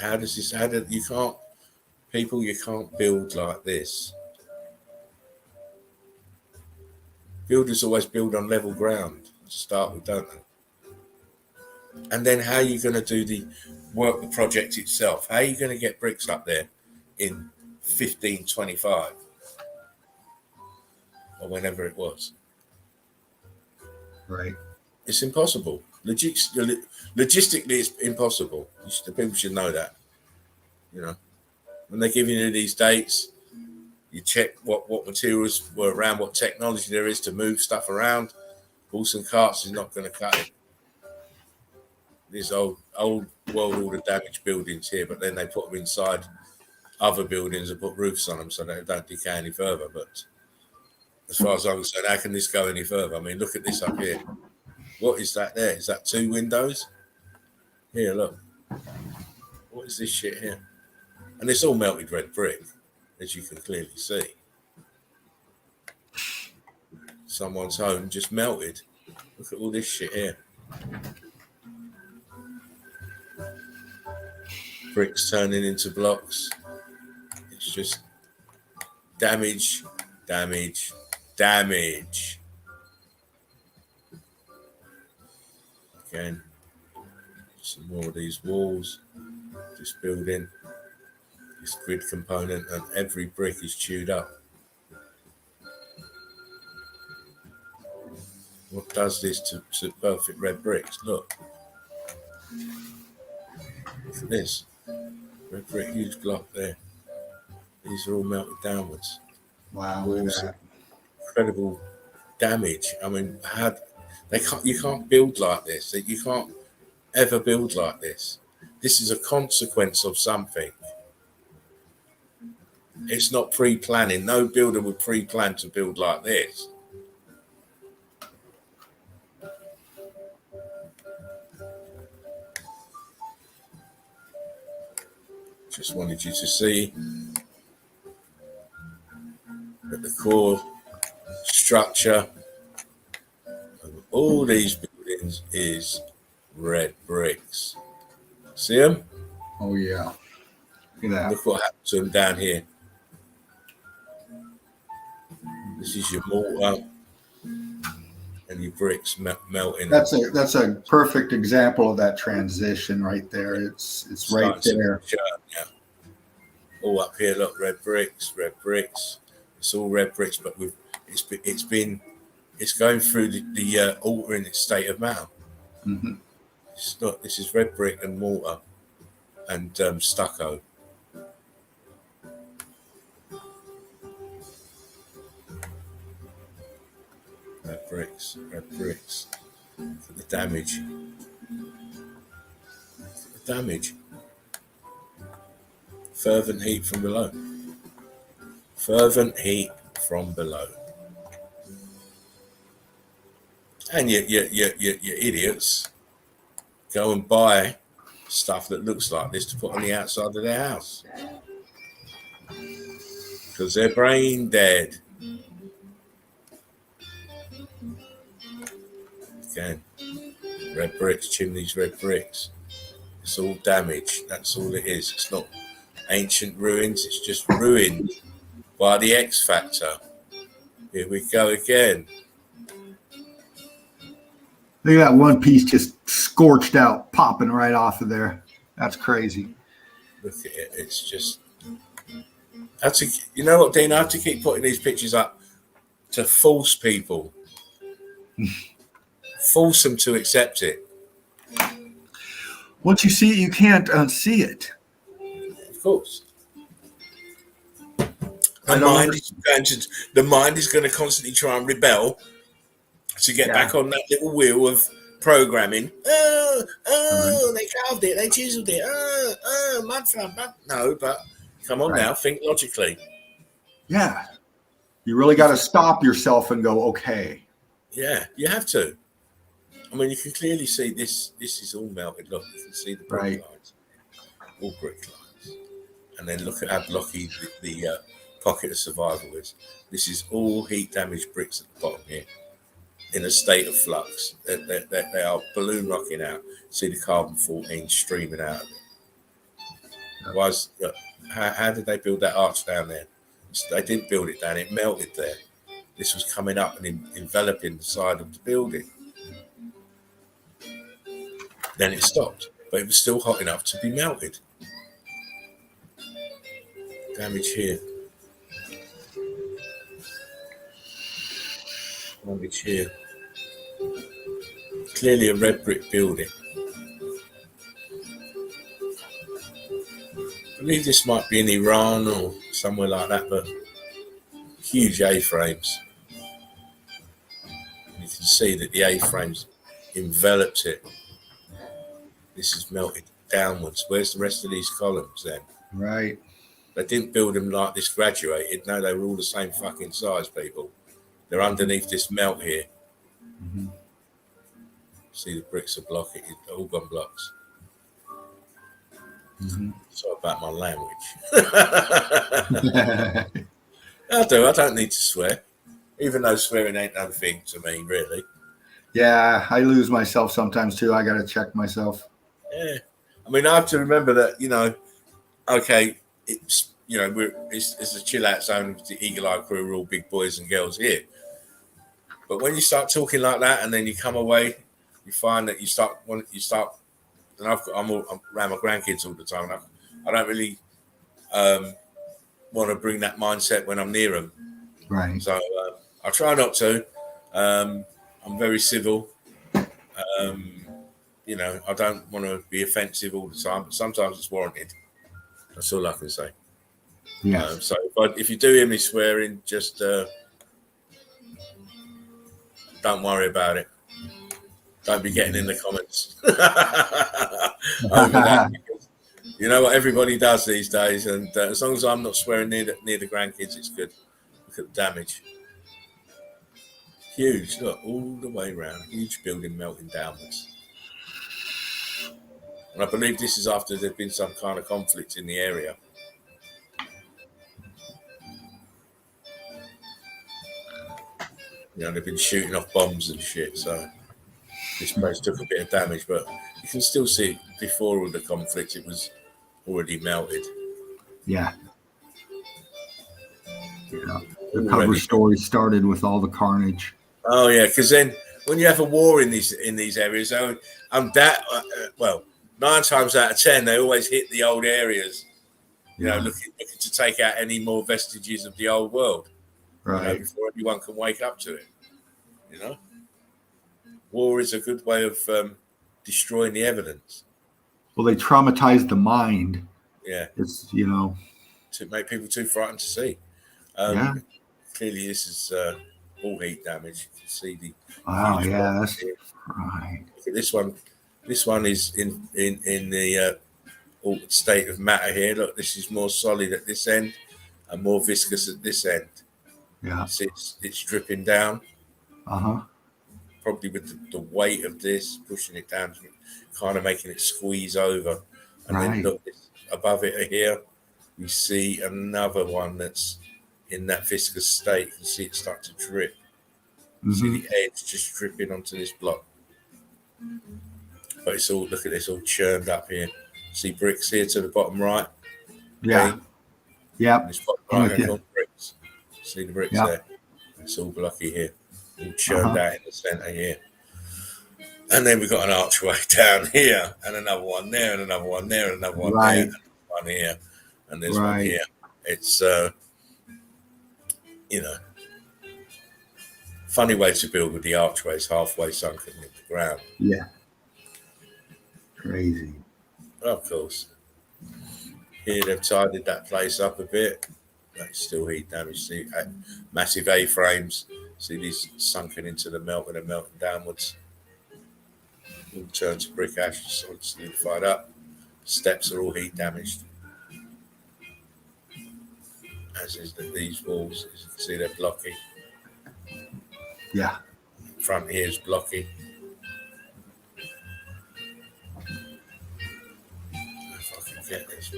You can't build like this. Builders always build on level ground to start with, don't they? And then how are you going to do the project itself? How are you going to get bricks up there in 1525 or whenever it was? Right. It's impossible. Logistically, it's impossible. The people should know that. When they're giving you these dates, you check what materials were around, what technology there is to move stuff around. Horse and carts is not going to cut it. These old world order damaged buildings here, but then they put them inside other buildings and put roofs on them so they don't decay any further. But as far as I'm concerned, how can this go any further? I mean, look at this up here. What is that there? Is that 2 windows? Here, look. What is this shit here? And it's all melted red brick, as you can clearly see. Someone's home just melted. Look at all this shit here. bricks turning into blocks. It's just damage, damage, damage. Again, some more of these walls, this building, this grid component, and every brick is chewed up. What does this to perfect red bricks? Look at this. Red brick, huge block there. These are all melted downwards. Wow, Incredible damage. I mean, you can't build like this. You can't ever build like this. This is a consequence of something. It's not pre-planning. No builder would pre-plan to build like this. Just wanted you to see that the core structure of all these buildings is red bricks. See them? Oh, yeah. Look at that. Look what happened to them down here. This is your mortar and your bricks melting. That's a perfect example of that transition right there. It's right there. Yeah. All up here, look, red bricks, red bricks. It's all red bricks, but it's going through the altering its state of matter. Mm-hmm. This is red brick and mortar and stucco. Red bricks, red bricks. For the damage. The damage. Fervent heat from below. Fervent heat from below. And you idiots go and buy stuff that looks like this to put on the outside of their house. Because they're brain dead. Again, red bricks, chimneys, red bricks. It's all damage. That's all it is. It's not ancient ruins. It's just ruined by the X factor. Here we go again. Look at that one piece just scorched out, popping right off of there. That's crazy. Look at it. It's just... you know what, Dean? I have to keep putting these pictures up to force people. Force them to accept it. Once you see it, you can't unsee it. Of course. The mind is going to constantly try and rebel to get back on that little wheel of programming. They carved it, they chiseled it. Mud flap. No, but come on now, think logically. Yeah. You really got to stop yourself and go, okay. Yeah, you have to. I mean, you can clearly see this is all melted. Look, you can see the brick lines. All brick lines. And then look at how blocky the pocket of survival is. This is all heat damaged bricks at the bottom here in a state of flux. They are balloon rocking out. See the carbon-14 streaming out of it. How did they build that arch down there? They didn't build it down, it melted there. This was coming up and enveloping the side of the building. Then it stopped, but it was still hot enough to be melted. Damage here. Damage here. Clearly a red brick building. I believe this might be in Iran or somewhere like that, but huge A-frames. You can see that the A-frames enveloped it. This is melted downwards. Where's the rest of these columns then? Right. They didn't build them like this graduated. No, they were all the same fucking size, people. They're underneath this melt here. Mm-hmm. See the bricks are blocking, all gone blocks. Mm-hmm. Sorry about my language. I don't need to swear. Even though swearing ain't no thing to me, really. Yeah, I lose myself sometimes too. I got to check myself. Yeah. I mean, I have to remember that, okay, it's it's a chill out zone with the Eagle Eye crew. We're all big boys and girls here. But when you start talking like that, and then you come away, you find that you start. And I'm around my grandkids all the time. And I don't really want to bring that mindset when I'm near them. Right. So I try not to. I'm very civil. I don't want to be offensive all the time, but sometimes it's warranted. That's all I can say. Yeah. So if you do hear me swearing, just don't worry about it. Don't be getting in the comments over that. Because you know what everybody does these days, and as long as I'm not swearing near the grandkids, it's good. Look at the damage. Huge, look, all the way around. Huge building melting downwards. And I believe this is after there's been some kind of conflict in the area. They've been shooting off bombs and shit, so this place took a bit of damage, but you can still see before all the conflict, it was already melted. Yeah. The cover story started with all the carnage. Oh yeah, because then when you have a war in these areas, 9 times out of 10 they always hit the old areas. Looking to take out any more vestiges of the old world. Right. Before everyone can wake up to it. War is a good way of destroying the evidence. Well, they traumatize the mind. Yeah. It's, to make people too frightened to see. Clearly, this is all heat damage. You can see the. Wow, yeah, that's right. Look at this one. This one is in the state of matter here. Look, this is more solid at this end and more viscous at this end. Yeah. See, it's dripping down. Probably with the weight of this pushing it down, kind of making it squeeze over. And then look above it here, you see another one that's in that viscous state. You can see it start to drip. See the edge just dripping onto this block. But it's all, look at this, all churned up here. See bricks here to the bottom right? Yeah. Yeah. This bottom right hand bricks. See the bricks there? It's all blocky here. All churned out in the centre here. And then we've got an archway down here, and another one there, and another one there, and another one there, and one here, and there's one here. It's, funny way to build with the archways halfway sunken in the ground. Yeah. Crazy. Of course. Here they've tidied that place up a bit. That's still heat damage. See, massive A-frames. See these sunken into the melt and they're melting downwards. All turned to brick ash, solidified up. Steps are all heat damaged. As is these walls, as you can see, they're blocky. Yeah. Front here is blocky. If I can get this.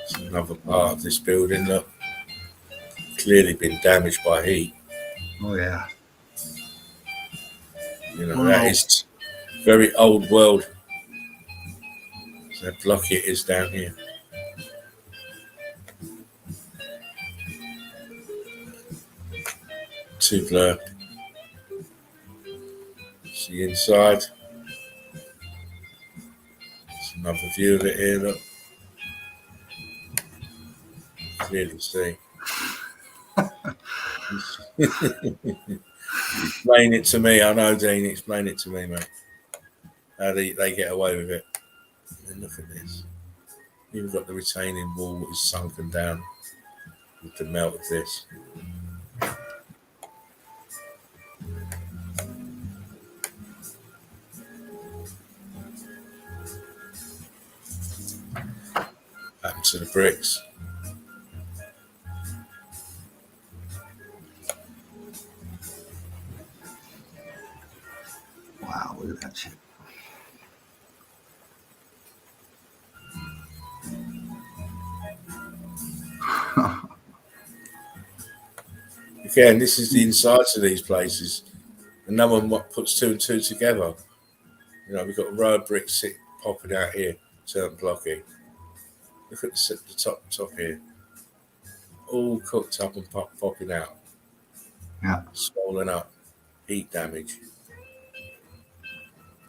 It's another part of this building, look. Clearly been damaged by heat. Oh, yeah. That is very old world. So that blocky it is down here. Too blurred. See inside. There's another view of it here, look. Clearly see. Explain it to me. I know, Dean. Explain it to me, mate. How they get away with it. And look at this. You've got the retaining wall that is sunken down with the melt of this. Happened to the bricks. Wow, look at that shit. Again, this is the insides of these places. And no one puts two and two together. You know, we've got a row of bricks popping out here, certain blocky. Look at the top here. All cooked up and popping out. Yeah. Swollen up. Heat damage.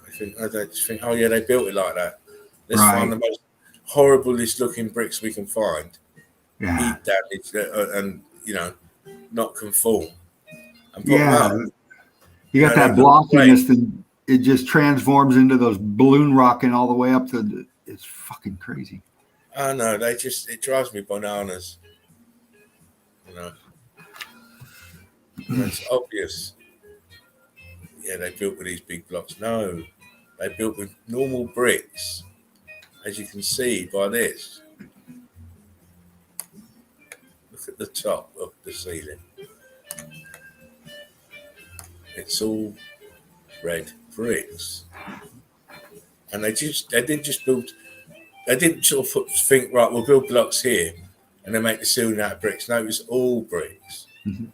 I just think, oh yeah, they built it like that. Let's find the most horriblest looking bricks we can find. Yeah. Heat damage and, you know, not conform. And you got that blockiness that it just transforms into those balloon rocking all the way up to it's fucking crazy. I know, it drives me bananas. You know. It's obvious. Yeah, they built with these big blocks. No, they built with normal bricks, as you can see by this. Look at the top of the ceiling. It's all red bricks. And they didn't sort of think, right, we'll build blocks here and then make the ceiling out of bricks. No, it was all bricks. Mm-hmm.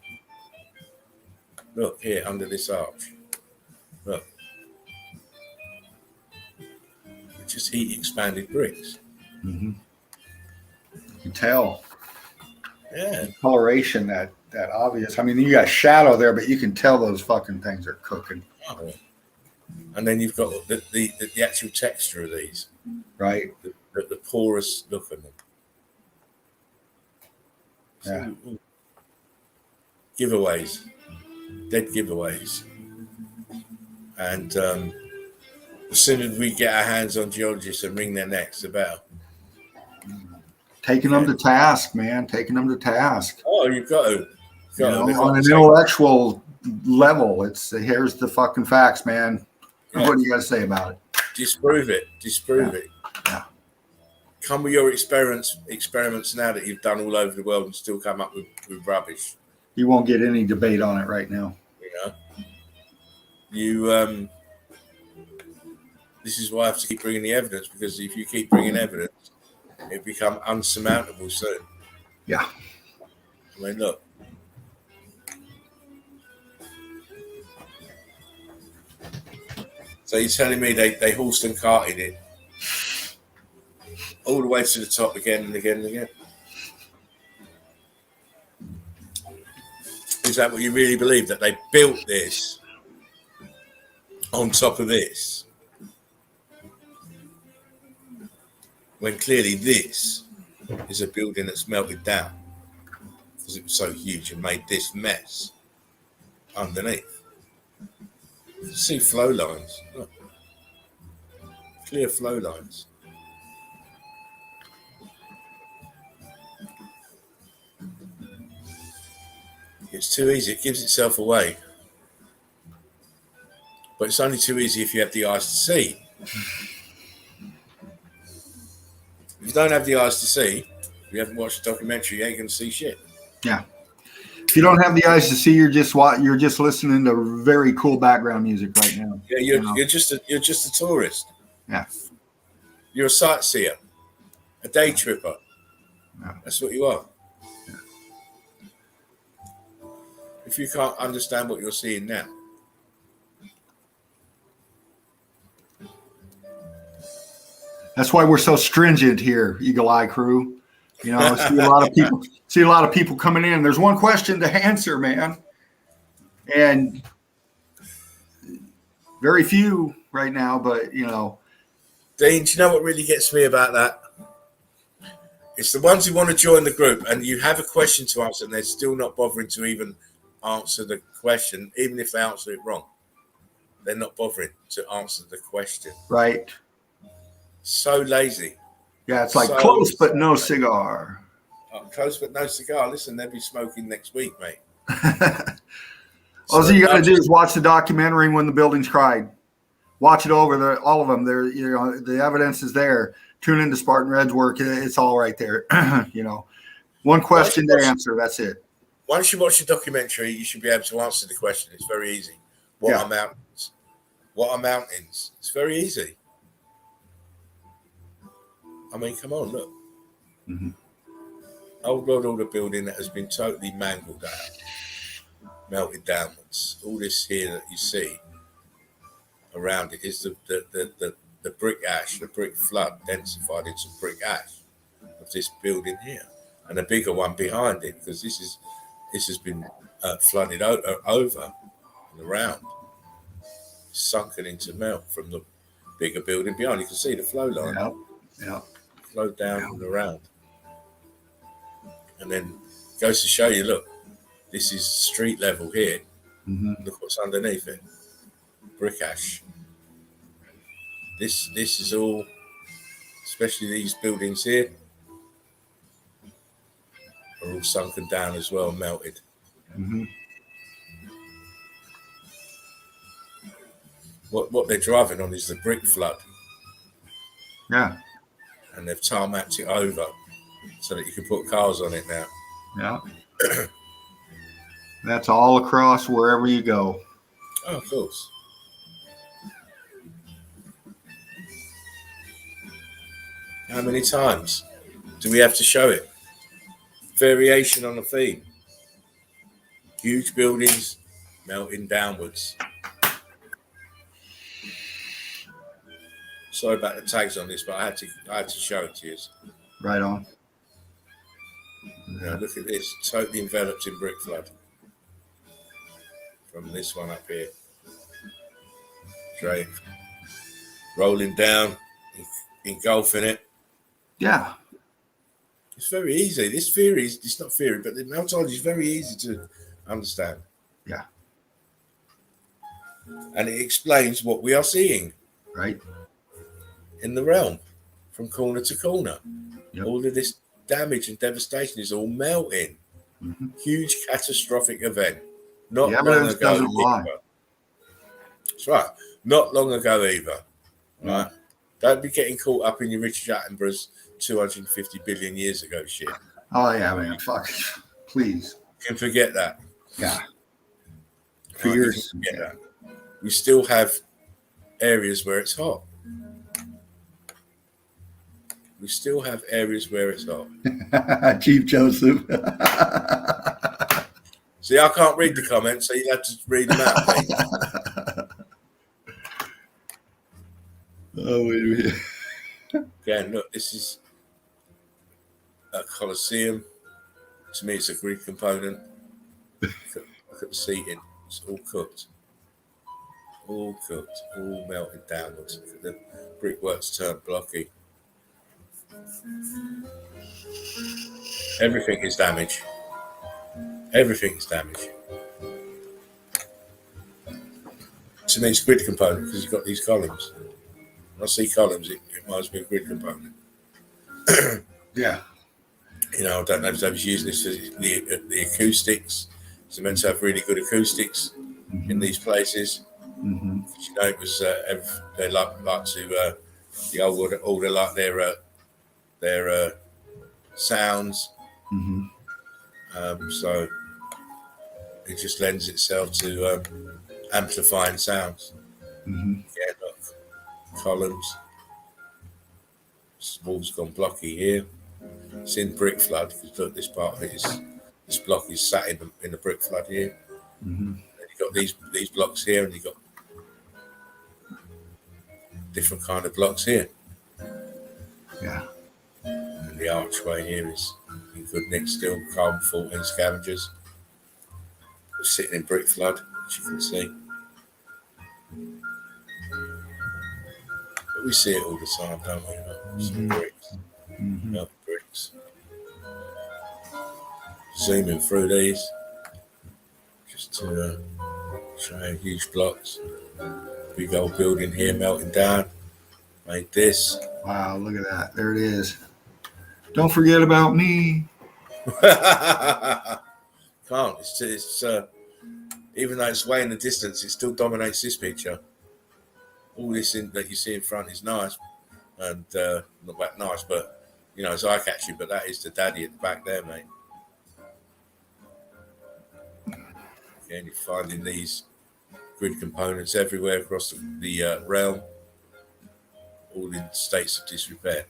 Look here under this arch. Look. It's just heat expanded bricks. Mm-hmm. You can tell. Yeah. The coloration that obvious. I mean, you got shadow there, but you can tell those fucking things are cooking. Oh. And then you've got the actual texture of these. Right. The porous look of them. Yeah. So, giveaways. Dead giveaways. And as soon as we get our hands on geologists and wring their necks, the better. Taking them to task, man. Taking them to task. Oh, you've got to. On an intellectual level, here's the fucking facts, man. Yeah. What do you got to say about it? Disprove it. it. Yeah. Come with your experiments now that you've done all over the world and still come up with rubbish. You won't get any debate on it right now. You know, this is why I have to keep bringing the evidence, because if you keep bringing evidence, it become unsurmountable soon. Yeah. I mean, look. So you're telling me they horsed and carted it all the way to the top again and again and again? Is that what you really believe, that they built this on top of this? When clearly this is a building that's melted down because it was so huge and made this mess underneath. You can see flow lines. Look. Clear flow lines. It's too easy. It gives itself away. But it's only too easy if you have the eyes to see. If you don't have the eyes to see, you haven't watched the documentary, you ain't going to see shit. Yeah. If you don't have the eyes to see, you're just listening to very cool background music right now. Yeah, you're just a tourist. Yeah. You're a sightseer, a day tripper. Yeah. That's what you are. Yeah. If you can't understand what you're seeing now. That's why we're so stringent here, Eagle Eye Crew. You know, I see a lot of people coming in. There's one question to answer, man. And very few right now, but you know. Dean, do you know what really gets me about that? It's the ones who want to join the group and you have a question to answer and they're still not bothering to even answer the question, even if they answer it wrong. They're not bothering to answer the question. Right. So lazy. Yeah, it's like so close but no cigar. Close but no cigar. Listen, they'll be smoking next week, mate. All you got to do is watch the documentary When the Buildings Cried. Watch it over. All of them. The evidence is there. Tune into Spartan Red's work. It's all right there. You know, one question to answer. That's it. Once you watch the documentary, you should be able to answer the question. It's very easy. What are mountains? What are mountains? It's very easy. I mean, come on, look. Mm-hmm. Old world order building that has been totally mangled out, melted downwards. All this here that you see around it is the brick ash, the brick flood densified into brick ash of this building here, and a bigger one behind it, because this has been flooded over and around, sunken into melt from the bigger building behind. You can see the flow line. Yeah. Flowed down and around, and then goes to show you. Look, this is street level here. Mm-hmm. Look what's underneath it. Brick ash. This is all, especially these buildings here, are all sunken down as well, melted. Mm-hmm. What they're driving on is the brick flood. Yeah. And they've tarmacked it over so that you can put cars on it now. Yeah. That's all across wherever you go. Oh, of course. How many times do we have to show it? Variation on the theme. Huge buildings melting downwards. Sorry about the tags on this, but I had to show it to you. Right on. Now look at this, totally enveloped in brick flood. From this one up here. Straight. Rolling down, engulfing it. Yeah. It's very easy. This theory it's not theory, but the meltology is very easy to understand. Yeah. And it explains what we are seeing. Right. In the realm, from corner to corner. Yep. All of this damage and devastation is all melting. Mm-hmm. Huge catastrophic event. Not the long evidence ago doesn't lie. either. That's right. Not long ago either. Right? Don't be getting caught up in your Richard Attenborough's 250 billion years ago shit. Oh yeah, man. Fuck. Please. You can forget that. Yeah. For years. Forget that. We still have areas where it's hot. We still have areas where it's hot. Chief Joseph. See, I can't read the comments, so you have to read them out, please. Oh, wait a minute. Again, look, this is a Colosseum. To me, it's a Greek component. Look at the seating. It's all cooked. All cooked. All melted downwards. Look at the brickworks turned blocky. Everything is damaged. Everything is damaged. To me, it's grid component because you've got these columns. When I see columns, it reminds me of grid component. Yeah. You know, I don't know if they was using this for the acoustics. So meant to have really good acoustics in these places. Mm-hmm. You know, it was they like to the old order like their sounds. Mm-hmm. So it just lends itself to amplifying sounds. Mm-hmm. Yeah, look, columns. This wall's gone blocky here. It's in brick flood because look, this part of it is this block is sat in the brick flood here. Mm-hmm. And you've got these blocks here, and you've got different kind of blocks here. Yeah. And the archway here is in good nick still. Carbon 14 scavengers. We're sitting in brick flood, as you can see. But we see it all the time, don't we? Look, some bricks. Mm-hmm. Melted bricks. Zooming through these just to show you huge blocks. Big old building here melting down. Made this. Wow, look at that. There it is. Don't forget about me. Can't. It's even though it's way in the distance, it still dominates this picture. All this that you see in front is nice, and not that nice, but you know, it's eye-catching. But that is the daddy at the back there, mate. Again, you're finding these grid components everywhere across the realm, all in states of disrepair.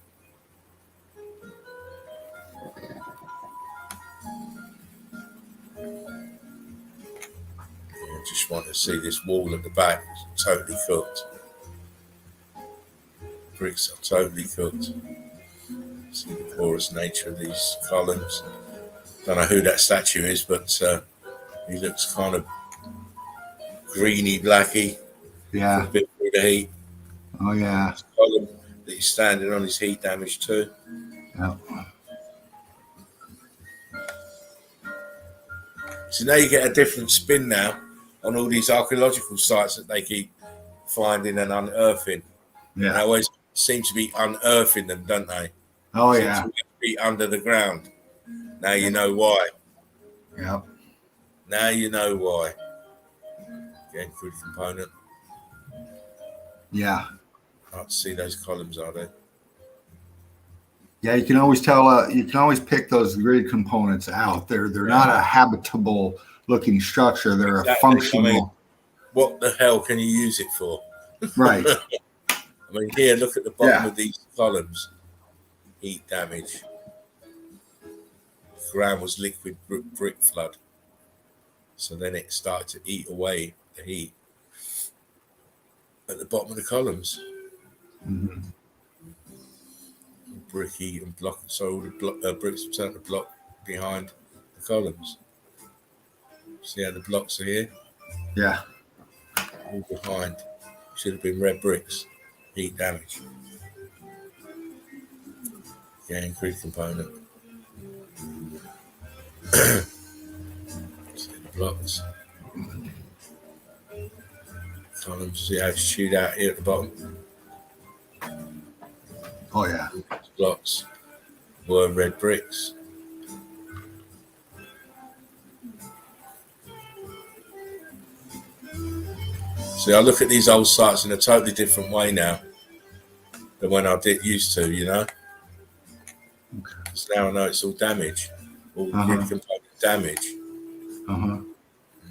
Just want to see this wall at the back, it's totally cooked. bricks are totally cooked. See the porous nature of these columns. Don't know who that statue is, but he looks kind of greeny, blacky. Yeah. A bit through the heat. Oh yeah. This column that he's standing on is heat damage too. Yeah. So now you get a different spin now on all these archaeological sites that they keep finding and unearthing. Yeah. They always seem to be unearthing them, don't they? Oh Seem yeah. to be under the ground. Now you know why. Yep. Now you know why. Again, crude component. Yeah. Hard to see those columns, are they? Yeah, you can always tell. You can always pick those grid components out. They're not a habitable looking structure. They're a functional. I mean, what the hell can you use it for? Right. I mean, here, look at the bottom of these columns. Heat damage. The ground was liquid brick flood. So then it started to eat away the heat at the bottom of the columns. Mm-hmm. Bricky and block, so all the bricks were turned to block behind the columns. See how the blocks are here? Yeah. All behind. Should have been red bricks. Heat damage. Again, crude component. See the blocks. Columns. See how it's chewed out here at the bottom. Oh yeah. Blocks were red bricks. See, I look at these old sites in a totally different way now than when I used to, you know. Because now I know it's all damage, all grid component damage. You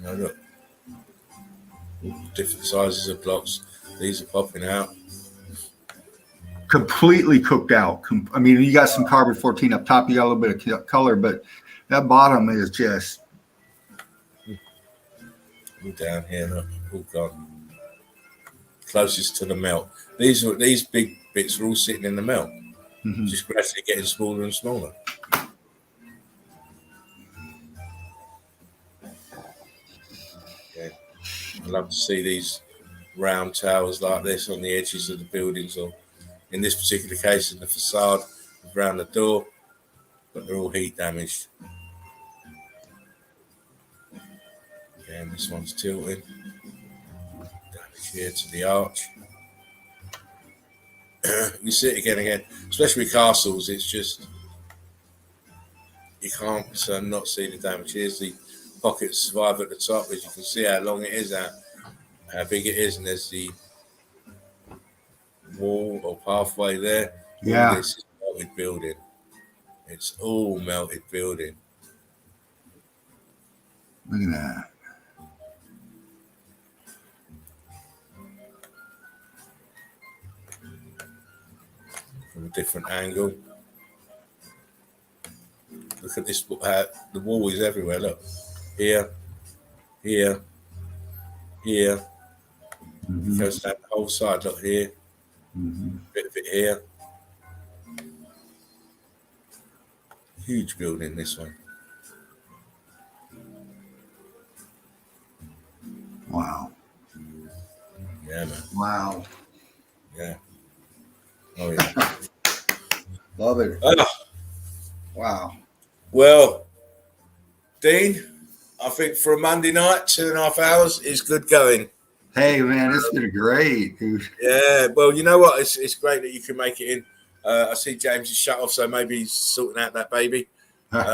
know, look, all different sizes of blocks. These are popping out. Completely cooked out. I mean, you got some carbon 14 up top. You got a little bit of color, but that bottom is just all down here. Look, all gone. Closest to the melt. These big bits are all sitting in the melt, just gradually getting smaller and smaller. Yeah. I love to see these round towers like this on the edges of the buildings, or in this particular case, in the facade around the door, but they're all heat damaged. Again, this one's tilting. Damage here to the arch. You see it again, especially with castles. It's just you can't not see the damage. Here's the pocket survivor at the top, as you can see how long it is, how big it is, and there's the wall or pathway there. Yeah. All this is melted building. It's all melted building. look at that. From a different angle. Look at this. The wall is everywhere. Look, here, here, here. Goes down the whole side. Look here. Bit of it here. Huge building, this one. Wow. Yeah, man. Wow. Yeah. Oh, yeah. Love it. Oh, Wow. well, Dean, I think for a Monday night, 2.5 hours is good going. Hey, man, it's been great, dude. Yeah, well, you know what? It's great that you can make it in. I see James is shut off, so maybe he's sorting out that baby. But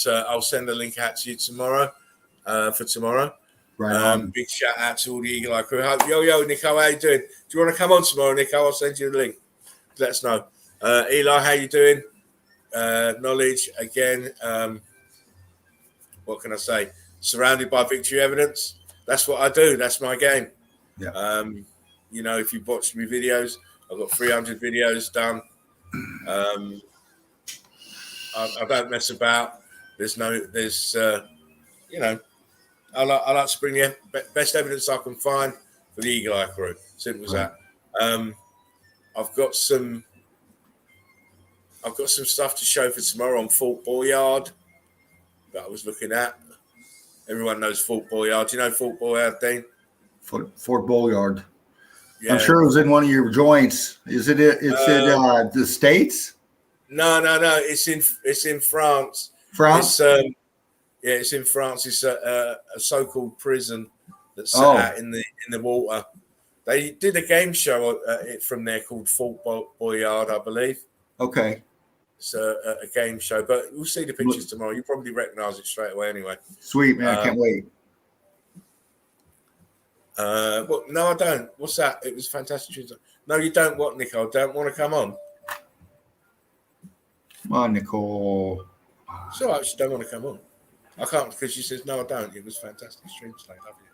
I'll send a link out to you tomorrow for tomorrow. Right. Big shout out to all the Eagle Eye crew. Yo, Nico, how you doing? Do you want to come on tomorrow, Nico? I'll send you the link. Let us know. Eli, how you doing? Knowledge again. What can I say? Surrounded by victory evidence. That's what I do. That's my game. Yeah. You know, if you've watched my videos, I've got 300 videos done. I don't mess about. There's you know, I like to bring the best evidence I can find for the Eagle Eye crew. Simple as that. I've got some stuff to show for tomorrow on Fort Boyard that I was looking at. Everyone knows Fort Boyard. Do you know Fort Boyard, Dean? Fort Boyard. Yeah. I'm sure it was in one of your joints. Is it? It's in the States? No. It's in France. France? It's in France. It's a so-called prison that's set out in the water. They did a game show from there called Fort Boyard, I believe. Okay. It's a game show, but we'll see the pictures tomorrow. You probably recognize it straight away anyway. Sweet, man. I can't wait. Well, no, I don't. What's that? It was fantastic. No, you don't. What, Nicole? Don't want to come on? Come on, Nicole. It's all right. She don't want to come on. I can't because she says, no, I don't. It was fantastic stream today. Love you.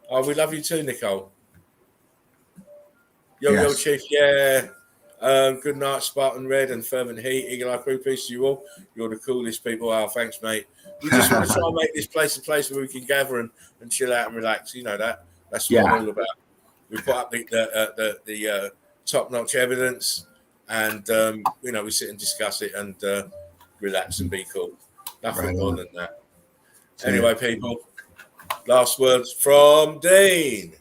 Oh, we love you too, Nicole. Yo, Chief. Yeah. Good night, Spartan Red and Fervent Heat. Eagle Eye Crew, peace to you all. You're the coolest people. Oh, thanks, mate. We just want to try and make this place a place where we can gather and chill out and relax. You know that. That's what I'm all about. We put up the top-notch evidence, and we sit and discuss it and relax and be cool. Nothing more than that. Anyway, people, last words from Dean.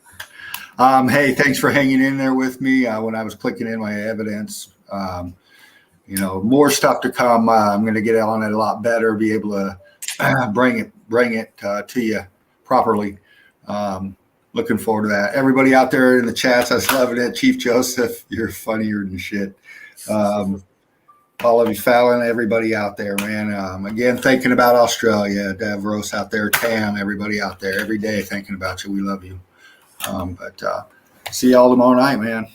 Hey, thanks for hanging in there with me when I was clicking in my evidence. More stuff to come. I'm going to get on it a lot better, be able to bring it to you properly. Looking forward to that. Everybody out there in the chats, I was loving it. Chief Joseph, you're funnier than shit. All of you, Fallon, everybody out there, man. Again, thinking about Australia, Davros out there, Tam, everybody out there, every day thinking about you. We love you. But see y'all tomorrow night, man.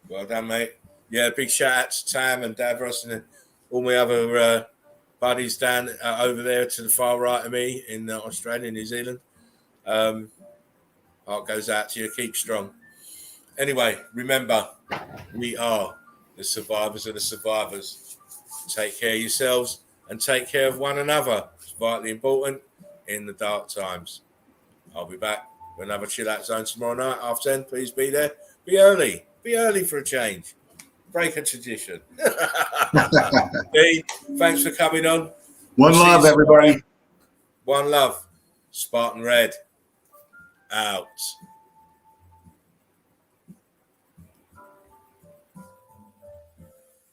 Well done, mate. Yeah, big shout out to Tam and Davros and all my other buddies down over there to the far right of me in Australia, New Zealand. Heart goes out to you. Keep strong. Anyway, remember, we are the survivors of the survivors. Take care of yourselves and take care of one another. It's vitally important in the dark times. I'll be back with another Chill Out Zone tomorrow night, 10:30. Please be there. Be early. Be early for a change. Break a tradition. Dean, thanks for coming on. One love, everybody. One love. Spartan Red. Out.